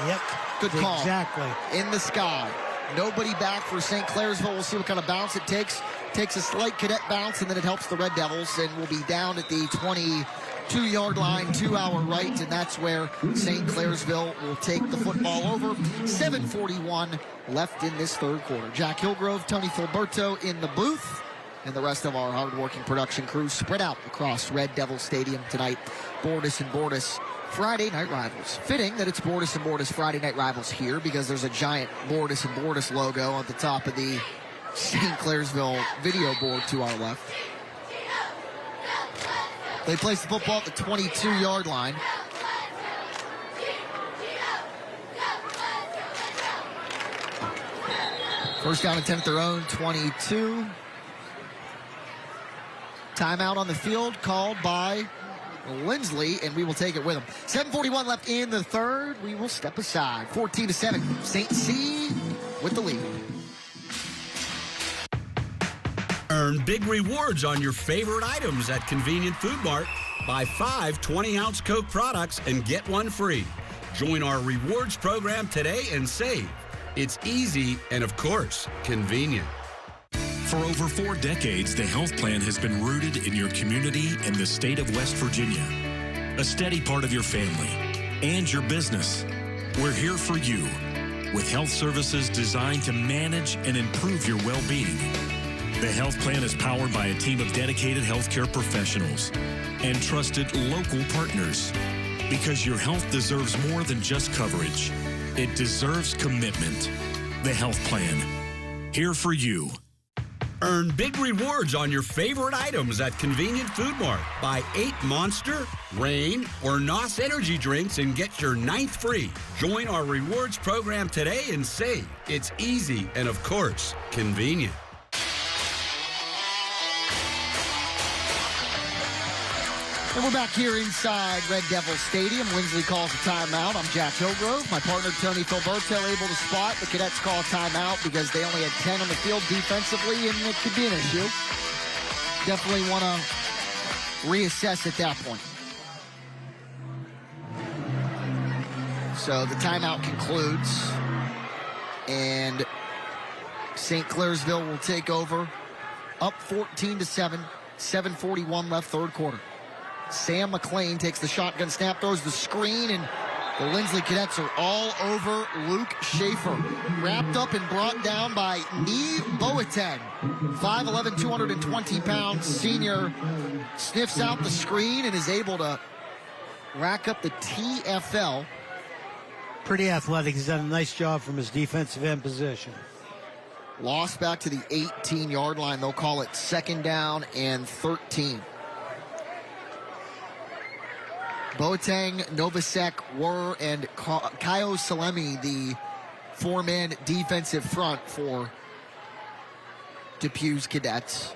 Yep. Good call. Exactly. In the sky. Nobody back for St. Clairsville. We'll see what kind of bounce it takes. Takes a slight Cadet bounce, and then it helps the Red Devils, and we'll be down at the 22-yard line to our right, and that's where St. Clairsville will take the football over. 7:41 left in this third quarter. Jack Hillgrove, Tony Filberto in the booth, and the rest of our hardworking production crew spread out across Red Devil Stadium tonight. Bordas and Bordas Friday Night Rivals. Fitting that it's Bordas and Bordas Friday Night Rivals here, because there's a giant Bordas and Bordas logo on the top of the St. Clairsville video board to our left. They place the football at the 22-yard line. First down and 10 at their own 22. Timeout on the field called by Lindsley, and we will take it with them. 7:41 left in the third. We will step aside. 14-7. St. C with the lead. Earn big rewards on your favorite items at Convenient Food Mart. Buy 5 20-ounce Coke products and get one free. Join our rewards program today and save. It's easy and, of course, convenient. For over 4 decades, the health plan has been rooted in your community and the state of West Virginia. A steady part of your family and your business. We're here for you with health services designed to manage and improve your well-being. The health plan is powered by a team of dedicated healthcare professionals and trusted local partners. Because your health deserves more than just coverage. It deserves commitment. The health plan. Here for you. Earn big rewards on your favorite items at Convenient Food Mart. Buy 8 Monster, Reign, or NOS energy drinks and get your 9th free. Join our rewards program today and save. It's easy and, of course, convenient. And we're back here inside Red Devil Stadium. Lindsley calls a timeout. I'm Jack Hillgrove. My partner, Tony Filberto, able to spot. The Cadets call a timeout because they only had 10 on the field defensively, and it could be an issue. Definitely want to reassess at that point. So the timeout concludes, and St. Clairsville will take over, up 14-7. 7:41 left, third quarter. Sam McLean takes the shotgun snap, throws the screen, and the Lindsley Cadets are all over Luke Schaefer. Wrapped up and brought down by Nee Boateng. 5'11", 220 pounds senior. Sniffs out the screen and is able to rack up the TFL. Pretty athletic. He's done a nice job from his defensive end position. Lost back to the 18-yard line. They'll call it 2nd down and 13. Boateng, Novacek, Wurr, and Kaio Salemi, the 4-man defensive front for Depew's Cadets.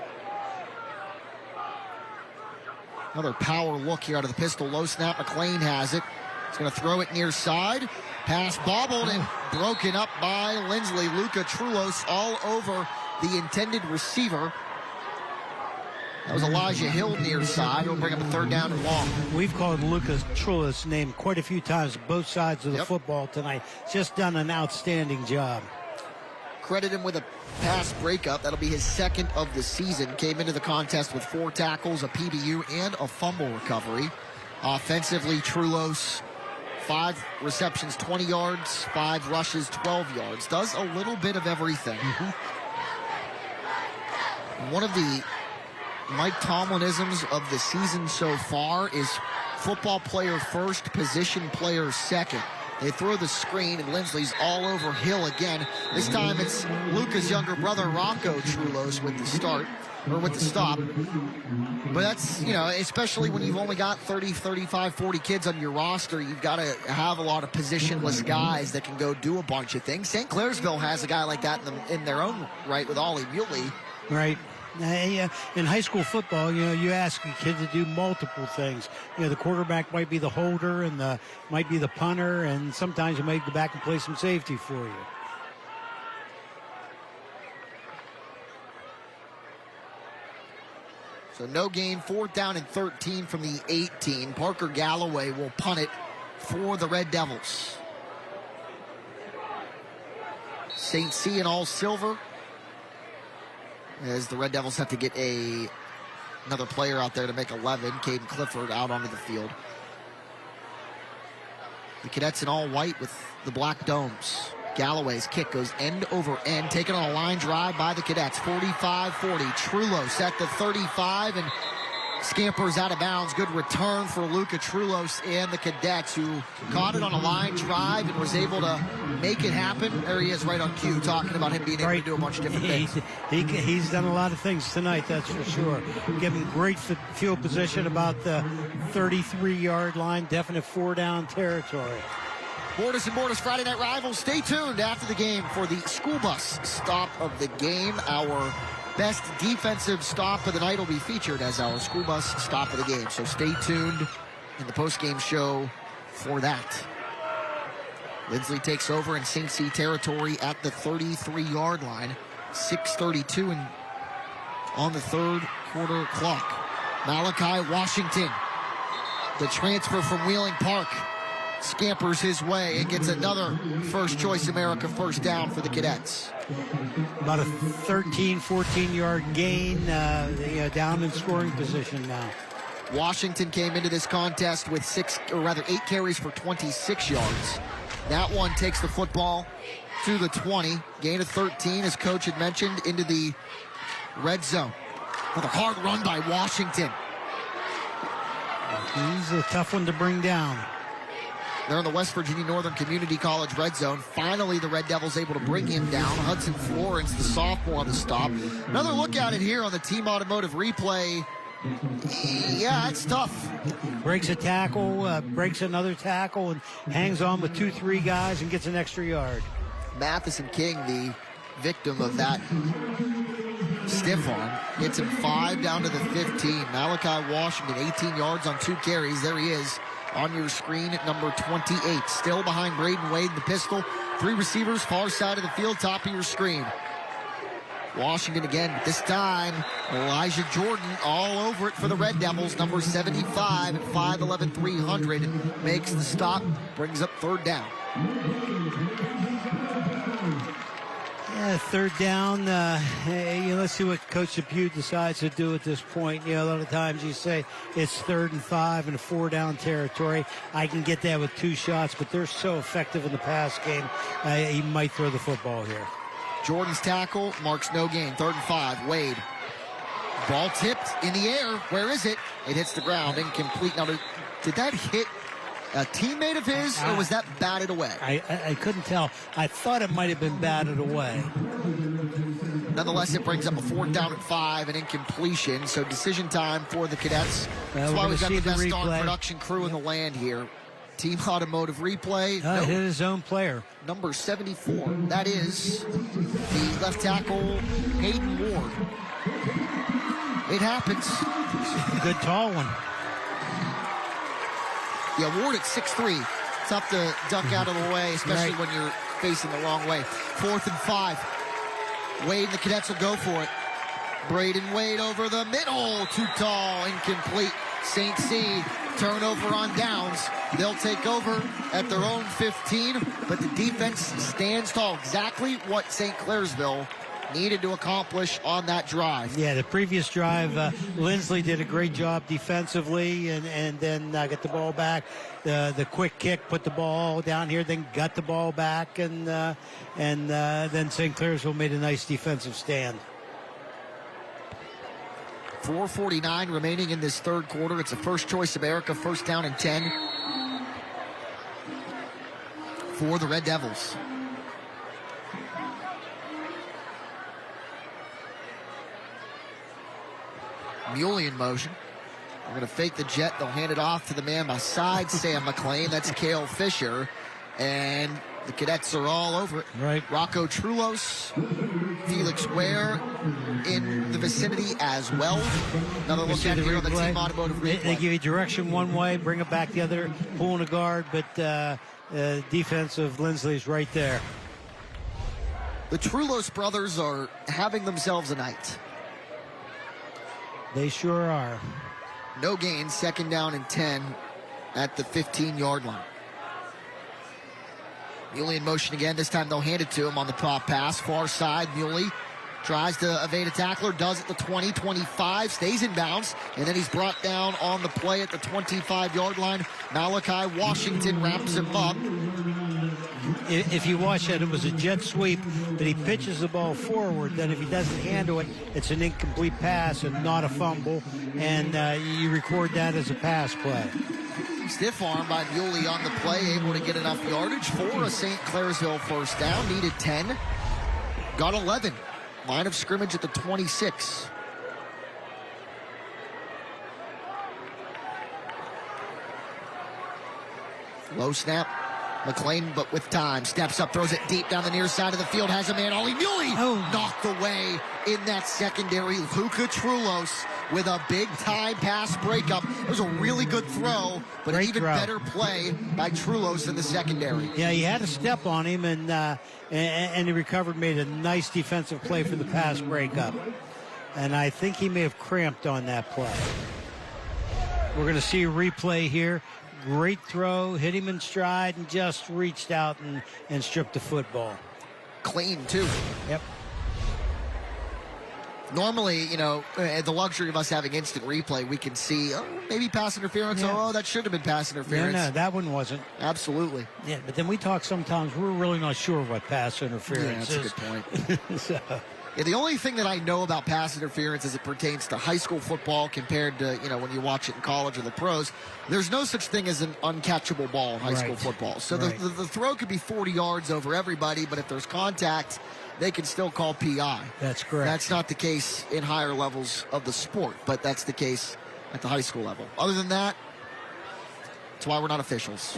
Another power look here out of the pistol. Low snap. McLean has it. He's going to throw it near side. Pass bobbled and broken up by Lindsley. Luka Trulos all over the intended receiver. That was Elijah Hill near side. He'll bring up a 3rd down and long. We've called Lucas Trulis' name quite a few times, both sides of the football tonight. Just done an outstanding job. Credit him with a pass breakup. That'll be his 2nd of the season. Came into the contest with 4 tackles, a PBU, and a fumble recovery. Offensively, Trulos, 5 receptions, 20 yards, 5 rushes, 12 yards. Does a little bit of everything. One of the Mike Tomlinisms of the season so far is football player first, position player second. They throw the screen, and Lindsley's all over Hill again. This time it's Luca's younger brother, Rocco Trulos, with the start, or with the stop. But that's, you know, especially when you've only got 30, 35, 40 kids on your roster, you've got to have a lot of positionless guys that can go do a bunch of things. St. Clairsville has a guy like that in their own right with Ollie Muley. Right. In high school football, you know, you ask a kid to do multiple things. You know, the quarterback might be the holder and might be the punter, and sometimes you might go back and play some safety for you. So no gain, 4th down and 13 from the 18. Parker Galloway will punt it for the Red Devils. St. C in all silver, as the Red Devils have to get another player out there to make 11. Caden Clifford out onto the field. The Cadets in all white with the black domes. Galloway's kick goes end over end, taken on a line drive by the Cadets. 45-40. Trulos at the 35 and scampers out of bounds. Good return for Luka Trulos and the Cadets, who caught it on a line drive and was able to make it happen. There he is right on cue, talking about him being able to do a bunch of different things. He's done a lot of things tonight, that's for sure. Given great field position about the 33-yard line, definite 4-down territory. Bordas and Bordas Friday Night Rivals. Stay tuned after the game for the school bus stop of the game. Our best defensive stop of the night will be featured as our school bus stop of the game. So stay tuned in the post-game show for that. Lindsley takes over in St. C territory at the 33-yard line. 6:32 and on the 3rd quarter clock. Malachi Washington, the transfer from Wheeling Park, scampers his way and gets another First Choice America first down for the Cadets. About a 13, 14-yard gain, down in scoring position now. Washington came into this contest with 8 carries for 26 yards. That one takes the football to the 20. Gain of 13, as Coach had mentioned, into the red zone. Another hard run by Washington. He's a tough one to bring down. They're in the West Virginia Northern Community College red zone. Finally, the Red Devils able to bring him down. Hudson Florence, the sophomore, on the stop. Another look at it here on the Team Automotive replay. Yeah, it's tough. Breaks a tackle, breaks another tackle, and hangs on with 2-3 guys and gets an extra yard. Matheson King, the victim of that stiff arm, gets him 5 down to the 15. Malachi Washington, 18 yards on 2 carries. There he is on your screen at number 28. Still behind Braden Wade in the pistol. 3 receivers, far side of the field, top of your screen. Washington again, this time Elijah Jordan all over it for the Red Devils. Number 75 at 5'11", 300 makes the stop, brings up 3rd down. Third down. Let's see what Coach Depew decides to do at this point. A lot of times you say it's 3rd and 5 in a 4-down territory. I can get that with 2 shots, but they're so effective in the pass game. He might throw the football here. Jordan's tackle marks no gain. 3rd and 5. Wade. Ball tipped in the air. Where is it? It hits the ground. Incomplete. Now, did that hit a teammate of his, or was that batted away? I couldn't tell. I thought it might have been batted away. Nonetheless, it brings up a 4th down and 5, an incompletion. So decision time for the Cadets. That's why we've got the best darn production crew in the land here. Team Automotive Replay. Hit his own player. Number 74. That is the left tackle, Hayden Ward. It happens. Good tall one. Yeah, Ward at 6'3". Tough to duck out of the way, especially when you're facing the wrong way. 4th and 5. Wade and the Cadets will go for it. Braden Wade over the middle. Too tall, incomplete. St. C, turnover on downs. They'll take over at their own 15, but the defense stands tall. Exactly what St. Clairsville needed to accomplish on that drive. Yeah, the previous drive, Lindsley did a great job defensively and then got the ball back. The quick kick, put the ball down here, then got the ball back, and then St. Clairsville made a nice defensive stand. 4:49 remaining in this 3rd quarter. It's a First Choice America 1st down and 10 for the Red Devils. Muley in motion. They're going to fake the jet. They'll hand it off to the man beside Sam McLean. That's Cale Fisher. And the Cadets are all over it. Right. Rocco Trulos, Felix Ware in the vicinity as well. Another look at here on the Team Automotive replay. They give you direction one way, bring it back the other, pulling a guard, but defense of Lindsley is right there. The Trulos brothers are having themselves a night. They sure are. No gain, 2nd down and 10 at the 15-yard line. Muley in motion again. This time they'll hand it to him on the pop pass. Far side, Muley tries to evade a tackler, does at the 20, 25, stays in bounds, and then he's brought down on the play at the 25-yard line. Malachi Washington wraps him up. If you watch that, it was a jet sweep, but he pitches the ball forward. Then if he doesn't handle it, it's an incomplete pass and not a fumble, and you record that as a pass play. Stiff arm by Muley on the play, able to get enough yardage for a St. Clairsville 1st down. Needed 10, got 11. Line of scrimmage at the 26. Low snap. McLean, but with time, steps up, throws it deep down the near side of the field, has a man, Ollie Muley knocked away in that secondary. Luka Trulos with a big-time pass breakup. It was a really good throw, but an even better play by Trulos in the secondary. Yeah, he had a step on him, and he recovered, made a nice defensive play for the pass breakup. And I think he may have cramped on that play. We're going to see a replay here. Great throw, hit him in stride, and just reached out and stripped the football. Clean, too. Yep. Normally, the luxury of us having instant replay, we can see, maybe pass interference. Yeah. Oh, that should have been pass interference. No, that one wasn't. Absolutely. Yeah, but then we talk sometimes, we're really not sure what pass interference is. That's a good point. So. Yeah, the only thing that I know about pass interference as it pertains to high school football compared to, when you watch it in college or the pros, there's no such thing as an uncatchable ball in high school football. So the throw could be 40 yards over everybody, but if there's contact, they can still call PI. That's correct. That's not the case in higher levels of the sport, but that's the case at the high school level. Other than that, that's why we're not officials.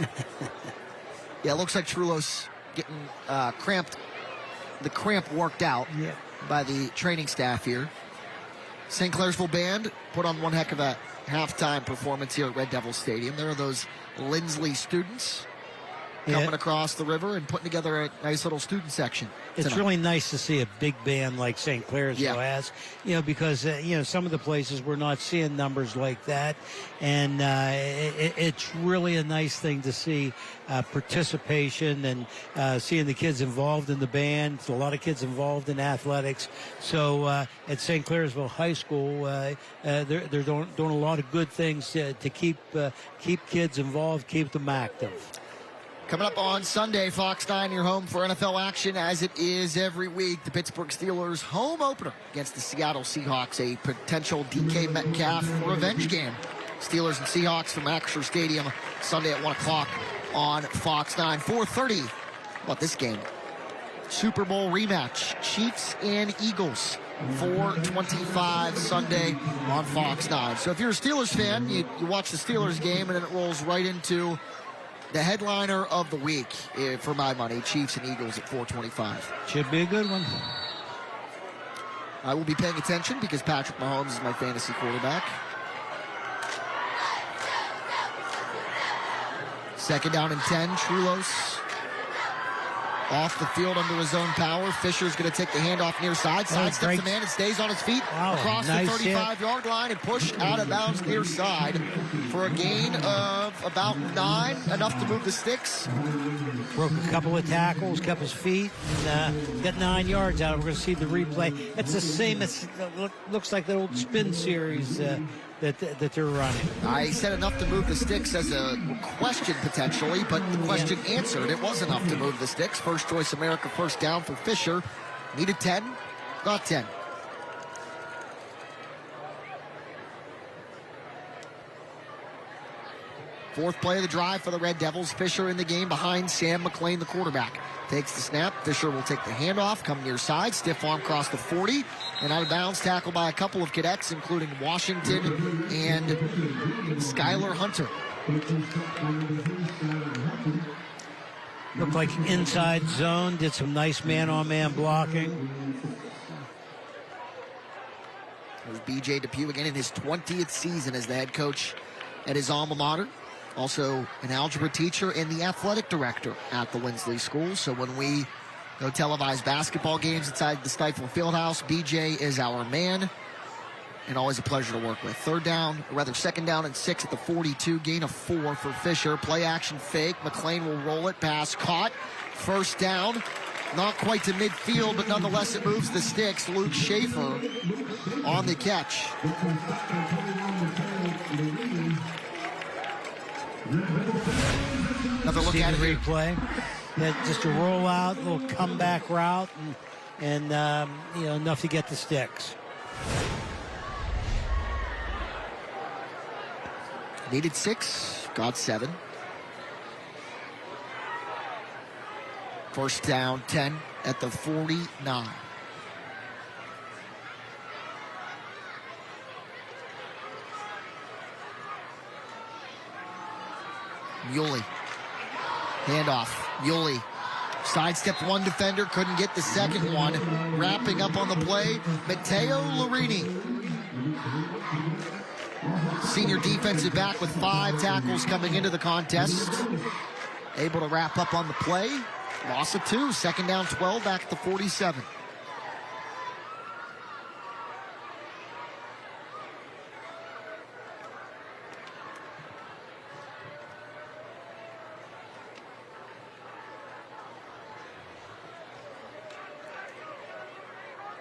Yeah, it looks like Trulos getting cramped. The cramp worked out. Yeah. By the training staff here. St. Clairsville Band put on one heck of a halftime performance here at Red Devil Stadium. There are those Linsly students coming across the river and putting together a nice little student section. It's really nice to see a big band like St. Clairsville has, because, some of the places we're not seeing numbers like that. And it's really a nice thing to see participation and seeing the kids involved in the band. A lot of kids involved in athletics. So at St. Clairsville High School, they're doing a lot of good things to keep kids involved, keep them active. Coming up on Sunday, Fox 9, your home for NFL action, as it is every week. The Pittsburgh Steelers home opener against the Seattle Seahawks, a potential DK Metcalf revenge game. Steelers and Seahawks from Acrisure Stadium, Sunday at 1 o'clock on Fox 9. 4:30. How about this game? Super Bowl rematch, Chiefs and Eagles. 4:25 Sunday on Fox 9. So if you're a Steelers fan, you watch the Steelers game, and then it rolls right into the headliner of the week, for my money, Chiefs and Eagles at 4:25. Should be a good one. I will be paying attention because Patrick Mahomes is my fantasy quarterback. Second down and 10, Trulos off the field under his own power. Fisher's going to take the handoff near side. Sidesteps the man and stays on his feet across the 35-yard line and pushed out of bounds near side for a gain of about 9, enough to move the sticks. Broke a couple of tackles, kept his feet, and got 9 yards out. We're going to see the replay. It's the same. It looks like the old spin series that they're running. I said enough to move the sticks as a question potentially, but the question answered. It was enough to move the sticks. First choice America, first down for Fisher. Needed 10, got 10. Fourth play of the drive for the Red Devils. Fisher in the game behind Sam McClain, the quarterback. Takes the snap. Fisher will take the handoff, come near side, stiff arm across the 40, and out of bounds, tackled by a couple of Cadets, including Washington and Skylar Hunter. Looked like inside zone, did some nice man-on-man blocking. There's B.J. Depew again in his 20th season as the head coach at his alma mater. Also an algebra teacher and the athletic director at the Lindsley School. So when we go televise basketball games inside the Stifel Fieldhouse, BJ is our man and always a pleasure to work with. Second down and 6 at the 42, gain of 4 for Fisher. Play action fake. McClain will roll it. Pass caught. First down. Not quite to midfield, but nonetheless it moves the sticks. Luke Schaefer on the catch. Another look at it here. Replay. Just a rollout, little comeback route, and enough to get the sticks. Needed 6, got 7. First down, 10 at the 49. Yuli. Handoff. Yuli. Sidestepped one defender, couldn't get the second one. Wrapping up on the play, Matteo Larini. Senior defensive back with 5 tackles coming into the contest. Able to wrap up on the play. Loss of 2. Second down, 12, back at the 47.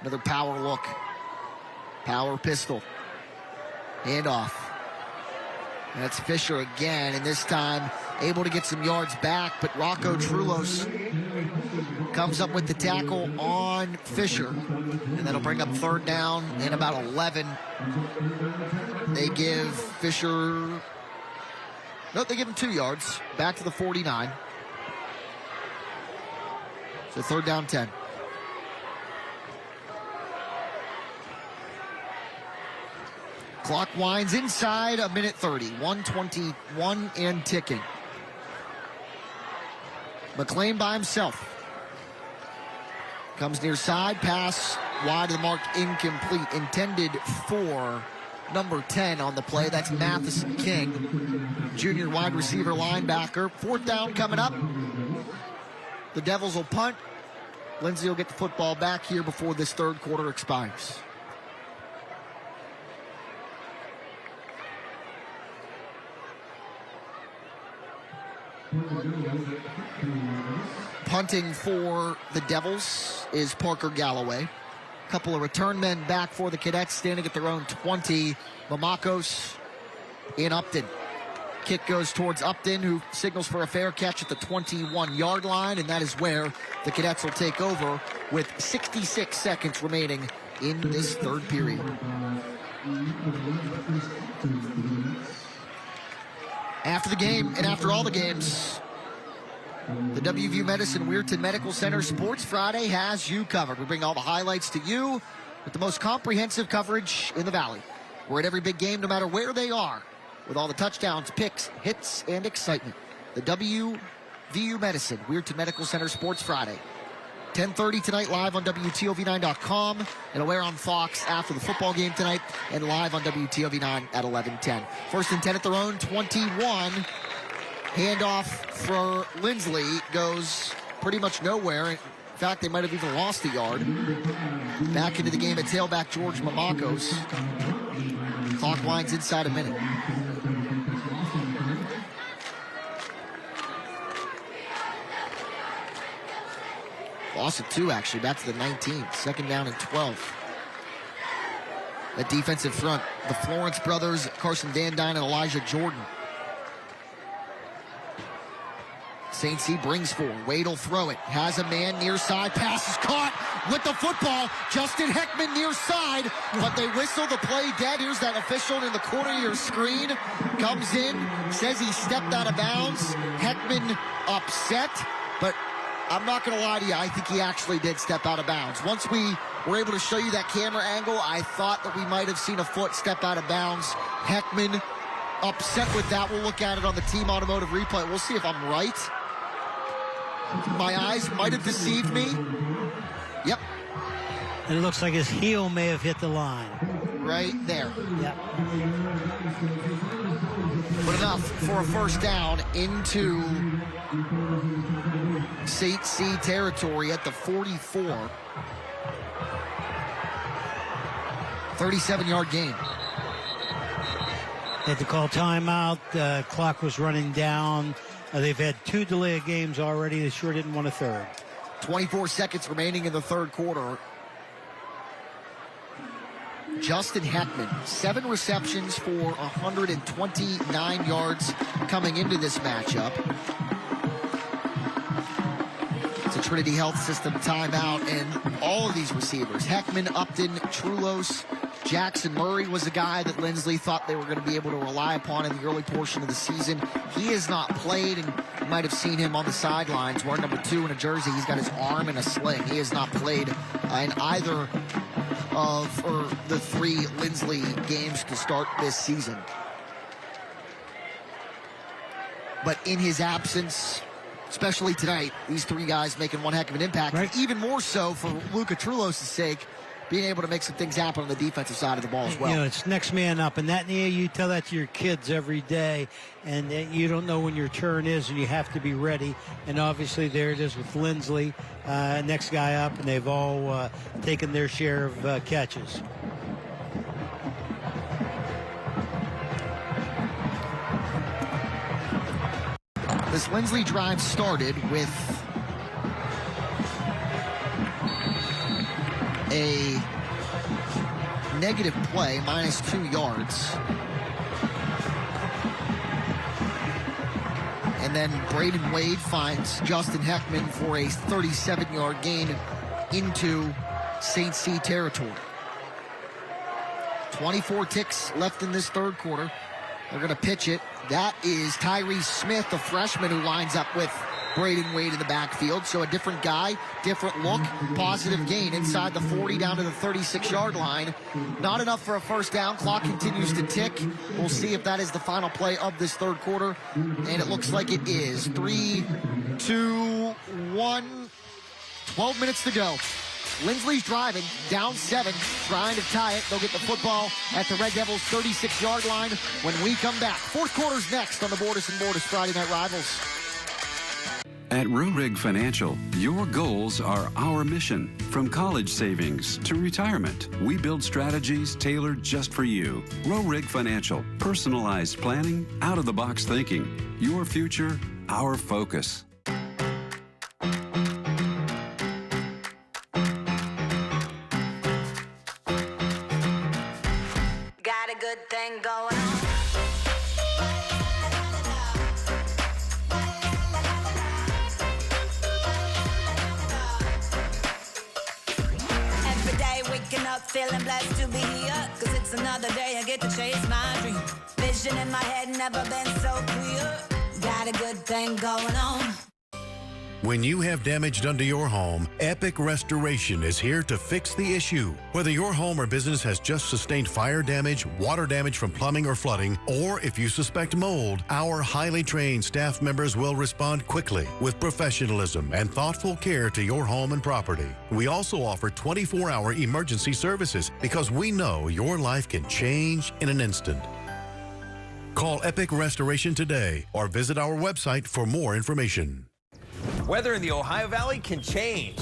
Another power look. Power pistol. Handoff. That's Fisher again, and this time able to get some yards back, but Rocco Trulos comes up with the tackle on Fisher, and that'll bring up third down and about 11. They give Fisher, they give him 2 yards, back to the 49. So third down, 10. Clock winds inside a minute 30. 1:21 and ticking. McClain by himself. Comes near side. Pass wide of the mark. Incomplete. Intended for number 10 on the play. That's Matheson King. Junior wide receiver linebacker. Fourth down coming up. The Devils will punt. Lindsley will get the football back here before this third quarter expires. Punting for the Devils is Parker Galloway. A couple of return men back for the Cadets, standing at their own 20. Mamakos in Upton. Kick goes towards Upton, who signals for a fair catch at the 21-yard line, and that is where the Cadets will take over with 66 seconds remaining in this third period. After the game, and after all the games, the WVU Medicine Weirton Medical Center Sports Friday has you covered. We bring all the highlights to you with the most comprehensive coverage in the Valley. We're at every big game, no matter where they are, with all the touchdowns, picks, hits, and excitement. The WVU Medicine Weirton Medical Center Sports Friday. 10:30 tonight, live on WTOV9.com, and aware on Fox after the football game tonight, and live on WTOV9 at 11:10. First and 10 at their own 21. Handoff for Lindsley goes pretty much nowhere. In fact, they might have even lost a yard. Back into the game at tailback George Mamakos. Clock winds inside a minute. Lost it 2, actually. Back to the 19. Second down and 12. That defensive front, the Florence brothers, Carson Van Dyne and Elijah Jordan. St. C brings forward. Wade will throw it. Has a man near side. Pass is caught with the football. Justin Heckman near side, but they whistle the play dead. Here's that official in the corner of your screen. Comes in, says he stepped out of bounds. Heckman upset, but I'm not going to lie to you. I think he actually did step out of bounds. Once we were able to show you that camera angle, I thought that we might have seen a foot step out of bounds. Heckman upset with that. We'll look at it on the Team Automotive replay. We'll see if I'm right. My eyes might have deceived me. Yep. And it looks like his heel may have hit the line. Right there. Yep. But enough for a first down into St. C territory at the 44. 37-yard gain. Had to call timeout. The clock was running down. They've had 2 delay of games already. They sure didn't want a third. 24 seconds remaining in the third quarter. Justin Heckman, 7 receptions for 129 yards coming into this matchup. It's a Trinity Health System timeout, and all of these receivers, Heckman, Upton, Trulos, Jackson Murray was a guy that Lindsley thought they were going to be able to rely upon in the early portion of the season. He has not played, and you might have seen him on the sidelines wearing number 2 in a jersey. He's got his arm in a sling. He has not played in either of the 3 Lindsley games to start this season. But in his absence, especially tonight, these 3 guys making one heck of an impact. Right. Even more so for Luka Trulos' sake, being able to make some things happen on the defensive side of the ball as well. You know, it's next man up, and that you tell that to your kids every day, and you don't know when your turn is, and you have to be ready. And obviously there it is with Lindsley, next guy up, and they've all taken their share of catches. This Lindsley drive started with a negative play, minus 2 yards. And then Braden Wade finds Justin Heckman for a 37-yard gain into St. C territory. 24 ticks left in this third quarter. They're going to pitch it. That is Tyrese Smith, the freshman who lines up with Braden Wade in the backfield. So a different guy, different look, positive gain inside the 40 down to the 36-yard line. Not enough for a first down. Clock continues to tick. We'll see if that is the final play of this third quarter. And it looks like it is. 3, 2, 1. 12 minutes to go. Lindsley's driving, down 7, trying to tie it. They'll get the football at the Red Devils' 36-yard line when we come back. Fourth quarter's next on the Bordas and Bordas Friday Night Rivals. At Rurig Financial, your goals are our mission. From college savings to retirement, we build strategies tailored just for you. Rurig Financial, personalized planning, out-of-the-box thinking. Your future, our focus. Got a good thing going on. Every day waking up feeling blessed to be here, 'cause it's another day I get to chase my dream. Vision in my head never been so clear. Got a good thing going on. When you have damage done to your home, Epic Restoration is here to fix the issue. Whether your home or business has just sustained fire damage, water damage from plumbing or flooding, or if you suspect mold, our highly trained staff members will respond quickly with professionalism and thoughtful care to your home and property. We also offer 24-hour emergency services because we know your life can change in an instant. Call Epic Restoration today or visit our website for more information. Weather in the Ohio Valley can change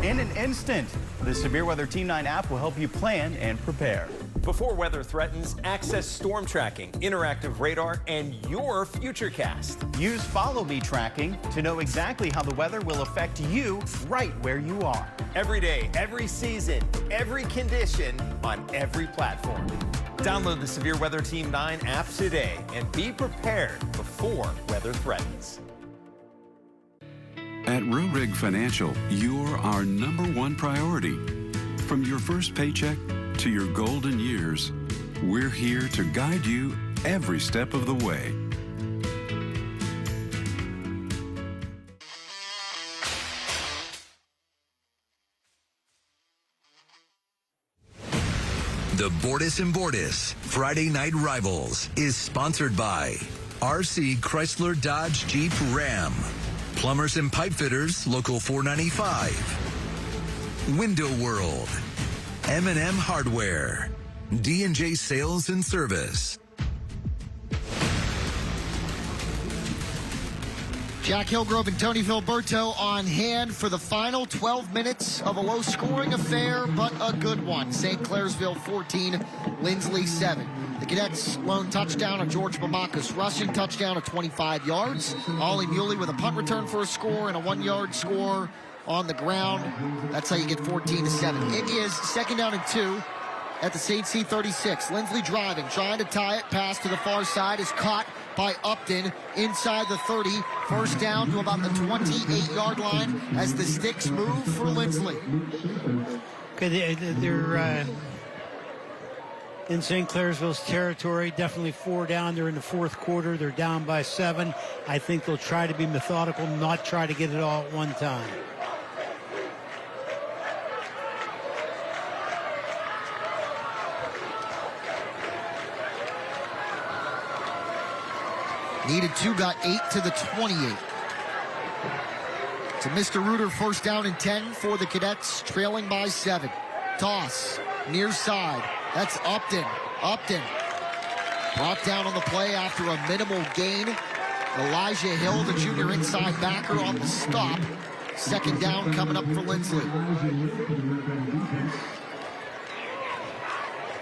in an instant. The Severe Weather Team 9 app will help you plan and prepare. Before weather threatens, access storm tracking, interactive radar, and your Futurecast. Use Follow Me tracking to know exactly how the weather will affect you right where you are. Every day, every season, every condition on every platform. Download the Severe Weather Team 9 app today and be prepared before weather threatens. At Rurig Financial, you're our #1 priority. From your first paycheck to your golden years, we're here to guide you every step of the way. The Bordas and Bordas Friday Night Rivals is sponsored by RC Chrysler Dodge Jeep Ram, Plumbers and Pipe Fitters Local 495, Window World, M&M Hardware, D&J Sales and Service. Jack Hillgrove and Tony Filberto on hand for the final 12 minutes of a low-scoring affair, but a good one. St. Clairsville 14, Linsly 7. The Cadets' lone touchdown, a George Mamakis rushing touchdown of 25 yards. Ollie Muley with a punt return for a score and a 1-yard score on the ground. That's how you get 14-7. It is 2nd down and 2 at the St. C 36. Lindsley driving, trying to tie it. Pass to the far side is caught by Upton inside the 30. First down to about the 28-yard line as the sticks move for Lindsley. Okay, they're in St. Clairsville's territory, definitely 4 down. They're in the 4th quarter. They're down by 7. I think they'll try to be methodical, not try to get it all at one time. Needed 2, got 8 to the 28. To Mr. Reuter, 1st down and 10 for the Cadets, trailing by 7. Toss, near side. That's Upton. Upton brought down on the play after a minimal gain. Elijah Hill, the junior inside backer, on the stop. 2nd down coming up for Lindsley.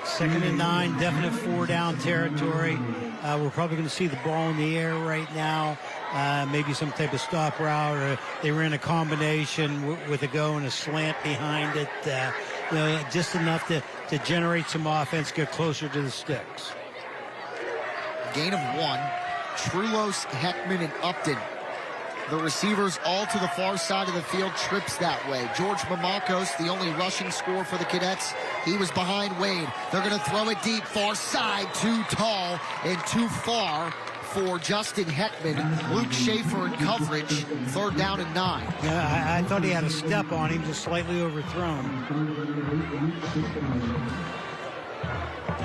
2nd and 9, definite 4-down territory. We're probably going to see the ball in the air right now. Maybe some type of stop route, or they ran a combination with a go and a slant behind it. Just enough to generate some offense, get closer to the sticks. Gain of 1. Trulos, Heckman, and Upton. The receivers all to the far side of the field, trips that way. George Mamakos, the only rushing score for the Cadets. He was behind Wade. They're going to throw it deep, far side, too tall and too far for Justin Heckman. Luke Schaefer in coverage, 3rd down and 9. Yeah, I thought he had a step on him, just slightly overthrown.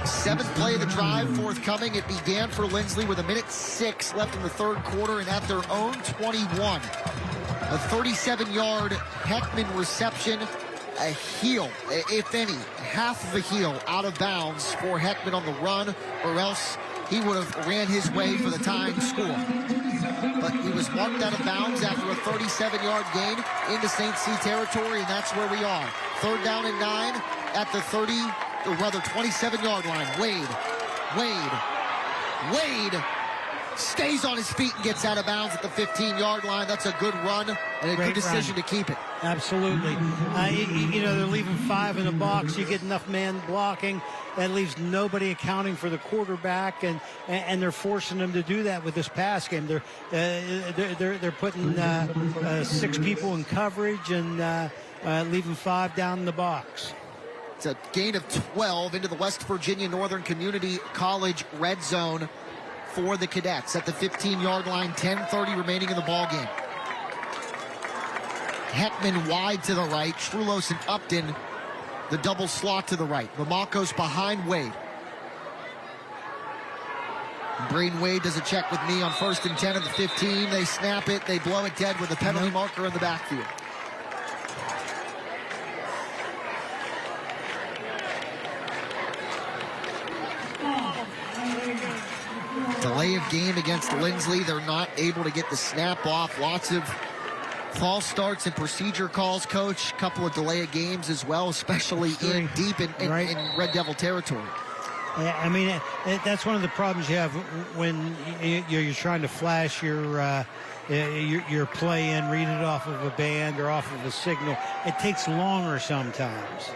7th play of the drive forthcoming. It began for Lindsley with 1:06 left in the 3rd quarter, and at their own 21. A 37-yard Heckman reception, a heel, if any, half of a heel out of bounds for Heckman on the run, or else he would have ran his way for the tying score. but he was marked out of bounds after a 37-yard gain into St. C territory, and that's where we are. 3rd down and 9 at the 27-yard line. Wade stays on his feet and gets out of bounds at the 15-yard line. That's a good run and a good decision to keep it. Absolutely. They're leaving 5 in the box. You get enough man blocking. That leaves nobody accounting for the quarterback, and they're forcing them to do that with this pass game. They're putting 6 people in coverage and leaving 5 down in the box. It's a gain of 12 into the West Virginia Northern Community College red zone for the Cadets at the 15-yard line. 10:30 remaining in the ball game. Heckman wide to the right. Trulos and Upton, the double slot to the right. Lamakos behind Wade. Braden Wade does a check with me on 1st and 10 at the 15. They snap it. They blow it dead with a penalty marker in the backfield. Delay of game against Lindsley. They're not able to get the snap off. Lots of false starts and procedure calls, Coach. A couple of delay of games as well, especially deep in Red Devil territory. I mean, that's one of the problems you have when you're trying to flash your play in, read it off of a band or off of a signal. It takes longer sometimes.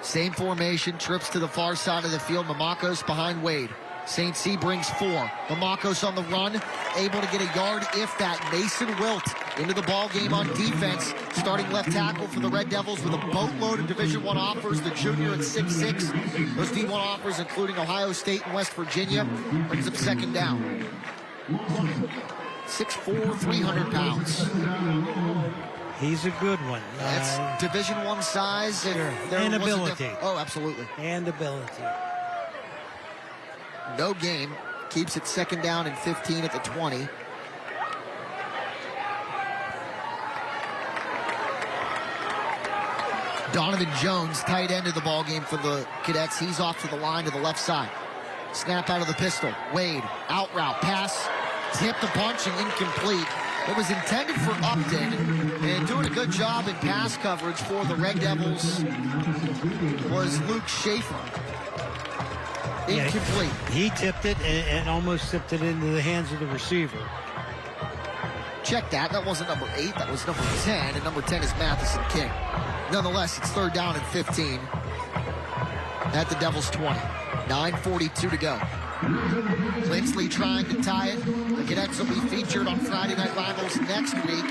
Same formation, trips to the far side of the field. Mamakos behind Wade. St. C brings 4. Mamakos on the run, able to get a yard, if that. Mason Wilt into the ball game on defense, starting left tackle for the Red Devils with a boatload of Division I offers. The junior at 6'6". Those D1 offers, including Ohio State and West Virginia, brings up 2nd down. 6'4", 300 pounds. He's a good one. That's Division I size and ability. Oh, absolutely. And ability. No game. Keeps it 2nd down and 15 at the 20. Donovan Jones, tight end of the ball game for the Cadets. He's off to the line to the left side. Snap out of the pistol. Wade, out route, pass, tipped a bunch and incomplete. It was intended for Upton, and doing a good job in pass coverage for the Red Devils was Luke Schaefer. Incomplete. Yeah, he tipped it and almost tipped it into the hands of the receiver. Check that. That wasn't number 8. That was number 10. And number 10 is Matheson King. Nonetheless, it's 3rd down and 15 at the Devils' 20. 9:42 to go. Lindsley trying to tie it. The Cadets will be featured on Friday Night Rivals next week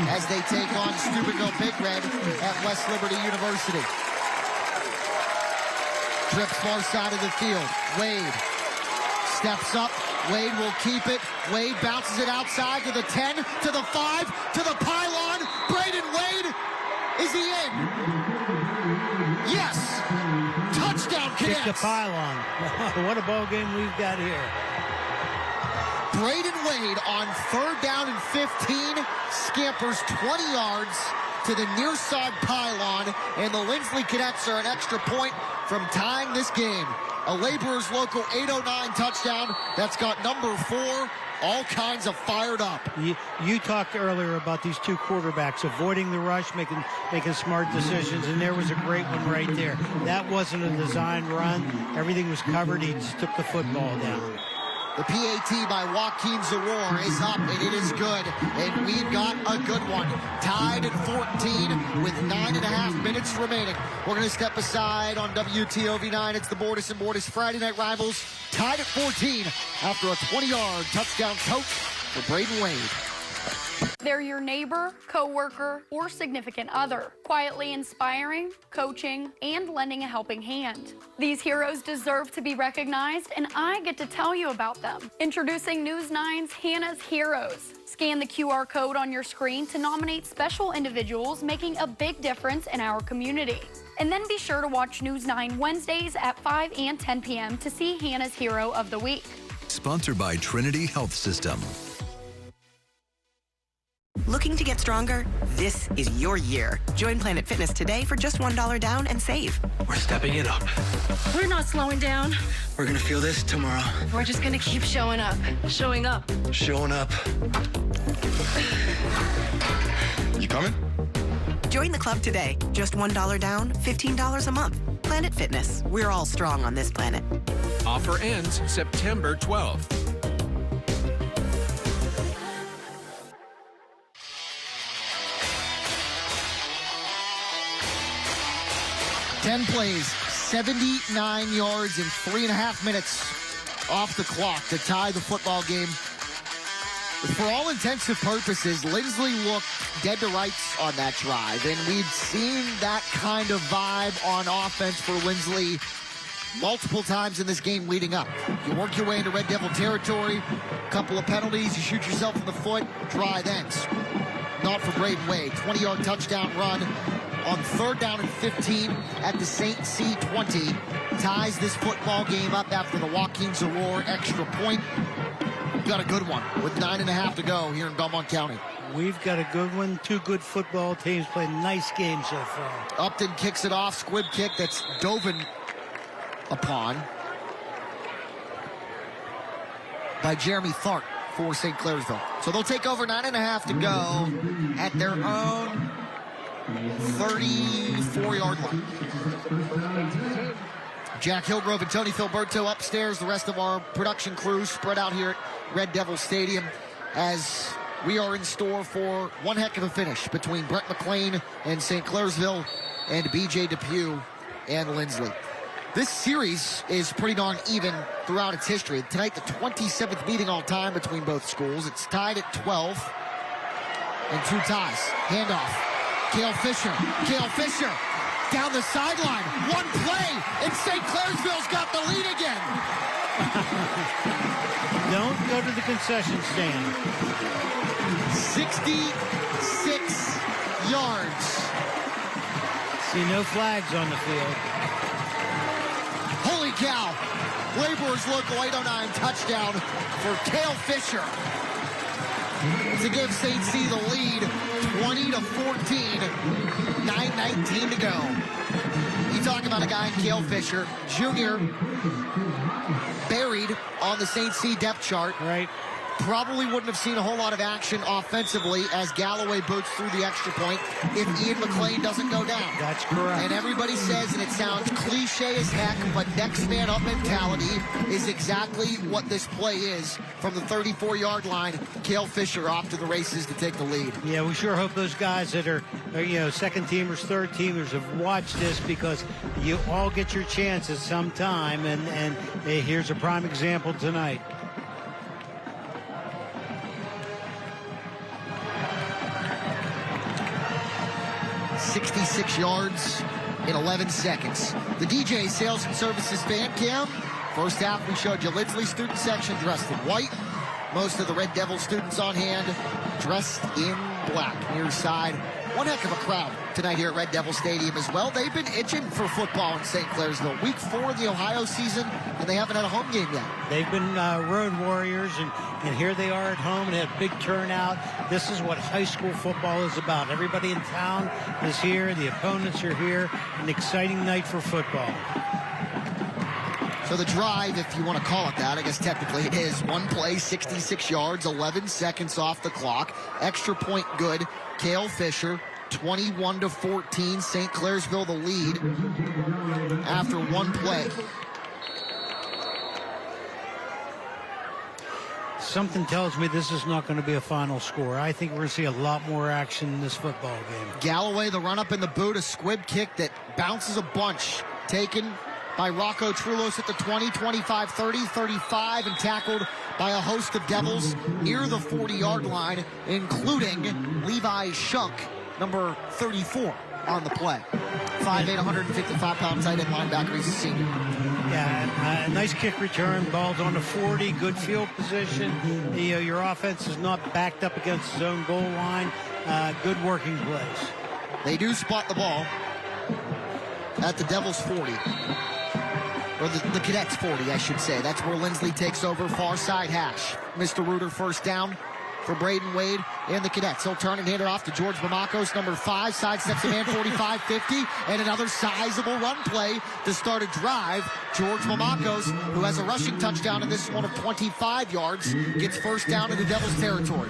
as they take on Steubenville Big Red at West Liberty University. Trips far side of the field. Wade steps up. Wade will keep it. Wade bounces it outside to the 10, to the 5, to the pylon. Braden Wade, is he in? Yes. Touchdown, Cadets. Kick the pylon. What a ball game we've got here. Braden Wade on 3rd down and 15. Scampers 20 yards to the near side pylon, and the Lindsley Cadets are an extra point from tying this game. A Laborers Local 809 touchdown that's got number 4 all kinds of fired up. You talked earlier about these 2 quarterbacks avoiding the rush, making smart decisions, and there was a great one right there. That wasn't a designed run. Everything was covered. He just took the football down. The PAT by Joaquin Zaror is up, and it is good. And we've got a good one. Tied at 14 with 9.5 minutes remaining. We're going to step aside on WTOV 9. It's the Bordas and Bordas Friday Night Rivals. Tied at 14 after a 20-yard touchdown tote for Braden Wade. They're your neighbor, coworker, or significant other, quietly inspiring, coaching, and lending a helping hand. These heroes deserve to be recognized, and I get to tell you about them. Introducing News 9's Hannah's Heroes. Scan the QR code on your screen to nominate special individuals making a big difference in our community. And then be sure to watch News 9 Wednesdays at 5 and 10 p.m. to see Hannah's Hero of the Week. Sponsored by Trinity Health System. Looking to get stronger? This is your year. Join Planet Fitness today for just $1 down and save. We're stepping it up. We're not slowing down. We're gonna feel this tomorrow. We're just gonna keep showing up. Showing up. Showing up. You coming? Join the club today. Just $1 down, $15 a month. Planet Fitness. We're all strong on this planet. Offer ends September 12th. Ten plays, 79 yards in 3.5 minutes off the clock to tie the football game. For all intents and purposes, Lindsley looked dead to rights on that drive, and we'd seen that kind of vibe on offense for Lindsley multiple times in this game leading up. You work your way into Red Devil territory, a couple of penalties, you shoot yourself in the foot, drive ends. Not for Braden Wade. 20-yard touchdown run on 3rd down and 15 at the St. C 20. Ties this football game up after the Joaquin Zaror extra point. Got a good one with 9.5 to go here in Belmont County. We've got a good one. Two good football teams playing nice games so far. Upton kicks it off. Squib kick that's Doven upon by Jeremy Tharp for St. Clairsville. So they'll take over 9.5 to go at their own 34-yard line. Jack Hillgrove and Tony Filberto upstairs. The rest of our production crew spread out here at Red Devil Stadium as we are in store for one heck of a finish between Brett McLean and St. Clairsville and BJ Depew and Lindsley. This series is pretty darn even throughout its history. Tonight, the 27th meeting all time between both schools. It's tied at 12 and 2 ties. Handoff. Cale Fisher down the sideline. One play, and St. Clairsville's got the lead again. Don't go to the concession stand. 66 yards. See no flags on the field. Holy cow. Laborers Local 809 touchdown for Cale Fisher to give St. C the lead, 20-14, 9:19 to go. You talk about a guy in Cale Fisher, Jr., buried on the St. C depth chart. Right. Probably wouldn't have seen a whole lot of action offensively as Galloway boots through the extra point if Ian McLean doesn't go down. That's correct. And everybody says, and it sounds cliche as heck, but next man up mentality is exactly what this play is. From the 34-yard line, Cale Fisher off to the races to take the lead. Yeah, we sure hope those guys that are second teamers, third teamers have watched this, because you all get your chance at some time, and here's a prime example tonight. 66 yards in 11 seconds. The DJ Sales and Services Fan Cam. First half, we showed you Linsly student section dressed in white. Most of the Red Devil students on hand dressed in black. Near side, one heck of a crowd tonight here at Red Devil Stadium as well. They've been itching for football in St. Clairsville. Week 4 of the Ohio season, and they haven't had a home game yet. They've been road warriors, and here they are at home and had a big turnout. This is what high school football is about. Everybody in town is here. The opponents are here. An exciting night for football. So the drive, if you want to call it that, I guess technically it is. One play, 66 yards, 11 seconds off the clock. Extra point good. Cale Fisher, 21-14. St. Clairsville the lead after one play. Something tells me this is not going to be a final score. I think we're going to see a lot more action in this football game. Galloway, the run up in the boot, a squib kick that bounces a bunch. Taken by Rocco Trulos at the 20, 25, 30, 35, and tackled by a host of Devils near the 40-yard line, including Levi Shunk, number 34 on the play. 5'8", 155-pound tight end linebacker. He's a senior. Yeah, nice kick return. Ball's on the 40. Good field position. Your offense is not backed up against the zone goal line. Good working plays. They do spot the ball at the Devils' 40. Or the Cadets 40, I should say. That's where Lindsley takes over, far side hash. Mr. Reuter first down for Braden Wade and the Cadets. He'll turn and hand it off to George Mamakos, number 5, sidesteps a man 45-50, and another sizable run play to start a drive. George Mamakos, who has a rushing touchdown in this one of 25 yards, gets first down into Devils territory.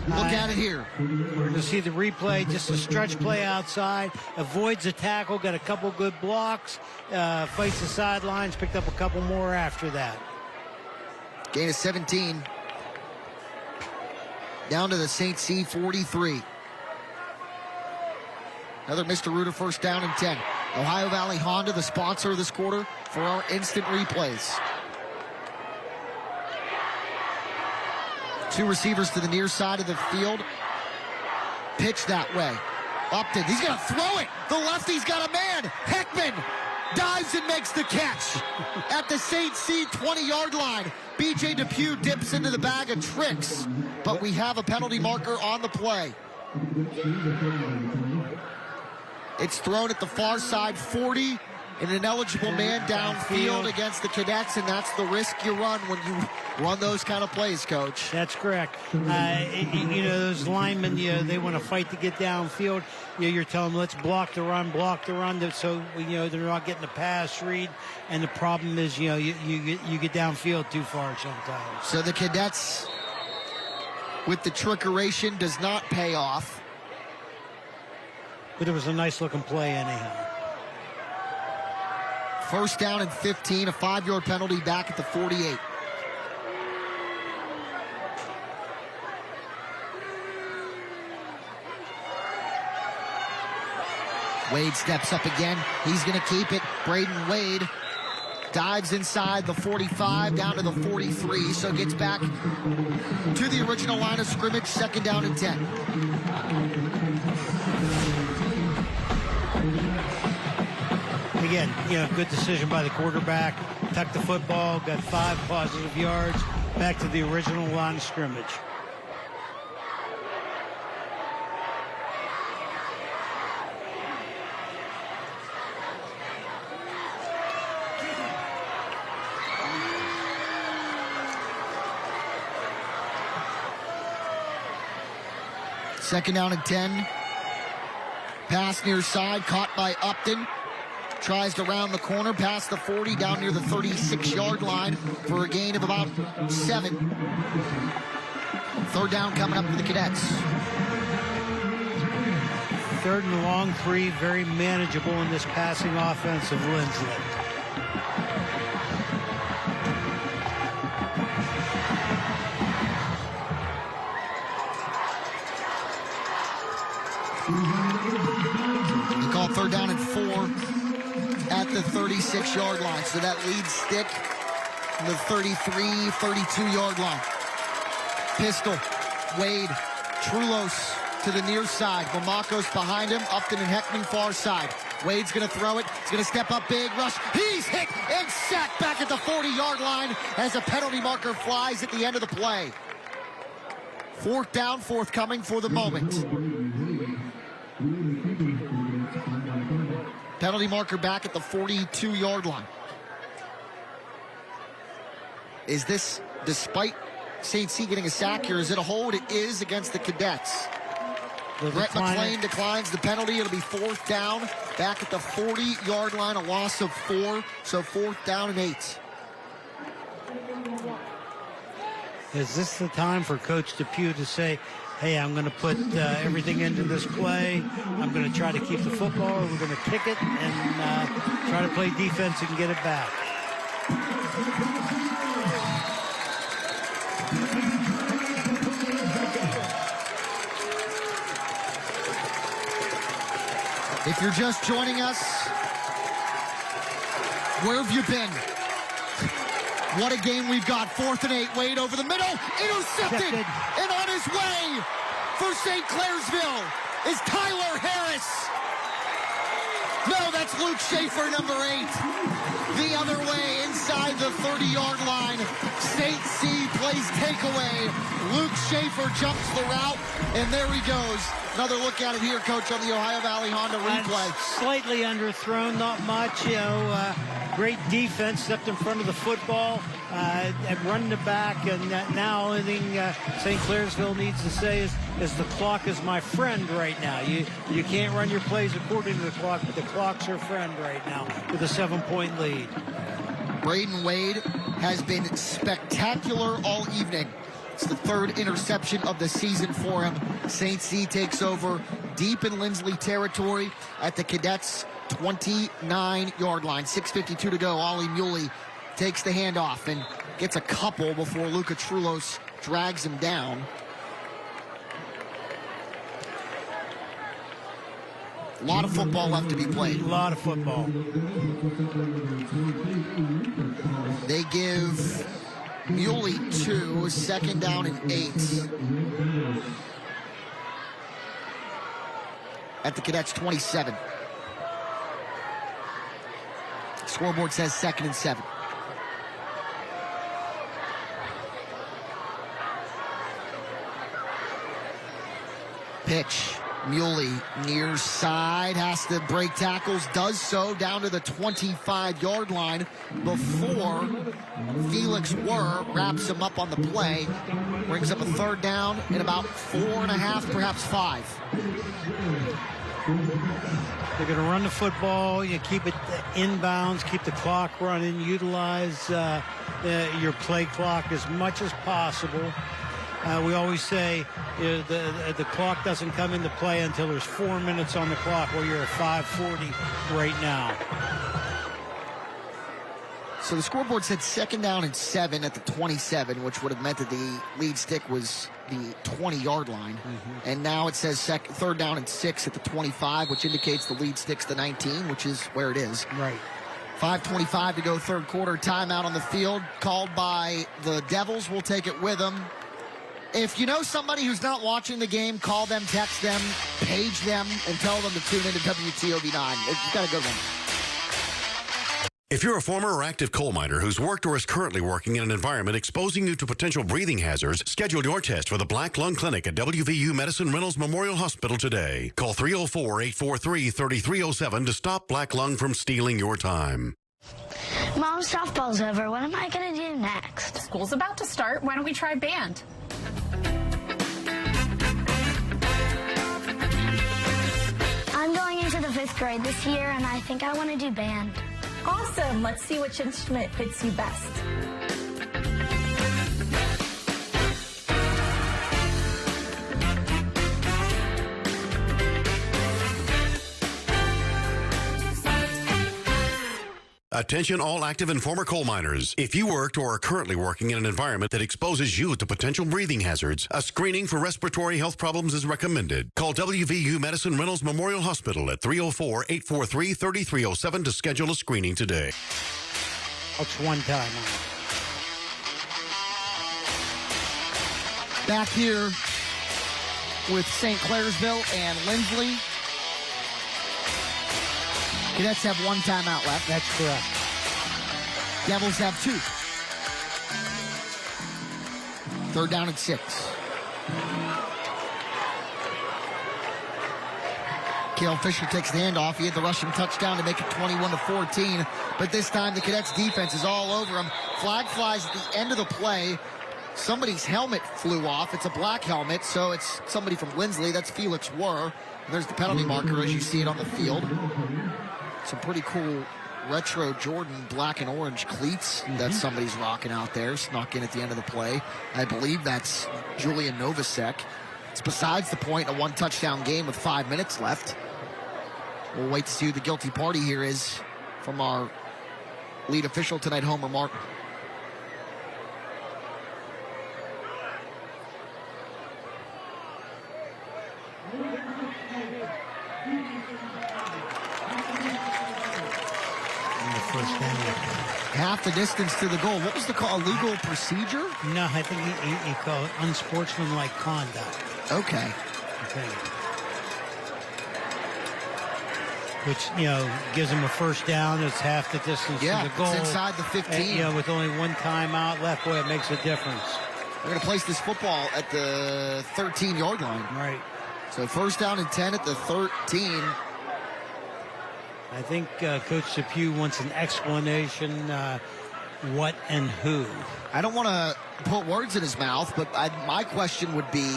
Look at it here. We're going to see the replay, just a stretch play outside, avoids a tackle, got a couple good blocks, fights the sidelines, picked up a couple more after that. Gain of 17. Down to the St. C 43. Another Mr. Rooter first down and 10. Ohio Valley Honda, the sponsor of this quarter, for our instant replays. 2 receivers to the near side of the field. Pitch that way. Upton, he's going to throw it. The lefty's got a man. Heckman dives and makes the catch at the St. C 20-yard line. B.J. Depew dips into the bag of tricks, but we have a penalty marker on the play. It's thrown at the far side, 40, and an eligible man downfield against the Cadets, and that's the risk you run when you run those kind of plays, Coach. That's correct. Those linemen, they want to fight to get downfield. You're telling them, let's block the run, so they're not getting the pass read. And the problem is, you get downfield too far sometimes. So the Cadets, with the trickeration, does not pay off. But it was a nice-looking play anyhow. First down and 15, a 5-yard penalty back at the 48. Wade steps up again. He's going to keep it. Braden Wade dives inside the 45, down to the 43, so gets back to the original line of scrimmage, second down and 10. Again, good decision by the quarterback. Tucked the football, got 5 positive yards, back to the original line of scrimmage. Second down and 10. Pass near side, caught by Upton. Tries to round the corner, past the 40, down near the 36-yard line for a gain of about 7. Third down coming up for the Cadets. Third and long, 3, very manageable in this passing offense of Lindsley. They call third down and 4 at the 36-yard line. So that lead stick in the 33, 32-yard line. Pistol, Wade, Trulos to the near side. Mamakos behind him, Upton and Heckman far side. Wade's going to throw it. He's going to step up big, rush. He's hit and sacked back at the 40-yard line as a penalty marker flies at the end of the play. Fourth down, forthcoming for the moment. Penalty marker back at the 42-yard line. Is this, despite St. C getting a sack here, is it a hold? It is against the Cadets. Brett McClain declines the penalty. It'll be fourth down, back at the 40-yard line, a loss of 4, so fourth down and 8. Is this the time for Coach Depew to say, hey, I'm going to put everything into this play. I'm going to try to keep the football. We're going to kick it and try to play defense and get it back. If you're just joining us, where have you been? What a game we've got. 4th and 8. Wade over the middle. Intercepted. And on his way for St. Clairsville is Tyler Harris. No, that's Luke Schaefer, number 8. The other way inside the 30-yard line. St. C plays takeaway. Luke Schaefer jumps the route, and there he goes. Another look at it here, Coach, on the Ohio Valley Honda replay. Slightly underthrown, not much. great defense, stepped in front of the football, and running it back. And now, only thing St. Clairsville needs to say is the clock is my friend right now. You can't run your plays according to the clock, but the clock's your friend right now with a 7-point lead. Braden Wade has been spectacular all evening. It's the third interception of the season for him. St. C takes over deep in Lindsley territory at the Cadets' 29-yard line. 6:52 to go. Ollie Muley takes the handoff and gets a couple before Luca Trulos drags him down. A lot of football left to be played. A lot of football. They give Muley 2, second down and 8. At the Cadets' 27. Scoreboard says 2nd and 7. Pitch. Muley near side, has to break tackles, does so down to the 25-yard line before Felix Wurr wraps him up on the play. Brings up a third down in about 4.5, perhaps 5. They're going to run the football. You keep it inbounds, keep the clock running, utilize your play clock as much as possible. We always say the clock doesn't come into play until there's 4 minutes on the clock. Well, you're at 5:40 right now. So the scoreboard said 2nd down and 7 at the 27, which would have meant that the lead stick was the 20-yard line. And now it says 3rd down and 6 at the 25, which indicates the lead stick's the 19, which is where it is. Right. 5:25 to go, third quarter. Timeout on the field called by the Devils. We'll take it with them. If you know somebody who's not watching the game, call them, text them, page them, and tell them to tune into WTOV 9. You've got a good one. If you're a former or active coal miner who's worked or is currently working in an environment exposing you to potential breathing hazards, schedule your test for the Black Lung Clinic at WVU Medicine Reynolds Memorial Hospital today. Call 304-843-3307 to stop black lung from stealing your time. Mom, softball's over. What am I going to do next? School's about to start. Why don't we try band? I'm going into the 5th grade this year, and I think I want to do band. Awesome. Let's see which instrument fits you best. Attention all active and former coal miners. If you worked or are currently working in an environment that exposes you to potential breathing hazards, a screening for respiratory health problems is recommended. Call WVU Medicine Reynolds Memorial Hospital at 304-843-3307 to schedule a screening today. That's one time. Back here with St. Clairsville and Lindsley. Cadets have 1 timeout left. That's correct. Devils have 2. 3rd down and 6. Cale Fisher takes the handoff. He had the rushing touchdown to make it 21-14. But this time the Cadets defense is all over him. Flag flies at the end of the play. Somebody's helmet flew off. It's a black helmet, so it's somebody from Lindsley. That's Felix Wurr. And there's the penalty marker as you see it on the field. Some pretty cool retro Jordan black and orange cleats that somebody's rocking out there. Snuck in at the end of the play. I believe that's Julian Novosek. It's besides the point, a 1-touchdown game with 5 minutes left. We'll wait to see who the guilty party here is from our lead official tonight, Homer Martin. Half the distance to the goal. What was the call? Illegal procedure? No, I think he called it unsportsmanlike conduct. Okay. Which, gives him a first down. It's half the distance to the goal. It's inside the 15. And, with only 1 timeout left, boy, it makes a difference. We're going to place this football at the 13-yard line. Right. So 1st down and 10 at the 13. I think Coach Depew wants an explanation, what and who. I don't want to put words in his mouth, but my question would be,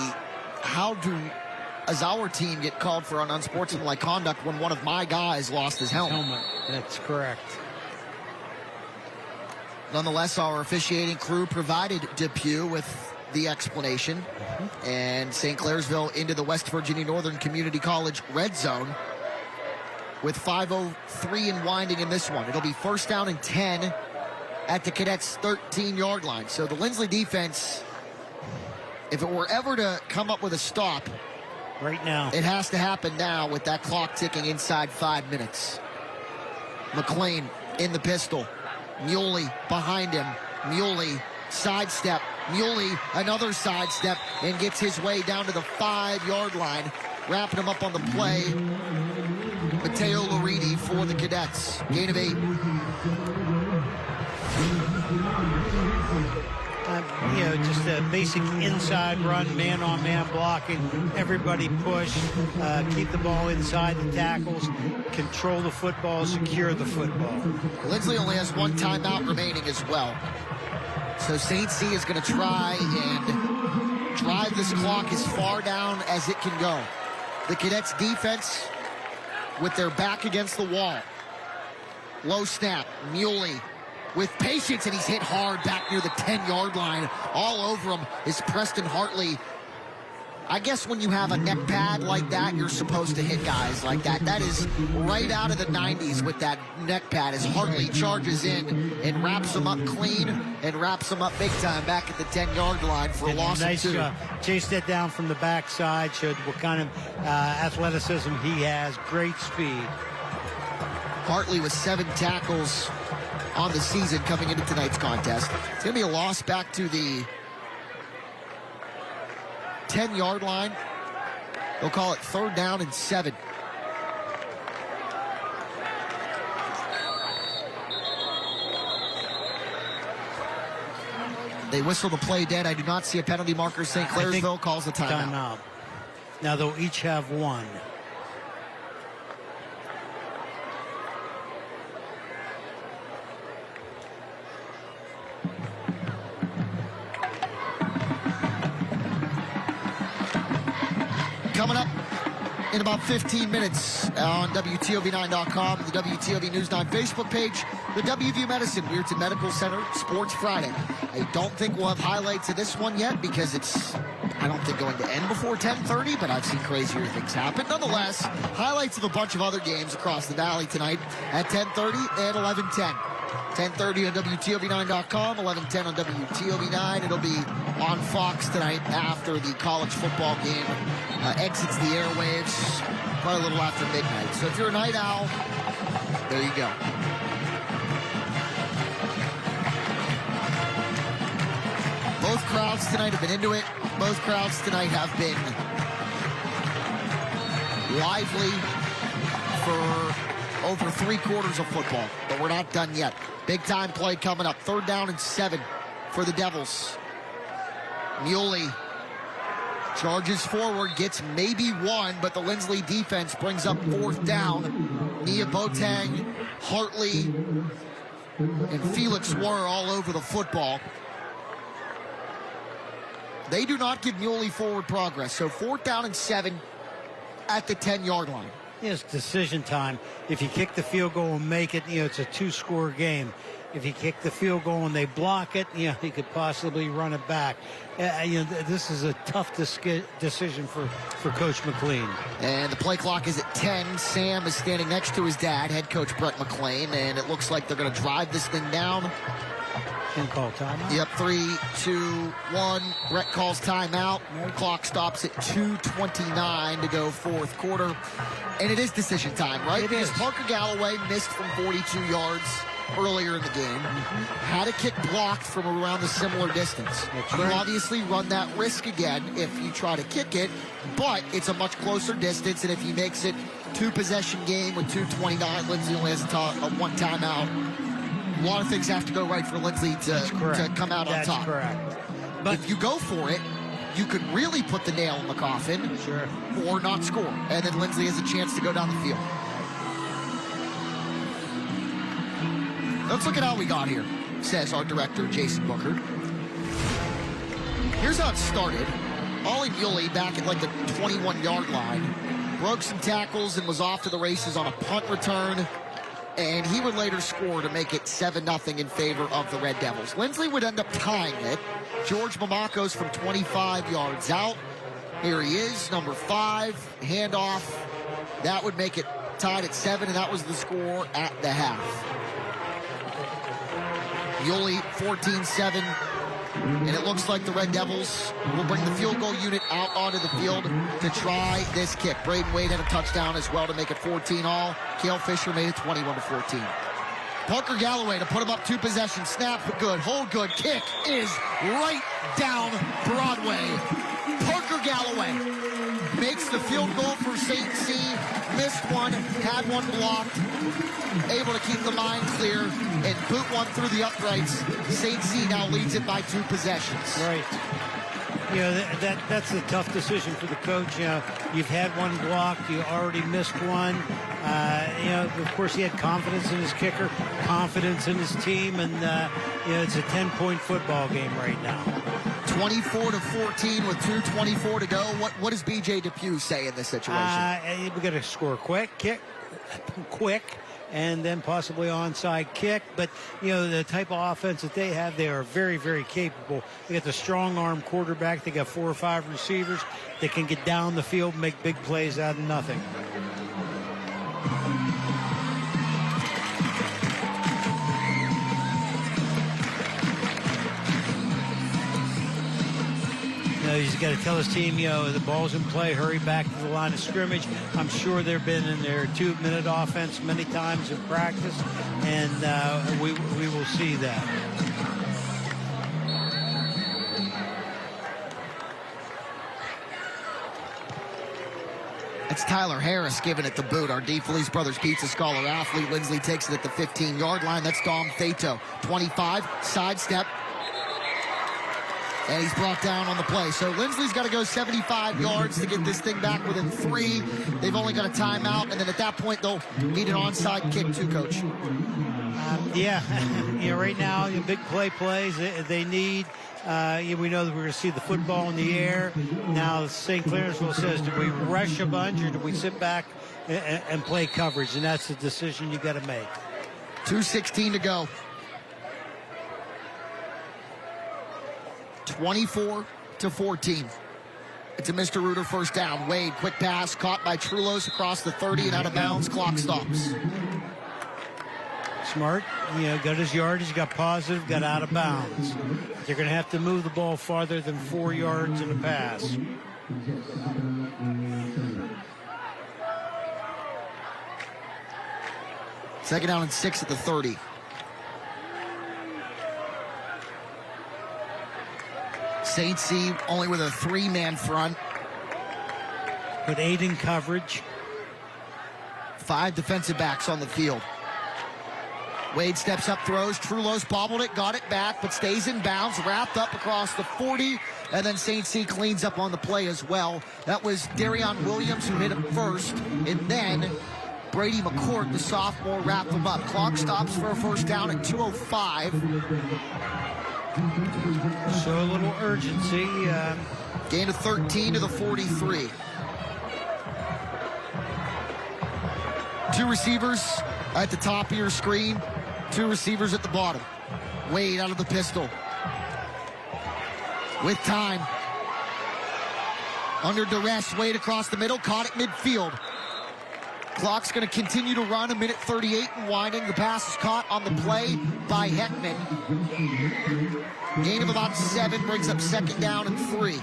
how does our team get called for an unsportsmanlike conduct when one of my guys lost his helmet? That's correct. Nonetheless, our officiating crew provided Depew with the explanation, and St. Clairsville into the West Virginia Northern Community College red zone with 5:03 and winding in this one. It'll be first down and 10 at the Cadets' 13-yard line. So the Lindsley defense, if it were ever to come up with a stop right now, it has to happen now with that clock ticking inside 5 minutes. McLean in the pistol. Muley behind him. Muley sidestep. Muley another sidestep and gets his way down to the 5-yard line. Wrapping him up on the play, Mateo Laridi for the Cadets. Gain of 8. Just a basic inside run, man-on-man blocking. Everybody push, keep the ball inside the tackles, control the football, secure the football. Lindsley only has one timeout remaining as well. So St. C is going to try and drive this clock as far down as it can go. The Cadets defense with their back against the wall. Low snap, Muley with patience, and he's hit hard back near the 10-yard line. All over him is Preston Hartley. I guess when you have a neck pad like that, you're supposed to hit guys like that. That is right out of the 90s with that neck pad as Hartley charges in and wraps him up clean and wraps him up big time back at the 10-yard line for a loss of 2. Nice chased that down from the backside, showed what kind of athleticism he has, great speed. Hartley with 7 tackles on the season coming into tonight's contest. It's going to be a loss back to the 10-yard line. They'll call it 3rd down and 7. They whistle the play dead. I do not see a penalty marker. St. Clairsville calls the timeout. Now they'll each have 1. Coming up in about 15 minutes on WTOV9.com, the WTOV News 9 Facebook page, the WVU Medicine Weirton Medical Center Sports Friday. I don't think we'll have highlights of this one yet because it's, I don't think, going to end before 10:30, but I've seen crazier things happen. Nonetheless, highlights of a bunch of other games across the valley tonight at 10:30 and 11:10. 10:30 on WTOV9.com, 11:10 on WTOV9. It'll be on Fox tonight after the college football game exits the airwaves, probably a little after midnight. So if you're a night owl, there you go. Both crowds tonight have been into it. Both crowds tonight have been lively for over 3/4 of football, but we're not done yet. Big time play coming up. 3rd down and 7 for the Devils. Muley charges forward, gets maybe 1, but the Lindsley defense brings up 4th down. Nia Boateng, Hartley, and Felix were all over the football. They do not give Muley forward progress. So 4th down and 7 at the 10-yard line. It's decision time. If you kick the field goal and make it, it's a 2-score game. If you kick the field goal and they block it, he could possibly run it back. This is a tough decision for Coach McLean. And the play clock is at 10. Sam is standing next to his dad, head coach Brett McLean, and it looks like they're going to drive this thing down. And call timeout. Yep, 3, 2, 1. Brett calls timeout. Clock stops at 2:29 to go 4th quarter. And it is decision time, right? It because is. Parker Galloway missed from 42 yards earlier in the game. Had a kick blocked from around a similar distance. You obviously run that risk again if you try to kick it, but it's a much closer distance, and if he makes it 2-possession game with 2:29, Lindsley only has a 1 timeout. A lot of things have to go right for Lindsley to come out on top. That's correct. But if you go for it, you could really put the nail in the coffin, or not score, and then Lindsley has a chance to go down the field. Let's look at how we got here, says our director, Jason Booker. Here's how it started. Ollie Muley back at like the 21-yard line. Broke some tackles and was off to the races on a punt return. And he would later score to make it 7-0 in favor of the Red Devils. Lindsley would end up tying it. George Mamakos from 25 yards out. Here he is, number 5, handoff. That would make it tied at 7, and that was the score at the half. Yuli 14-7, and it looks like the Red Devils will bring the field goal unit out onto the field to try this kick. Braden Wade had a touchdown as well to make it 14-all. Cale Fisher made it 21-14. Parker Galloway to put him up 2 possessions. Snap, good, hold good. Kick is right down Broadway. Parker Galloway makes the field goal for St. C. Missed one, had one blocked. Able to keep the mind clear and boot one through the uprights. St. C now leads it by 2 possessions. Right. You know, that's a tough decision for the coach. You know, you've had one blocked, you already missed one. You know, of course, he had confidence in his kicker, confidence in his team, and you know, it's a 10-point football game right now. 24-14 with 2:24 to go. What does B.J. Depew say in this situation? We got to score quick, and then possibly onside kick. But, you know, the type of offense that they have, they are very, very capable. They got the strong arm quarterback. They got 4 or 5 receivers that can get down the field and make big plays out of nothing. He's got to tell his team, you know, the ball's in play, hurry back to the line of scrimmage. I'm sure they've been in their 2-minute offense many times in practice, and we will see that. It's Tyler Harris giving it the boot. Our D. Felice Brothers Pizza Scholar athlete. Lindsley takes it at the 15-yard line. That's Dom Fato. 25, sidestep. And he's brought down on the play. So Lindsley's got to go 75 yards to get this thing back within 3. They've only got a timeout, and then at that point, they'll need an onside kick too, Coach. Yeah, you know, right now, big plays they need. We know that we're going to see the football in the air. Now, St. Clairsville says, do we rush a bunch or do we sit back and play coverage? And that's the decision you got to make. 2:16 to go. 24-14. It's a Mr. Reuter first down. Wade, quick pass, caught by Trulos across the 30 and out of bounds. Clock stops. Smart, you know, got his yardage, got positive, got out of bounds. They're going to have to move the ball farther than 4 yards in a pass. Second down and 6 at the 30. St. C only with a 3-man front. With 8 in coverage. 5 defensive backs on the field. Wade steps up, throws. Trulos bobbled it, got it back, but stays in bounds, wrapped up across the 40, and then St. C cleans up on the play as well. That was Darion Williams who hit him first, and then Brady McCourt, the sophomore, wrapped him up. Clock stops for a first down at 2:05. So a little urgency. Gain of 13 to the 43. 2 receivers at the top of your screen. 2 receivers at the bottom. Wade out of the pistol. With time. Under duress, Wade across the middle, caught at midfield. Clock's going to continue to run, 1:38 and winding. The pass is caught on the play by Heckman. Gain of about 7 brings up second down and 3.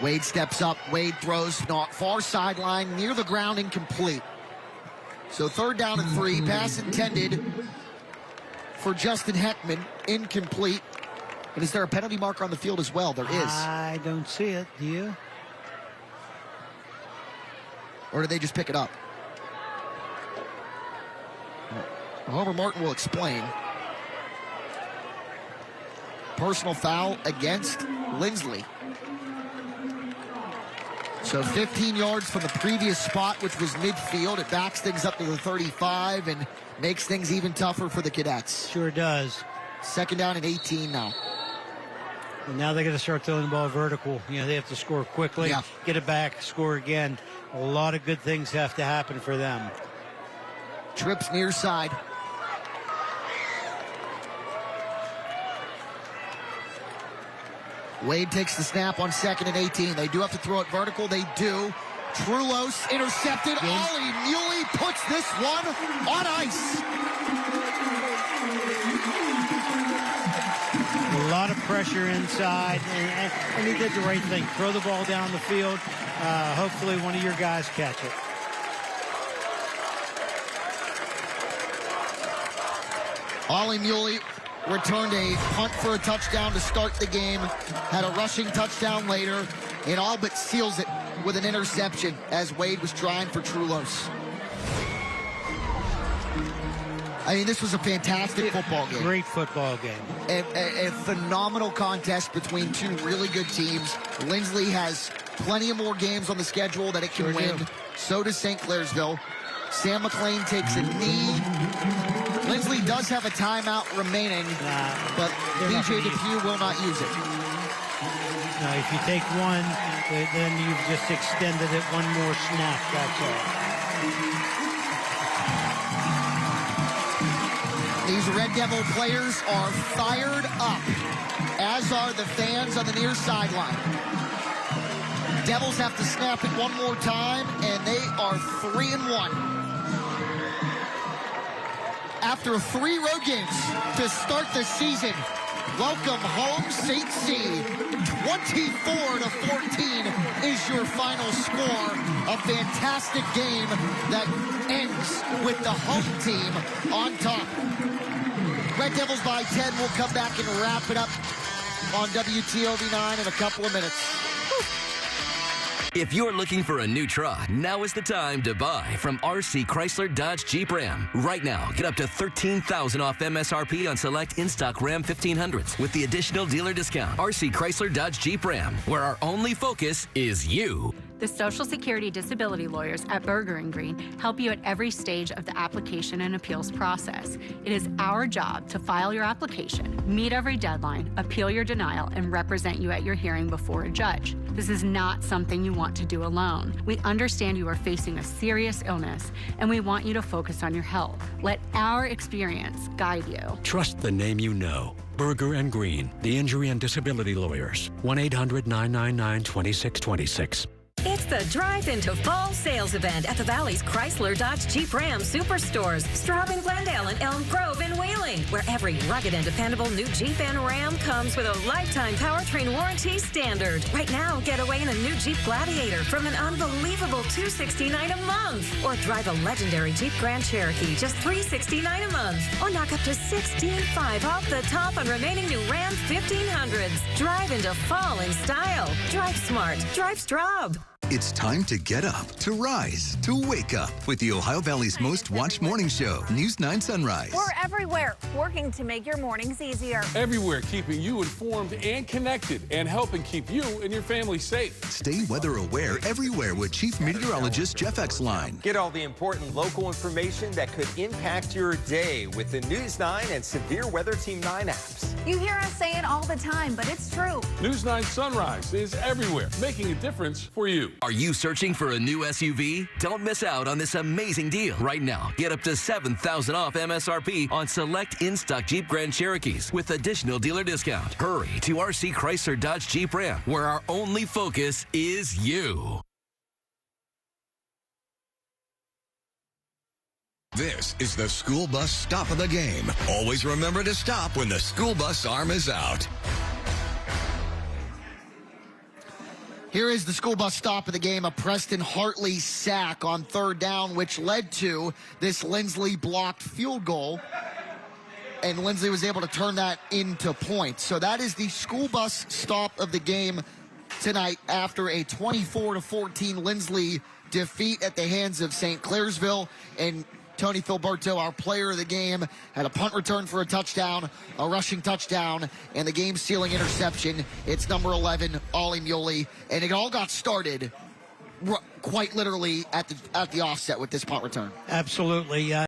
Wade steps up. Wade throws not far sideline, near the ground, incomplete. So third down and 3. Pass intended for Justin Heckman, incomplete. And is there a penalty marker on the field as well? There is. I don't see it. Do you? Or did they just pick it up? Homer Martin will explain. personal foul against Lindsley. So 15 yards from the previous spot, which was midfield. It backs things up to the 35 and makes things even tougher for the Cadets. Sure does. Second down and 18 now. And now they got to start throwing the ball vertical. You know, they have to score quickly, get it back, score again. A lot of good things have to happen for them. Trips near side. Wade takes the snap on 2nd and 18. They do have to throw it vertical. They do. Trulos intercepted. Ollie Muley puts this one on ice. A lot of pressure inside, and he did the right thing. Throw the ball down the field. Hopefully one of your guys catch it. Ollie Muley returned a punt for a touchdown to start the game. Had a rushing touchdown later, and all but seals it with an interception as Wade was trying for Trulos. I mean, this was a fantastic football game. Great football game. A phenomenal contest between two really good teams. Lindsley has plenty of more games on the schedule that it can win. So does St. Clairsville. Sam McLean takes a knee. Lindsley does have a timeout remaining, but BJ DePew will not use it. No, if you take one, then you've just extended it one more snap, that's all. These Red Devil players are fired up, as are the fans on the near sideline. Devils have to snap it one more time, and they are 3-1. After 3 road games to start the season, welcome home, St. C. 24-14 is your final score. A fantastic game that ends with the home team on top. Red Devils by 10. We'll come back and wrap it up on WTOV 9 in a couple of minutes. If you're looking for a new truck, now is the time to buy from RC Chrysler Dodge Jeep Ram. Right now, get up to $13,000 off MSRP on select in-stock Ram 1500s with the additional dealer discount. RC Chrysler Dodge Jeep Ram, where our only focus is you. The Social Security disability lawyers at Berger & Green help you at every stage of the application and appeals process. It is our job to file your application, meet every deadline, appeal your denial, and represent you at your hearing before a judge. This is not something you want to do alone. We understand you are facing a serious illness, and we want you to focus on your health. Let our experience guide you. Trust the name you know. Berger & Green, the injury and disability lawyers. 1-800-999-2626. It's the Drive Into Fall sales event at the Valley's Chrysler Dodge Jeep Ram Superstores, Straub in Glendale and Elm Grove in Wheeling, where every rugged and dependable new Jeep and Ram comes with a lifetime powertrain warranty standard. Right now, get away in a new Jeep Gladiator from an unbelievable $269 a month. Or drive a legendary Jeep Grand Cherokee, just $369 a month. Or knock up to $16,500 off the top on remaining new Ram 1500s. Drive into fall in style. Drive smart. Drive Straub. It's time to get up, to rise, to wake up with the Ohio Valley's most watched morning show, News 9 Sunrise. We're everywhere, working to make your mornings easier. Everywhere, keeping you informed and connected and helping keep you and your family safe. Stay weather aware everywhere with Chief Meteorologist Jeff Exline. Get all the important local information that could impact your day with the News 9 and Severe Weather Team 9 apps. You hear us say it all the time, but it's true. News 9 Sunrise is everywhere, making a difference for you. Are you searching for a new SUV? Don't miss out on this amazing deal. Right now, get up to $7,000 off MSRP on select in-stock Jeep Grand Cherokees with additional dealer discount. Hurry to RC Chrysler Dodge Jeep Ram, where our only focus is you. This is the school bus stop of the game. Always remember to stop when the school bus arm is out. Here is the school bus stop of the game, a Preston Hartley sack on 3rd down, which led to this Lindsley blocked field goal. And Lindsley was able to turn that into points. So that is the school bus stop of the game tonight after a 24-14 Lindsley defeat at the hands of St. Clairsville. And Tony Filberto, our player of the game, had a punt return for a touchdown, a rushing touchdown, and the game-sealing interception. It's number 11, Ollie Muley, and it all got started quite literally at the offset with this punt return. Absolutely.